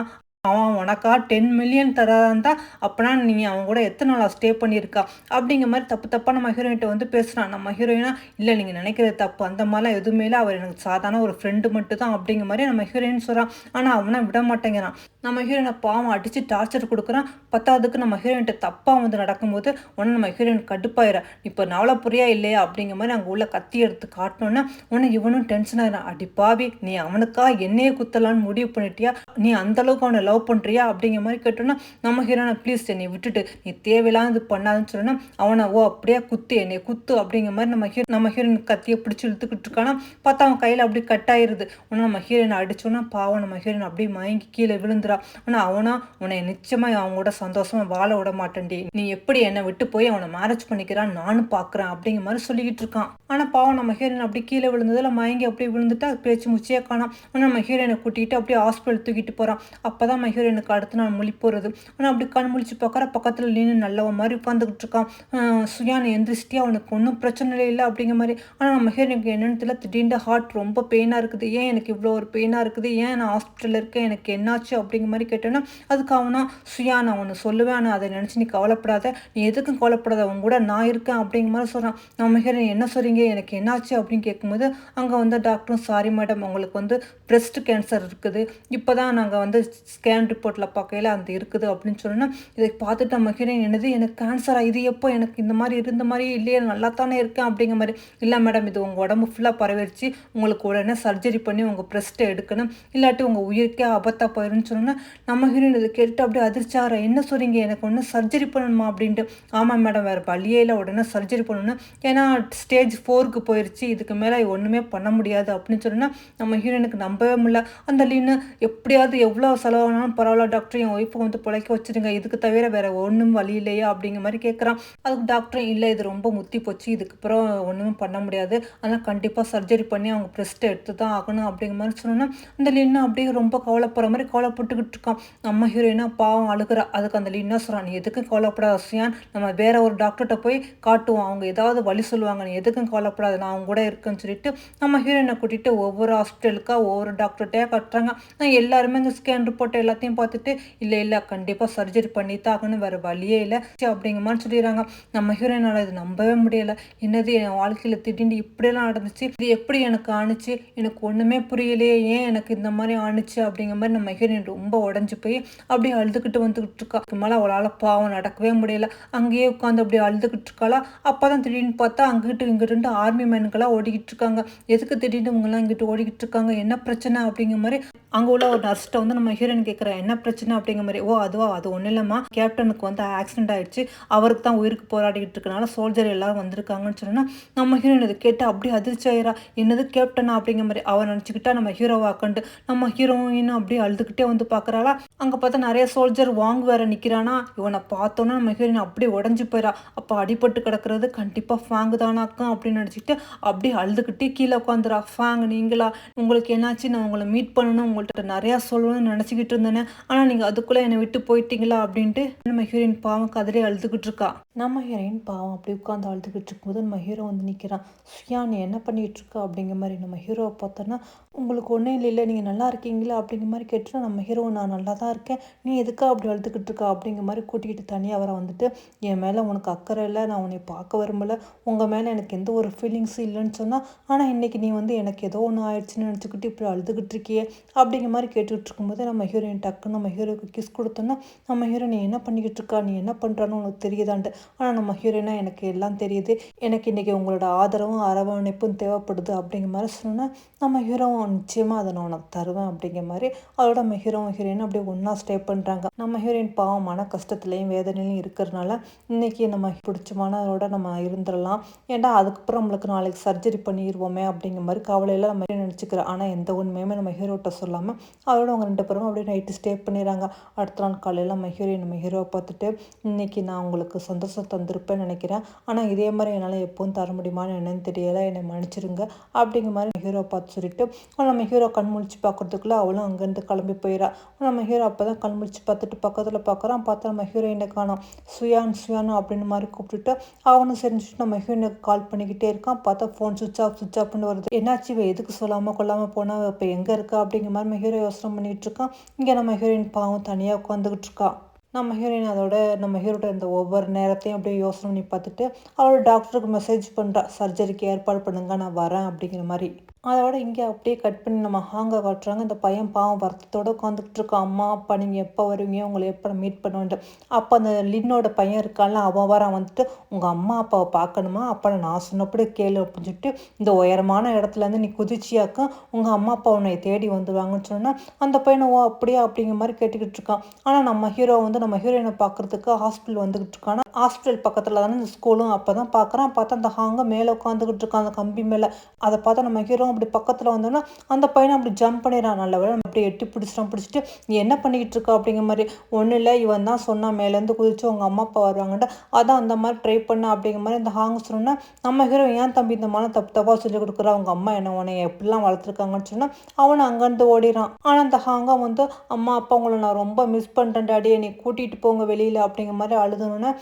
அவன் உனக்கா 10 மில்லியன் தராந்தா அப்போனா நீங்கள் அவங்க கூட எத்தனை நாளாக ஸ்டே பண்ணியிருக்கா அப்படிங்கிற மாதிரி தப்பாக நம்ம ஹீரோயின்கிட்ட வந்து பேசுகிறான். நம்ம ஹீரோயினா இல்லை நீங்கள் நினைக்கிறது தப்பு, அந்த மாதிரிலாம் எதுவுமே இல்லை, அவர் எனக்கு சாதாரண ஒரு ஃப்ரெண்டு மட்டும் தான் அப்படிங்கிற மாதிரி நம்ம ஹீரோயின் சொல்கிறான். ஆனால் அவனை விட மாட்டேங்கிறான். நம்ம ஹீரோயினை பாவம் அடித்து டார்ச்சர் கொடுக்குறான். பத்தாவதுக்கு நம்ம ஹீரோயின்கிட்ட தப்பாக வந்து நடக்கும்போது உடனே நம்ம ஹீரோயின் கடுப்பாயிர, இப்போ நவலை புரியா இல்லையா அப்படிங்கிற மாதிரி அங்கே உள்ள கத்தி எடுத்து காட்டினோன்னா உடனே இவனும் டென்ஷன் ஆகிறான். அடி பாவி நீ அவனுக்கா என்னையே குத்தலான்னு முடிவு பண்ணிட்டியா, நீ அந்தளவுக்கு அவனை லவ் பண்ணுறியா அப்படிங்கிற மாதிரி கேட்டோன்னா நம்ம ஹீரோனை ப்ளீஸ் என்னை விட்டுட்டு நீ தேவையில்லாம இது பண்ணாதுன்னு சொன்னா அவனை ஓ அப்படியே குத்து என்னை குத்து அப்படிங்கிற மாதிரி நம்ம ஹீரோயின் கத்தியை பிடிச்சி இழுத்துக்கிட்டு இருக்கானா. பார்த்தா அவன் கையில் அப்படி கட் ஆயிருது. உடனே நம்ம ஹீரோயினை அடிச்சோன்னா பாவம் நம்ம ஹீரோயின் அப்படியே மயங்கி கீழே விழுந்துடா. ஆனால் அவனா உன்னை நிச்சயமாக அவங்க கூட சந்தோஷமாக வாழ விட மாட்டேன்டி, நீ எப்படி என்னை விட்டு போய் அவனை மேரேஜ் பண்ணிக்கிறான்னு நானும் பார்க்குறேன் அப்படிங்கிற மாதிரி சொல்லிக்கிட்டு இருக்கான். ஆனால் பாவம் நம்ம ஹீரோயின் அப்படி கீழே விழுந்ததில் மயங்கி அப்படியே விழுந்துட்டா பேச்சு முச்சியே காணாம். ஆனால் நம்ம ஹீரோயினை கூட்டிகிட்டு அப்படியே ஹாஸ்பிட்டல் தூக்கிட்டு போகிறான். அப்போ தான் நம்ம ஹீரோயினுக்கு அடுத்து நான் முழி போகிறது. ஆனால் அப்படி கண் முழிச்சு பார்க்குற பக்கத்தில் நின்று நல்லவன் மாதிரி உட்காந்துக்கிட்டு இருக்கான். சுயானை எந்திரிச்சிட்டே அவனுக்கு ஒன்றும் பிரச்சனை இல்லை அப்படிங்கிற மாதிரி. ஆனால் நம்ம ஹீரோயினுக்கு என்னென்னு தெரியல, திடீர்னு ஹார்ட் ரொம்ப பெயினாக இருக்குது, ஏன் எனக்கு இவ்வளோ ஒரு பெயினாக இருக்குது, ஏன் நான் ஹாஸ்பிட்டலில் இருக்கேன், எனக்கு என்னாச்சு அப்படிங்கிற மாதிரி கேட்டேன்னா அதுக்கு அவனா சுயா நான் ஒன்று சொல்லுவேன், ஆனால் அதை நினச்சி நீ கவலைப்படாத, நீ எதுக்கும் கவலைப்படாத, அவங்க கூட நான் இருக்கேன் அப்படிங்கிற மாதிரி சொல்கிறான். நம்ம ஹீரோயின் என்ன சொல்கிறீங்க, எனக்கு என்னாச்சு அப்படின்னு கேட்கும்போது அங்கே வந்து டாக்டரும் சாரி மேடம் உங்களுக்கு வந்து பிரஸ்ட் கேன்சர் இருக்குது, இப்போ தான் நாங்கள் வந்து ஸ்கேன் ஸ்கேன் ரிப்போர்ட்டில் பார்க்கையில அந்த இருக்குது அப்படின்னு சொன்னோன்னா இதை பார்த்துட்டு நம்ம ஹீரோயின் என்னது எனக்கு கேன்சரா இது எப்போ எனக்கு இந்த மாதிரி இருந்த மாதிரி இல்லையே நல்லா தானே இருக்கேன் அப்படிங்கிற மாதிரி இல்லை மேடம் இது உங்கள் உடம்பு ஃபுல்லாக பரவிடுச்சு உங்களுக்கு உடனே சர்ஜரி பண்ணி உங்கள் பிரஸ்ட்டை எடுக்கணும் இல்லாட்டி உங்கள் உயிருக்கே ஆபத்தாக போயிடும்னு சொன்னோன்னா நம்ம ஹீரோயின் இதை கேட்டு அப்படியே அதிர்ச்சாகிற என்ன சொல்றீங்க எனக்கு ஒன்று சர்ஜரி பண்ணணுமா அப்படின்ட்டு ஆமாம் மேடம் வேறு வழியே இல்லை உடனே சர்ஜரி பண்ணணும் ஏன்னா ஸ்டேஜ் 4க்கு போயிடுச்சு இதுக்கு மேலே ஒன்றுமே பண்ண முடியாது அப்படின்னு சொன்னா நம்ம ஹீரோயினுக்கு நம்பவே முடியல அந்த லீனு எப்படியாவது எவ்வளோ செலவானாலும் பரவாயில்ல டாக்டர் என் ஒய்ஃபை வந்து பிழைக்க வச்சுருங்க இதுக்கு தவிர வேற ஒன்றும் வழி இல்லையா அப்படிங்கிற மாதிரி கேட்குறான் அதுக்கு டாக்டரும் இல்லை இது ரொம்ப முத்தி போச்சு இதுக்கப்புறம் ஒன்றுமே பண்ண முடியாது அதனால் கண்டிப்பாக சர்ஜரி பண்ணி அவங்க பிரஸ்ட்டை எடுத்து தான் ஆகணும் அப்படிங்கிற மாதிரி சொன்னோன்னா அந்த லீனா அப்படியே ரொம்ப கவலைப்படுற மாதிரி கவலைப்பட்டுக்கிட்டு இருக்கான் நம்ம ஹீரோயினா பாவம் அழுகிறா அதுக்கு அந்த லீனா சொல்கிறான் நீ எதுக்கும் கவலைப்படாத சியான் நம்ம வேற ஒரு டாக்டர்கிட்ட போய் காட்டுவோம் அவங்க ஏதாவது வழி சொல்லுவாங்க நீ எதுக்கும் கவலைப்படாது நான் அவங்க கூட இருக்குன்னு சொல்லிட்டு நம்ம ஹீரோயினை கூட்டிகிட்டு ஒவ்வொரு ஹாஸ்பிட்டலுக்கா ஒவ்வொரு டாக்டர்கிட்டே கட்டுறாங்க எல்லாருமே இந்த ஸ்கேன் ரிப்போர்ட் எல்லாத்தையும் பார்த்துட்டு இல்லை கண்டிப்பாக சர்ஜரி பண்ணி தான் ஆகணும் வேறு வழியே இல்லை அப்படிங்கிற மாதிரி சொல்லிடுறாங்க நம்ம ஹீரோயினால் இது நம்பவே முடியலை என்னது என் வாழ்க்கையில் திடீர்னு இப்படியெல்லாம் நடந்துச்சு இது எப்படி எனக்கு ஆணுச்சு எனக்கு ஒன்றுமே புரியலையே ஏன் எனக்கு இந்த மாதிரி ஆணுச்சு அப்படிங்கிற மாதிரி நம்ம ஹீரோயின் ரொம்ப உடஞ்சி போய் அப்படியே அழுதுகிட்டு வந்துகிட்டு இருக்கா அதுக்கு மேலே அவளால் பாவம் நடக்கவே முடியல அங்கேயே உட்காந்து அப்படியே அழுதுகிட்டு இருக்காளா அப்போ தான் திடீர்னு பார்த்தா அங்கிட்டு இங்கிட்டு ஆர்மி மேனுக்கெல்லாம் ஓடிக்கிட்டு இருக்காங்க எதுக்கு திடீர்னு இவங்கெல்லாம் இங்கிட்டு ஓடிக்கிட்டு இருக்காங்க என்ன பிரச்சனை அப்படிங்கிற மாதிரி அங்கே உள்ள ஒரு நர்ஸ்ட்டை வந்து நம்ம ஹீரோயின் கேட்குறேன் என்ன பிரச்சனை அப்படிங்கிற மாதிரி அதுவா அது ஒன்றும் இல்லைம்மா கேப்டனுக்கு வந்து ஆக்சிடென்ட் ஆயிடுச்சு அவருக்கு தான் உயிருக்கு போராடிக்கிட்டு இருக்கனால சோல்ஜர் எல்லாரும் வந்திருக்காங்கன்னு சொன்னால் நம்ம ஹீரோயின் இதை கேட்டு அப்படியே அதிர்ச்சி ஆயிரா என்னது கேப்டனா அப்படிங்கிற மாதிரி அவன் நினச்சிக்கிட்டா நம்ம ஹீரோவா கண்டு நம்ம ஹீரோயின் அப்படியே அழுதுகிட்டே வந்து பார்க்குறாளா அங்கே பார்த்தா நிறைய சோல்ஜர் வாங்க வேற நிற்கிறானா இவனை பார்த்தோன்னா நம்ம ஹீரோயின் அப்படியே உடஞ்சி போயிடா அப்போ அடிபட்டு கிடக்கிறது கண்டிப்பாக ஃபேங்கு தானாக்கும் அப்படின்னு நினச்சிக்கிட்டு அப்படியே அழுதுகிட்டே கீழே உட்காந்துரா ஃபேங் நீங்களா உங்களுக்கு என்னாச்சு நான் உங்களை மீட் பண்ணணும் உங்கள்கிட்ட நிறையா சொல்லணும்னு நினச்சிக்கிட்டு இருந்தேனே ஆனால் நீங்கள் அதுக்குள்ளே என்னை விட்டு போயிட்டீங்களா அப்படின்ட்டு நம்ம ஹீரோயின் பாவம் கதறி அழுதுகிட்டு இருக்கா நம்ம ஹீரோயின் பாவம் அப்படி உட்காந்து அழுதுகிட்டு இருக்கும்போது நம்ம ஹீரோ வந்து நிற்கிறான் சுயா நீ என்ன பண்ணிகிட்டு இருக்கா அப்படிங்கிற மாதிரி நம்ம ஹீரோவை பார்த்தோன்னா உங்களுக்கு ஒன்றும் இல்லை நீங்கள் நல்லா இருக்கீங்களா அப்படிங்கிற மாதிரி கேட்டுட்டு நம்ம ஹீரோ நான் நல்லா தான் இருக்கேன் நீ எதுக்கா அப்படி அழுதுகிட்டு இருக்கா அப்படிங்கிற மாதிரி கூட்டிகிட்டு தனியாக வர வந்துட்டு என் மேலே உனக்கு அக்கறை இல்லை நான் உன்னை பார்க்க விரும்பலை உங்கள் மேலே எனக்கு எந்த ஒரு ஃபீலிங்ஸும் இல்லைன்னு சொன்னால் ஆனால் இன்றைக்கி நீ வந்து எனக்கு ஏதோ ஒன்று ஆயிடுச்சுன்னு நினச்சிக்கிட்டு இப்படி அழுதுகிட்டு இருக்கியே அப்படிங்கிற மாதிரி கேட்டுக்கிட்டு இருக்கும்போது நம்ம ஹீரோயின் டக்குன்னு நம்ம ஹீரோக்கு கிஸ் கொடுத்தோன்னா நம்ம ஹீரோ நீ என்ன பண்ணிக்கிட்டு இருக்கா நீ என்ன பண்ணுறான்னு உனக்கு தெரியுதான்ட்டு ஆனால் நம்ம ஹீரோயினா எனக்கு எல்லாம் தெரியுது எனக்கு இன்றைக்கி உங்களோட ஆதரவும் அரவணைப்பும் தேவைப்படுது அப்படிங்கிற மாதிரி சொன்னால் நம்ம ஹீரோவும் நிச்சயமாக அதை நான் உனக்கு தருவேன் அப்படிங்கிற மாதிரி அதோட நம்ம ஹீரோயின் அப்படியே ஒன்றா ஸ்டே பண்ணுறாங்க நம்ம ஹீரோயின் பாவம் மன கஷ்டத்துலேயும் வேதனையிலையும் இருக்கிறதுனால இன்றைக்கி நம்ம பிடிச்சமானதோட நம்ம இருந்துடலாம் ஏன்டா அதுக்கப்புறம் நம்மளுக்கு நாளைக்கு சர்ஜரி பண்ணிடுவோமே அப்படிங்கிற மாதிரி கவலையில் நம்ம நினச்சிக்கிறோம் ஆனால் எந்த உண்மையுமே நம்ம ஹீரோட்ட சொல்லாமல் அதோட அவங்க 2 பேரும் அப்படியே நைட்டு ஸ்டே பண்ணிடுறாங்க அடுத்த நாள் காலையில் நம்ம ஹீரோவை பார்த்துட்டு இன்றைக்கி நான் உங்களுக்கு சந்தோஷம் தந்திருப்பேன்னு நினைக்கிறேன் ஆனால் இதே மாதிரி என்னால் எப்போவும் தர முடியுமான்னு என்னன்னு தெரியலை என்னை மன்னிச்சிருங்க அப்படிங்கிற மாதிரி ஹீரோவை பார்த்து சொல்லிட்டு நம்ம ஹீரோ கண் முழிச்சு பார்க்குறதுக்குள்ளே அவளும் அங்கேருந்து கிளம்பி போயிடா நம்ம ஹீரோ அப்போ தான் கண் முழிச்சு பார்த்துட்டு பக்கத்தில் பார்க்குறான் பார்த்தா நம்ம ஹீரோயினை காணோம் சுயான் அப்படின்னு மாதிரி கூப்பிட்டுட்டு அவனும் செஞ்சுட்டு நம்ம ஹீரோயினுக்கு கால் பண்ணிக்கிட்டே இருக்கான் பார்த்தா ஃபோன் சுவிச் ஆஃப்னு வருது என்னாச்சு இவ எதுக்கு சொல்லாமல் கொள்ளாமல் போனால் இப்போ எங்கே இருக்கா அப்படிங்கிற மாதிரி நம்ம ஹீரோ யோசனை பண்ணிகிட்டு இருக்கான் இங்கே நம்ம ஹீரோயின் பாவம் தனியாக உட்காந்துக்கிட்டு இருக்கா நம்ம ஹீரோயின் அதோட நம்ம ஹீரோட இந்த ஒவ்வொரு நேரத்தையும் அப்படியே யோசனை பண்ணி பார்த்துட்டு அவளோட டாக்டருக்கு மெசேஜ் பண்ணுறா சர்ஜரிக்கு ஏற்பாடு பண்ணுங்க நான் வரேன் அப்படிங்கிற மாதிரி அதோட இங்கே அப்படியே கட் பண்ணி நம்ம ஹாங்கை காட்டுறாங்க இந்த பையன் பாவம் வருத்தத்தோடு உட்காந்துக்கிட்டு இருக்கான் அம்மா அப்பா நீங்கள் எப்போ வருவீங்க உங்களை எப்போ மீட் பண்ணுவேன்ட்டு அப்போ அந்த லின்னோட பையன் இருக்கான்ல அவன் வரான் வந்துட்டு உங்கள் அம்மா அப்பாவை பார்க்கணுமா அப்போ நான் சொன்னப்படி கேளு அப்படின்னு சொல்லிட்டு இந்த உயரமான இடத்துலேருந்து நீ குதிச்சியாக்க உங்கள் அம்மா அப்பா உன்னை தேடி வந்துடுவாங்கன்னு சொன்னால் அந்த பையனை அப்படியே அப்படிங்கிற மாதிரி கேட்டுக்கிட்டு இருக்கான் ஆனால் நம்ம ஹீரோ வந்து நம்ம ஹீரோயினை பார்க்குறதுக்கு ஹாஸ்பிட்டல் வந்துக்கிட்டு இருக்கான் ஹாஸ்பிட்டல் பக்கத்தில் தானே இந்த ஸ்கூலும் அப்போ தான் பார்க்குறான் பார்த்தா அந்த ஹாங்கை மேலே உட்காந்துக்கிட்டு இருக்கான் அந்த கம்பி மேலே அதை பார்த்தா நம்ம ஹீரோ அப்படி பக்கத்தில் வந்தோன்னா அந்த பையனை அப்படி ஜம்ப் பண்ணிடுறான் நல்ல வேலை அப்படி எட்டி பிடிச்சிட்டு நீ என்ன பண்ணிக்கிட்டு இருக்கா அப்படிங்கிற மாதிரி ஒன்றும் இல்லை இவன் தான் சொன்னான் மேலேருந்து குதிச்சு உங்கள் அம்மா அப்பா வருவாங்கன்ட்டு அதான் அந்த மாதிரி ட்ரை பண்ண அப்படிங்கிற மாதிரி இந்த ஹாங்க சொன்னோன்னா நம்ம ஹீரோ ஏன் தம்பி இந்த மாதிரி தப்பாக சொல்லி கொடுக்குறா அவங்க அம்மா என்ன உன்னை எப்படிலாம் வளர்த்துருக்காங்கன்னு சொன்னால் அவனை அங்கேருந்து ஓடிறான் ஆனால் அந்த ஹாங்கா வந்து அம்மா அப்பா உங்களை நான் ரொம்ப மிஸ் பண்ணுறேன் டாடி என்னை கூட்டிகிட்டு போங்க வெளியில் அப்படிங்கிற மாதிரி அழுதுனோன்னே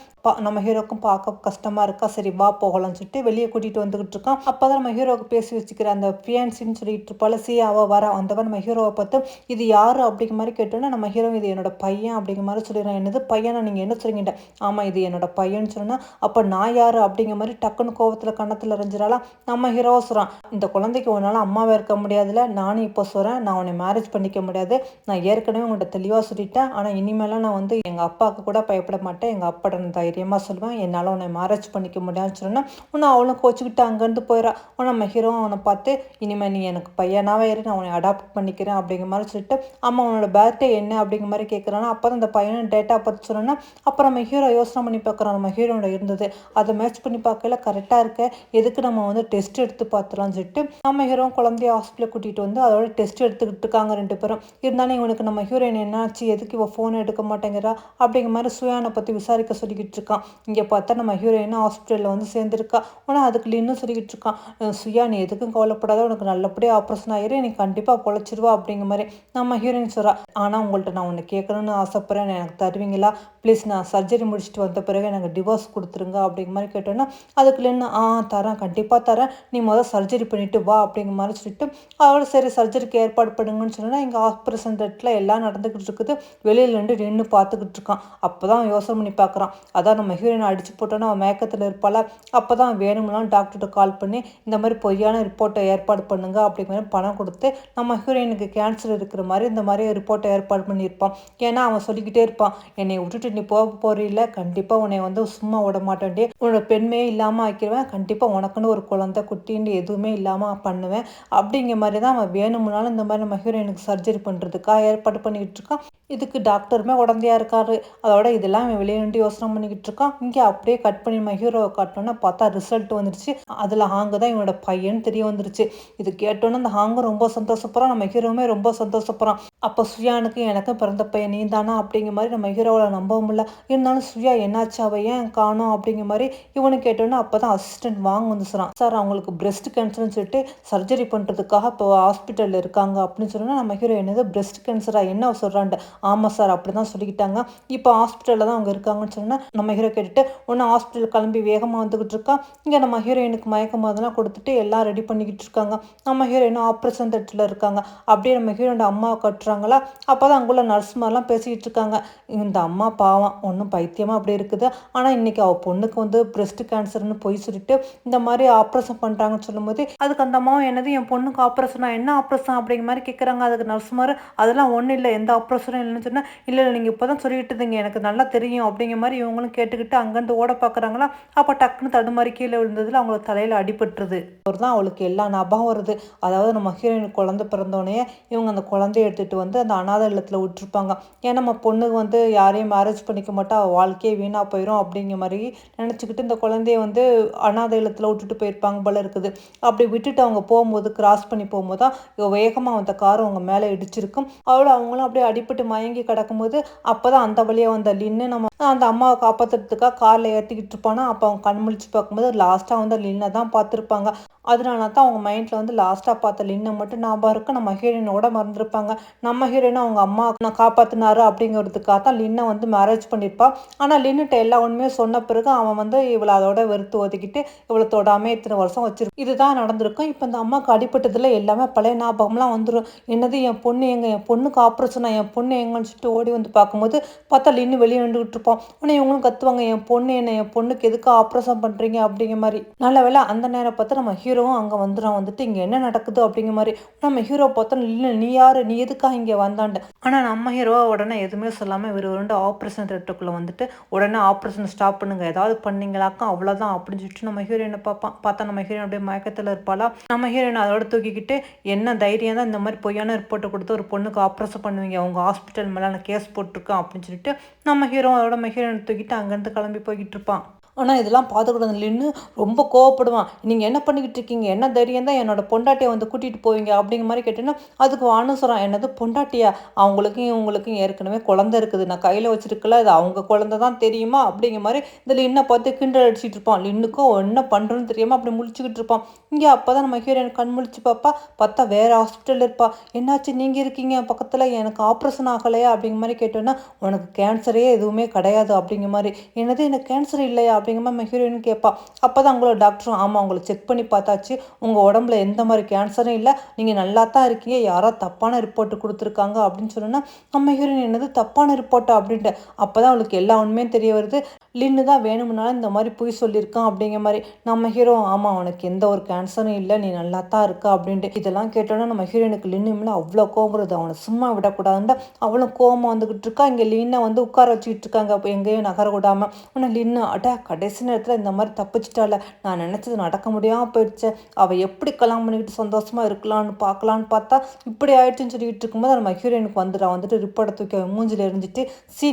நம்ம ஹீரோக்கும் பார்க்க கஷ்டமாக இருக்கா, சரி வா போகலாம்னு சொல்லிட்டு வெளியே கூட்டிகிட்டு வந்துக்கிட்டு இருக்கான். அப்போ தான் நம்ம ஹீரோவுக்கு பேசி வச்சுக்கிற அந்த ஃபியான்சின்னு சொல்லிட்டு இருப்பாள் சியா, அவள் வர வந்தவன் நம்ம ஹீரோவை பார்த்து இது யார் அப்படிங்கிற மாதிரி கேட்டோன்னா நம்ம ஹீரோ இது என்னோட பையன் அப்படிங்கிற மாதிரி சொல்லிடுறேன். என்னது பையனா, நீங்கள் என்ன சொல்லிக்கிட்ட? ஆமாம் இது என்னோட பையன்னு சொன்னால் அப்போ நான் யார் அப்படிங்கிற மாதிரி டக்குன்னு கோவத்தில் கன்னத்தில் அறிஞ்சிடாலாம். நம்ம ஹீரோவை சொல்கிறான், இந்த குழந்தைக்கு உன்னால் அம்மாவே இருக்க முடியாதுல்ல, நானும் இப்போ சொல்கிறேன் நான் உன்னை மேரேஜ் பண்ணிக்க முடியாது, நான் ஏற்கனவே உங்கள்கிட்ட தெளிவாக சொல்லிட்டேன். ஆனால் இனிமேலாம் நான் வந்து எங்கள் அப்பாவுக்கு கூட பயப்பட மாட்டேன், எங்கள் அப்பாட்ட நான் தைரியமாக சொல்லுவேன், என்னால் உன்னை மேரேஜ் பண்ணிக்க முடியாதுன்னு சொன்னேன். உன்னை அவளும் கோச்சிக்கிட்டு அங்கேருந்து போயிடா. நம்ம ஹீரோ அவனை பார்த்து இனிமேல் நீ எனக்கு பையனாகவே இரு, நான் உன்னை அடாப்ட் பண்ணிக்கிறேன் அப்படிங்கிற மாதிரி சொல்லிட்டு அம்மா உன்னோட பர்த்டே என்ன அப்படிங்கிற மாதிரி கேட்குறான்னா அப்போ தான் இந்த பையனை டேட்டா பார்த்து சொன்னோன்னா அப்புறம் நம்ம ஹீரோ யோசனை பண்ணி பார்க்குறோம். நம்ம ஹீரோட இருந்தது அதை மேட்ச் பண்ணி பார்க்கல, கரெக்டாக இருக்க, எதுக்கு நம்ம வந்து டெஸ்ட் எடுத்து பார்த்துலாம்னு சொல்லிட்டு நம்ம ஹீரோ குழந்தைய ஹாஸ்பிட்டல் கூட்டிகிட்டு வந்து அதோட டெஸ்ட் எடுத்துக்கிட்டு இருக்காங்க ரெண்டு பேரும். இருந்தாலும் இவனுக்கு நம்ம ஹீரோயின் என்னாச்சு, எதுக்கு இவள் ஃபோன் எடுக்க மாட்டேங்கிறா அப்படிங்கிற மாதிரி சுயானை பற்றி விசாரிக்க சொல்லிக்கிட்டு இருக்கான். இங்கே பார்த்தா நம்ம ஹீரோயினும் ஹாஸ்பிட்டலில் வந்து சேர்ந்துருக்கா. ஆனால் அதுக்கு லின்னு சொல்லிக்கிட்டு இருக்கான், சுயா நீ எதுக்கும் கவலைப்படாத, உனக்கு நல்லபடியாக ஆப்ரேஷன் ஆகிரு, நீ கண்டிப்பாக பொழைச்சிருவா அப்படிங்கிற மாதிரி நம்ம ஹீரோயின் சொல்கிறா. ஆனால் உங்கள்கிட்ட நான் ஒன்று கேட்கணுன்னு ஆசைப்பட்றேன், எனக்கு தருவீங்களா ப்ளீஸ், நான் சர்ஜரி முடிச்சுட்டு வந்த பிறகு எனக்கு டிவோர்ஸ் கொடுத்துருங்க அப்படிங்கிற மாதிரி கேட்டோன்னா அதுக்கு லின்னு தரேன், கண்டிப்பாக தரேன், நீ முதல் சர்ஜரி பண்ணிவிட்டு வா அப்படிங்கிற மாதிரி சொல்லிட்டு அவளை சரி சர்ஜரிக்கு ஏற்பாடு பண்ணுங்கன்னு சொன்னால் இங்கே ஆப்ரேஷன் தேட்டரில் எல்லாம் நடந்துக்கிட்டு இருக்குது. வெளியில் நின்று பார்த்துக்கிட்டு இருக்கான். அப்போ தான் யோசனை பண்ணி பார்க்குறான், அதான் நம்ம ஹீரோயினை அடிச்சு போட்டோன்னா அவன் மயக்கத்தில் இருப்பாள். அப்போ தான் வேணும்லாம் டாக்டர்கிட்ட கால் பண்ணி இந்த மாதிரி பொய்யான ரிப்போர்ட்டை ஏற்பாடு பண்ணுங்க அப்படிங்கிற பணம் கொடுத்து நம்ம ஹீரோயினுக்கு கேன்சர் இருக்கிற மாதிரி இந்த மாதிரி ரிப்போர்ட்டை ஏற்பாடு பண்ணியிருப்பான். ஏன்னா அவன் சொல்லிக்கிட்டே இருப்பான், என்னை விட்டுட்டு நீ போக போறீல்ல, கண்டிப்பாக உன்னை வந்து சும்மா விட மாட்டேன்டே, உன்னோட பெண்மையே இல்லாமல் ஆக்கிடுவேன், கண்டிப்பாக உனக்குன்னு ஒரு குழந்தை குட்டின்னு எதுவுமே இல்லாமல் பண்ணுவேன் அப்படிங்கிற மாதிரி தான் அவன் வேணும்னாலும் இந்த மாதிரி நம்ம ஹீரோயினுக்கு சர்ஜரி பண்ணுறதுக்காக ஏற்பாடு பண்ணிக்கிட்டு இருக்கான். இதுக்கு டாக்டருமே உடந்தையாக இருக்காரு. அதோட இதெல்லாம் அவன் வெளியே நின்று யோசனை பண்ணிக்கிட்டு இருக்கான். இங்கே அப்படியே கட் பண்ணி நம்ம ஹீரோவை காட்டோன்னா பார்த்தா ரிசல்ட் வந்துருச்சு. அதில் ஹாங்கு தான் இவனோட பையன் தெரிய வந்துருச்சு. இது கேட்டோன்னே அந்த ஹாங்கு ரொம்ப சந்தோஷப்படுறான், நம்ம ஹீரோவுமே ரொம்ப சந்தோஷப்படுறான். அப்போ சுயானுக்கு எனக்கும் பிறந்த பையன் நீ தானா அப்படிங்கிற மாதிரி நம்ம ஹீரோவை நம்பவும் இல்லை. இருந்தாலும் சுயா என்னாச்சு, அவள் ஏன் காணோம் அப்படிங்கிற மாதிரி இவனு கேட்டோன்னா அப்போ தான் அசிஸ்டன்ட் வாங்க வந்து சொல்கிறான், சார் அவங்களுக்கு பிரெஸ்ட் கேன்சர்னு சொல்லிட்டு சர்ஜரி பண்ணுறதுக்காக இப்போ ஹாஸ்பிட்டலில் இருக்காங்க அப்படின்னு சொன்னால் நம்ம ஹீரோ என்னது பிரெஸ்ட் கேன்சரா, என்ன சொல்கிறான்ட்டு, ஆமாம் சார் அப்படி தான் சொல்லிக்கிட்டாங்க, இப்போ ஹாஸ்பிட்டலில் தான் அவங்க இருக்காங்கன்னு சொன்னால் நம்ம ஹீரோ கேட்டுட்டு ஒன்று ஹாஸ்பிட்டல் கிளம்பி வேகமாக வந்துக்கிட்டு இருக்கான். இங்கே நம்ம ஹீரோயினுக்கு மயக்க மருந்தெல்லாம் கொடுத்துட்டு எல்லாம் ரெடி பண்ணிக்கிட்டு இருக்காங்க. நம்ம ஹீரோயினும் ஆப்ரேஷன் தேட்டரில் இருக்காங்க. அப்படியே நம்ம ஹீரோட அம்மாவை கட்டுறாங்களா, அப்போ தான் அங்குள்ள நர்ஸ் மாதிரிலாம் பேசிக்கிட்டு இருக்காங்க. இந்த அம்மா பாவம் ஒன்றும் பைத்தியமாக அப்படி இருக்குது, ஆனால் இன்றைக்கி அவள் பொண்ணுக்கு வந்து பிரெஸ்ட் கேன்சர்னு போய் சொல்லிட்டு இந்த மாதிரி ஆப்ரேஷன் பண்ணுறாங்கன்னு சொல்லும்போது அதுக்கு அந்த அம்மாவும் என்னது என் பொண்ணுக்கு ஆப்ரேஷனா, என்ன ஆப்ரேஷன் அப்படிங்கிற மாதிரி கேட்குறாங்க. அதுக்கு நர்ஸ் மாதிரி அதெல்லாம் ஒன்றும் இல்லை, எந்த ஆப்ரேஷனும் இல்லைன்னு சொன்னால் இல்லை இல்லை நீங்கள் இப்போ தான் சொல்லிக்கிட்டு இருந்தீங்க, எனக்கு நல்லா தெரியும் அப்படிங்கிற மாதிரி இவங்களும் கேட்டுக்கிட்டு அங்கேருந்து ஓட பார்க்குறாங்களா. அப்போ டக்குன்னு தடுமாறி கீழே விழுந்ததில் அவங்களுக்கு தலையில் அடிபட்டுருது. ஒரு தான் அவளுக்கு எல்லா ஞாபகம் வருது. அதாவது நம்ம ஹீரோயினுக்கு குழந்தை பிறந்தோடனே இவங்க அந்த குழந்தைய எடுத்துகிட்டு வந்து அந்த அனாதை இல்லத்தில் விட்டுருப்பாங்க. ஏன்னா நம்ம பொண்ணுக்கு வந்து யாரையும் மேரேஜ் பண்ணிக்க மாட்டா, அவள் வாழ்க்கையே வீணாக போயிடும் அப்படிங்கிற மாதிரி நினச்சிக்கிட்டு இந்த குழந்தைய வந்து அனாதை இல்லத்தில் விட்டுட்டு போயிருப்பாங்க போல இருக்குது. அப்படி விட்டுட்டு அவங்க போகும்போது கிராஸ் பண்ணி போகும்போது தான் வேகமாக அந்த கார் அவங்க மேலே இடிச்சிருக்கும். அவங்களும் அப்படியே அடிபட்டு மயங்கி கிடக்கும்போது அப்போ தான் அந்த வழியாக வந்த லின்னு நம்ம அந்த அம்மாவை காப்பாற்றுறதுக்காக காரில் ஏற்றிக்கிட்டு இருப்பானா. அப்போ அவங்க கண் முழிச்சு பார்க்கும்போது லாஸ்ட்டாக வந்து லின்னை தான் பார்த்துருப்பாங்க. அதனால தான் அவங்க மைண்டில் வந்து லாஸ்ட்டாக பார்த்த லின்னை மட்டும் ஞாபகம் இருக்குது. நம்ம ஹீரோயினோட மறந்துருப்பாங்க. நம்ம ஹீரோயினை அவங்க அம்மா நான் காப்பாற்றினாரு அப்படிங்கிறதுக்காக தான் லின்னை வந்து மேரேஜ் பண்ணியிருப்பாள். ஆனால் லின்னுட்ட எல்லா உண்மையே சொன்ன பிறகு அவன் வந்து இவளை அதோட வெறுத்து ஒதுக்கிட்டு இவளை தொடாமல் இத்தனை வருஷம் வச்சிருக்கும். இதுதான் நடந்திருக்கும். இப்போ இந்த அம்மாவுக்கு அடிப்பட்டதில் எல்லாமே பழைய ஞாபகம்லாம் வந்துடும். என்னது என் பொண்ணு எங்கே, என் பொண்ணுக்கு ஆப்ரேஷனா, என் பொண்ணு எங்கன்னு சொல்லிட்டு ஓடி வந்து பார்க்கும்போது பார்த்தா லின்னு வெளியே நின்றுக்கிட்டு இருப்போம். ஆனால் இவங்களும் கத்துவாங்க, என் பொண்ணு என்ன, என் பொண்ணுக்கு எதுக்கு ஆப்ரேஷன் பண்ணுறீங்க அப்படிங்கிற மாதிரி. நல்ல வேலை அந்த நேரம் பார்த்து நம்ம ஹீரோவும் அங்கே வந்துட்டு இங்கே என்ன நடக்குது அப்படிங்கிற மாதிரி நம்ம ஹீரோ பார்த்தோம். இல்லை நீ யார், நீ எதுக்காக இங்கே வந்தாண்டு. ஆனால் நம்ம ஹீரோவை உடனே எதுவுமே சொல்லாமல் இவர் ரெண்டு ஆப்ரேஷன் தேட்டருக்குள்ளே வந்துட்டு உடனே ஆப்ரேஷன் ஸ்டாப் பண்ணுங்க, ஏதாவது பண்ணீங்களாக்கா அவ்வளோதான் அப்படின்னு சொல்லிட்டு நம்ம ஹீரோயினை பார்த்தா நம்ம ஹீரோயின் அப்படியே மயக்கத்தில் இருப்பாளா. நம்ம ஹீரோயின் அதோட தூக்கிக்கிட்டு என்ன தைரியம் தான் இந்த மாதிரி பொய்யான ரிப்போர்ட்டை கொடுத்து ஒரு பொண்ணுக்கு ஆப்ரேஷன் பண்ணுவீங்க, அவங்க ஹாஸ்பிட்டல் மேலே நான் கேஸ் போட்டிருக்கேன் அப்படின்னு சொல்லிட்டு நம்ம ஹீரோ அதோட ஹீரோயினை தூக்கிட்டு அங்கேருந்து கிளம்பி போய்கிட்டு இருப்பான். ஆனால் இதெல்லாம் பார்த்துக்கூடாது லின்னு ரொம்ப கோவப்படுவான். நீங்கள் என்ன பண்ணிக்கிட்டு இருக்கீங்க, என்ன தைரியம் தான் என்னோட பொண்டாட்டியை வந்து கூட்டிகிட்டு போவீங்க அப்படிங்கிற மாதிரி கேட்டேன்னா அதுக்கு வான்னு சொல்கிறான். என்னது பொண்டாட்டியா, அவங்களுக்கும் இவங்களுக்கும் ஏற்கனவே குழந்தை இருக்குது, நான் கையில் வச்சிருக்கல, அது அவங்க குழந்தை தான் தெரியுமா அப்படிங்கிற மாதிரி இந்த லின்னை பார்த்து கிண்டல் அடிச்சிட்டு இருப்பான். லின்னுக்கும் என்ன பண்ணுறதுன்னு தெரியாமல் அப்படி முழிச்சுக்கிட்டு இருப்பான். இங்கே அப்போ தான் நம்ம ஹீரோயின் கண் முழிச்சு பார்த்தா வேறு ஹாஸ்பிட்டல் இருப்பா. என்னாச்சு நீங்கள் இருக்கீங்க பக்கத்தில், எனக்கு ஆப்ரேஷன் ஆகலையா அப்படிங்கிற மாதிரி கேட்டோன்னா உனக்கு கேன்சரே எதுவுமே கிடையாது அப்படிங்கிற மாதிரி. என்னது எனக்கு கேன்சர் இல்லையா அப்படிங்கிற மாதிரி நம்ம ஹீரோயின் கேட்பா. அப்போ தான் அவங்களோட டாக்டரும் ஆமாம் உங்களை செக் பண்ணி பார்த்தாச்சு, உங்கள் உடம்புல எந்த மாதிரி கேன்சரும் இல்லை, நீங்கள் நல்லா தான் இருக்கீங்க, யாரோ தப்பான ரிப்போர்ட்டு கொடுத்துருக்காங்க அப்படின்னு சொன்னோன்னா நம்ம ஹீரோயின் என்னது தப்பான ரிப்போர்ட்டா அப்படின்ட்டு. அப்போ தான் அவளுக்கு எல்லா உண்மையும் தெரிய வருது. லின்னு தான் வேணும்னாலும் இந்த மாதிரி பொய் சொல்லியிருக்கான் அப்படிங்கிற மாதிரி. நம்ம ஹீரோ ஆமாம் அவனுக்கு எந்த ஒரு கேன்சரும் இல்லை, நீ நல்லா தான் இருக்க அப்படின்ட்டு. இதெல்லாம் கேட்டோன்னா நம்ம ஹீரோயினுக்கு லின்னு மேலே அவ்வளோ கோவம் வருது. அவனை சும்மா விடக்கூடாதுன்னு அவளும் கோவமாக வந்துக்கிட்டு இருக்கா. இங்கே லின்னை வந்து உட்கார வச்சுக்கிட்டு இருக்காங்க, அப்போ எங்கேயும் நகர விடாமல். ஆனால் லின்னு கடைசி நேரத்தில் இந்த மாதிரி தப்பிச்சிட்டால, நான் நினச்சது நடக்க முடியாமல் போயிடுச்சு, அவள் எப்படி கல்யாணம் பண்ணிக்கிட்டு சந்தோஷமாக இருக்கலான்னு பார்க்கலான்னு பார்த்தா இப்படி ஆயிடுச்சுன்னு சொல்லிக்கிட்டு இருக்கும்போது நம்ம ஹீரோயினுக்கு வந்துட்டு ரிப்போர்ட்டை தூக்கி மூஞ்சில் எரிஞ்சிட்டு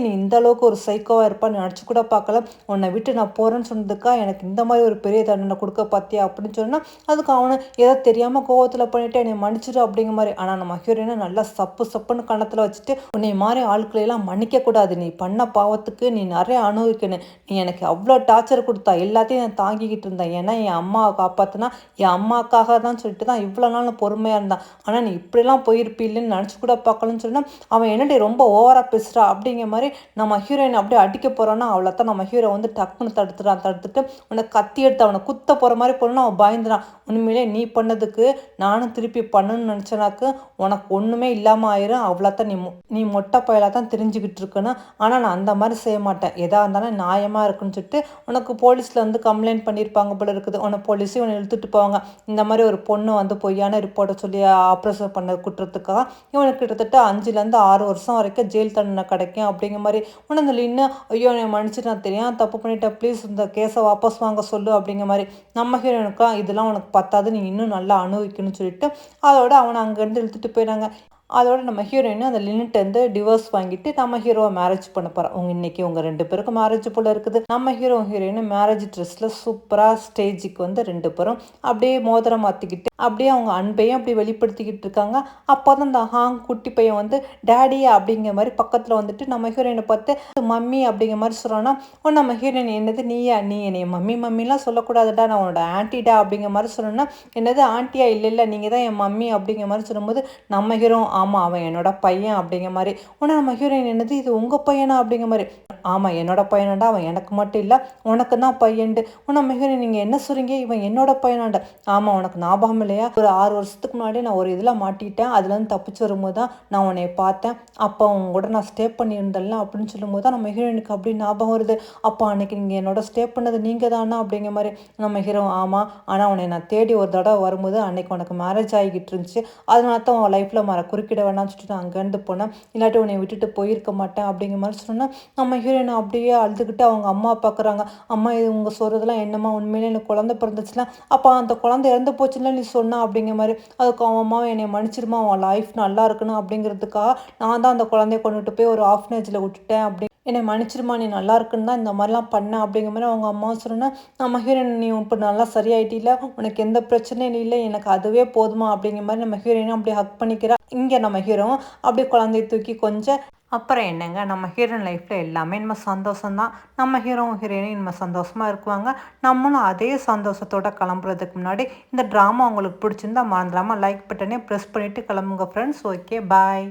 நீ இந்த அளவுக்கு ஒரு சைக்கோவாக இருப்பான்னு நினச்சி கூட பார்க்கல, உன்னை விட்டு நான் போகிறேன்னு சொன்னதுக்கா எனக்கு இந்த மாதிரி ஒரு பெரிய தண்டனை கொடுக்க பார்த்தியா அப்படின்னு சொன்னால் அதுக்கு அவனை ஏதோ தெரியாமல் கோவத்தில் பண்ணிவிட்டு என்னை மன்னிச்சிடு அப்படிங்கிற மாதிரி. ஆனால் நம்ம ஹீரோயினை நல்லா சப்புன்னு கணத்தில் வச்சுட்டு உன்னை மாதிரி ஆட்களையெல்லாம் மன்னிக்கக்கூடாது, நீ பண்ண பாவத்துக்கு நீ நிறைய அனுபவிக்கணும், நீ எனக்கு அவ்வளோ டார்ச்சர் கொடுத்தா எல்லாத்தையும் நான் தாங்கிக்கிட்டு இருந்தேன், ஏன்னா என் அம்மாவை காப்பாற்றினா என் அம்மாக்காக தான் சொல்லிட்டு தான் இவ்வளோ நாள் நான் பொறுமையாக இருந்தான், ஆனால் நீ இப்படிலாம் போயிருப்பீல்லைன்னு நினச்சி கூட பார்க்கலன்னு சொன்னால் அவன் என்னடி ரொம்ப ஓவராக பேசுகிறா அப்படிங்கிற மாதிரி. நம்ம ஹீரோயின் அப்படியே அடிக்க போகிறான்னா அவளை தான் நம்ம ஹீரோ வந்து டக்குன்னு தடுத்துட்டு உன்னை கத்தி எடுத்து அவனை குத்த போகிற மாதிரி போனா அவன் பயந்துடான். உண்மையிலே நீ பண்ணதுக்கு நானும் திருப்பி பண்ணணும்னு நினச்சனாக்கு உனக்கு ஒன்றுமே இல்லாமல் ஆயிரும், அவ்வளோத்தான் நீ மொட்டை பயலாக தான் தெரிஞ்சுக்கிட்டு இருக்கணும், ஆனால் நான் அந்த மாதிரி செய்ய மாட்டேன், எதாக இருந்தாலும் நியாயமாக இருக்குன்னு சொல்லிட்டு உனக்கு போலீஸில் வந்து கம்ப்ளைண்ட் பண்ணியிருப்பாங்க போல இருக்குது, உன்னை போலீஸையும் உன்னை இழுத்துட்டு போவாங்க. இந்த மாதிரி ஒரு பொண்ணு வந்து பொய்யான ரிப்போர்ட்டை சொல்லி ஆப்ரேஷன் பண்ண குற்றத்துக்காக இவனுக்கு கிட்டத்தட்ட 5லேருந்து 6 வருஷம் வரைக்கும் ஜெயில் தண்டனை கிடைக்கும் அப்படிங்கிற மாதிரி. உன்னை இந்த இன்னும் ஐயோ என்னை மன்னிச்சுட்டு நான் தெரியாமல் தப்பு பண்ணிட்டேன், ப்ளீஸ் இந்த கேஸை வாபஸ் வாங்க சொல்லு அப்படிங்கிற மாதிரி. நம்ம ஹீரோனுக்கா இதெல்லாம் உனக்கு பத்தாது, நீ இன்னும் நல்லா அனுபவிக்கணும்னு சொல்லிட்டு அதோட அவனை அங்கேருந்து இழுத்துட்டு போயிடாங்க. அதோட நம்ம ஹீரோயின் அந்த லின்னுட்டேருந்து டிவோர்ஸ் வாங்கிட்டு நம்ம ஹீரோவை மேரேஜ் பண்ண போகிறோம். இன்னைக்கு உங்கள் 2 பேருக்கும் மேரேஜ் போல் இருக்குது. நம்ம ஹீரோயின் மேரேஜ் ட்ரெஸ்ஸில் சூப்பராக ஸ்டேஜுக்கு வந்து 2 பேரும் அப்படியே மோதிரம் மாற்றிக்கிட்டு அப்படியே அவங்க அன்பையும் அப்படி வெளிப்படுத்திக்கிட்டு இருக்காங்க. அப்போ தான் இந்த குட்டி பையன் வந்து டேடி அப்படிங்கிற மாதிரி பக்கத்தில் வந்துட்டு நம்ம ஹீரோயினை பார்த்து மம்மி அப்படிங்கிற மாதிரி சொல்கிறான்னா நம்ம ஹீரோயின் என்னது நீ என்னைய மம்மிலாம் சொல்லக்கூடாதுடா, நான் உன்னோட ஆன்ட்டிடா அப்படிங்கிற மாதிரி சொல்லணும்னா என்னது ஆன்ட்டியா இல்லை நீங்கள் தான் என் மம்மி அப்படிங்கிற மாதிரி சொல்லும்போது நம்ம ஹீரோ ஆமாம் அவன் என்னோட பையன் அப்படிங்கிற மாதிரி. உடனே நம்ம ஹீரோயின் என்னது இது உங்கள் பையனா அப்படிங்கிற மாதிரி. ஆமாம் என்னோட பையனாண்டா, அவன் எனக்கு மட்டும் இல்லை உனக்கு தான் பையன்ட்டு. நம்ம ஹீரோயின் நீங்கள் என்ன சொல்கிறீங்க, இவன் என்னோட பையனாண்டா. ஆமாம் உனக்கு ஞாபகம் இல்லையா, ஒரு 6 வருஷத்துக்கு முன்னாடி நான் ஒரு இதில் மாட்டிட்டேன், அதுலேருந்து தப்பிச்சு வரும்போது தான் நான் உன்னை பார்த்தேன், அப்போ அவங்க கூட நான் ஸ்டே பண்ணியிருந்தேன்ல அப்படின்னு சொல்லும்போது தான் நம்ம ஹீரோயினுக்கு அப்படி ஞாபகம் வருது. அப்போ அன்னைக்கு நீங்கள் என்னோட ஸ்டே பண்ணது நீங்கள் தானா அப்படிங்கிற மாதிரி. நம்ம ஹீரோ ஆமாம், ஆனால் உன்னை நான் தேடி ஒரு தடவை வரும்போது அன்னைக்கு உனக்கு மேரேஜ் ஆகிக்கிட்டு இருந்துச்சு, அதனால தான் உன் லைஃப்பில் குறிப்பிட வேணாம்னு சொல்லிட்டு நான் அங்கேருந்து போனேன், இல்லாட்டி உன்னை விட்டுட்டு போயிருக்க மாட்டேன் அப்படிங்கிற மாதிரி சொன்னால் நம்ம ஹீரோயின் அப்படியே அழுதுகிட்டு அவங்க அம்மா பார்க்குறாங்க. அம்மா இது உங்கள் சொல்கிறதுலாம் என்னம்மா, உண்மையிலே எனக்கு குழந்தை பிறந்துச்சுலாம், அப்போ அந்த குழந்தை இறந்து போச்சுல நீ சொன்னா அப்படிங்கிற மாதிரி. அதுக்கு அவன் அம்மாவை என்னை மன்னிச்சிருமா, அவன் லைஃப் நல்லா இருக்கணும் அப்படிங்கிறதுக்காக நான் தான் அந்த குழந்தைய கொண்டுட்டு போய் ஒரு ஆஃப்னேஜில் விட்டுட்டேன், அப்படி என்னை மன்னிச்சிருமா, நீ நல்லா இருக்குன்னு தான் இந்த மாதிரிலாம் பண்ணேன் அப்படிங்கிற மாதிரி அவங்க அம்மா சொன்னால் நம்ம ஹீரோயின் நீ இப்போ நல்லா சரியாயிட்டில, உனக்கு எந்த பிரச்சனையும் இல்லை, எனக்கு அதுவே போதுமா அப்படிங்கிற மாதிரி நம்ம ஹீரோயினும் அப்படியே ஹக் பண்ணிக்கிறா. இங்கே நம்ம ஹீரோ அப்படியே குழந்தைய தூக்கி கொஞ்சம் அப்புறம் என்னங்க நம்ம ஹீரோயின் லைஃப்பில் எல்லாமே நம்ம சந்தோஷம்தான். நம்ம ஹீரோயினும் நம்ம சந்தோஷமாக இருக்குவாங்க. நம்மளும் அதே சந்தோஷத்தோடு கிளம்புறதுக்கு முன்னாடி இந்த ட்ராமா உங்களுக்கு பிடிச்சிருந்தா மறந்துடாமல் லைக் பட்டனே ப்ரெஸ் பண்ணிவிட்டு கிளம்புங்க ஃப்ரெண்ட்ஸ். Okay bye.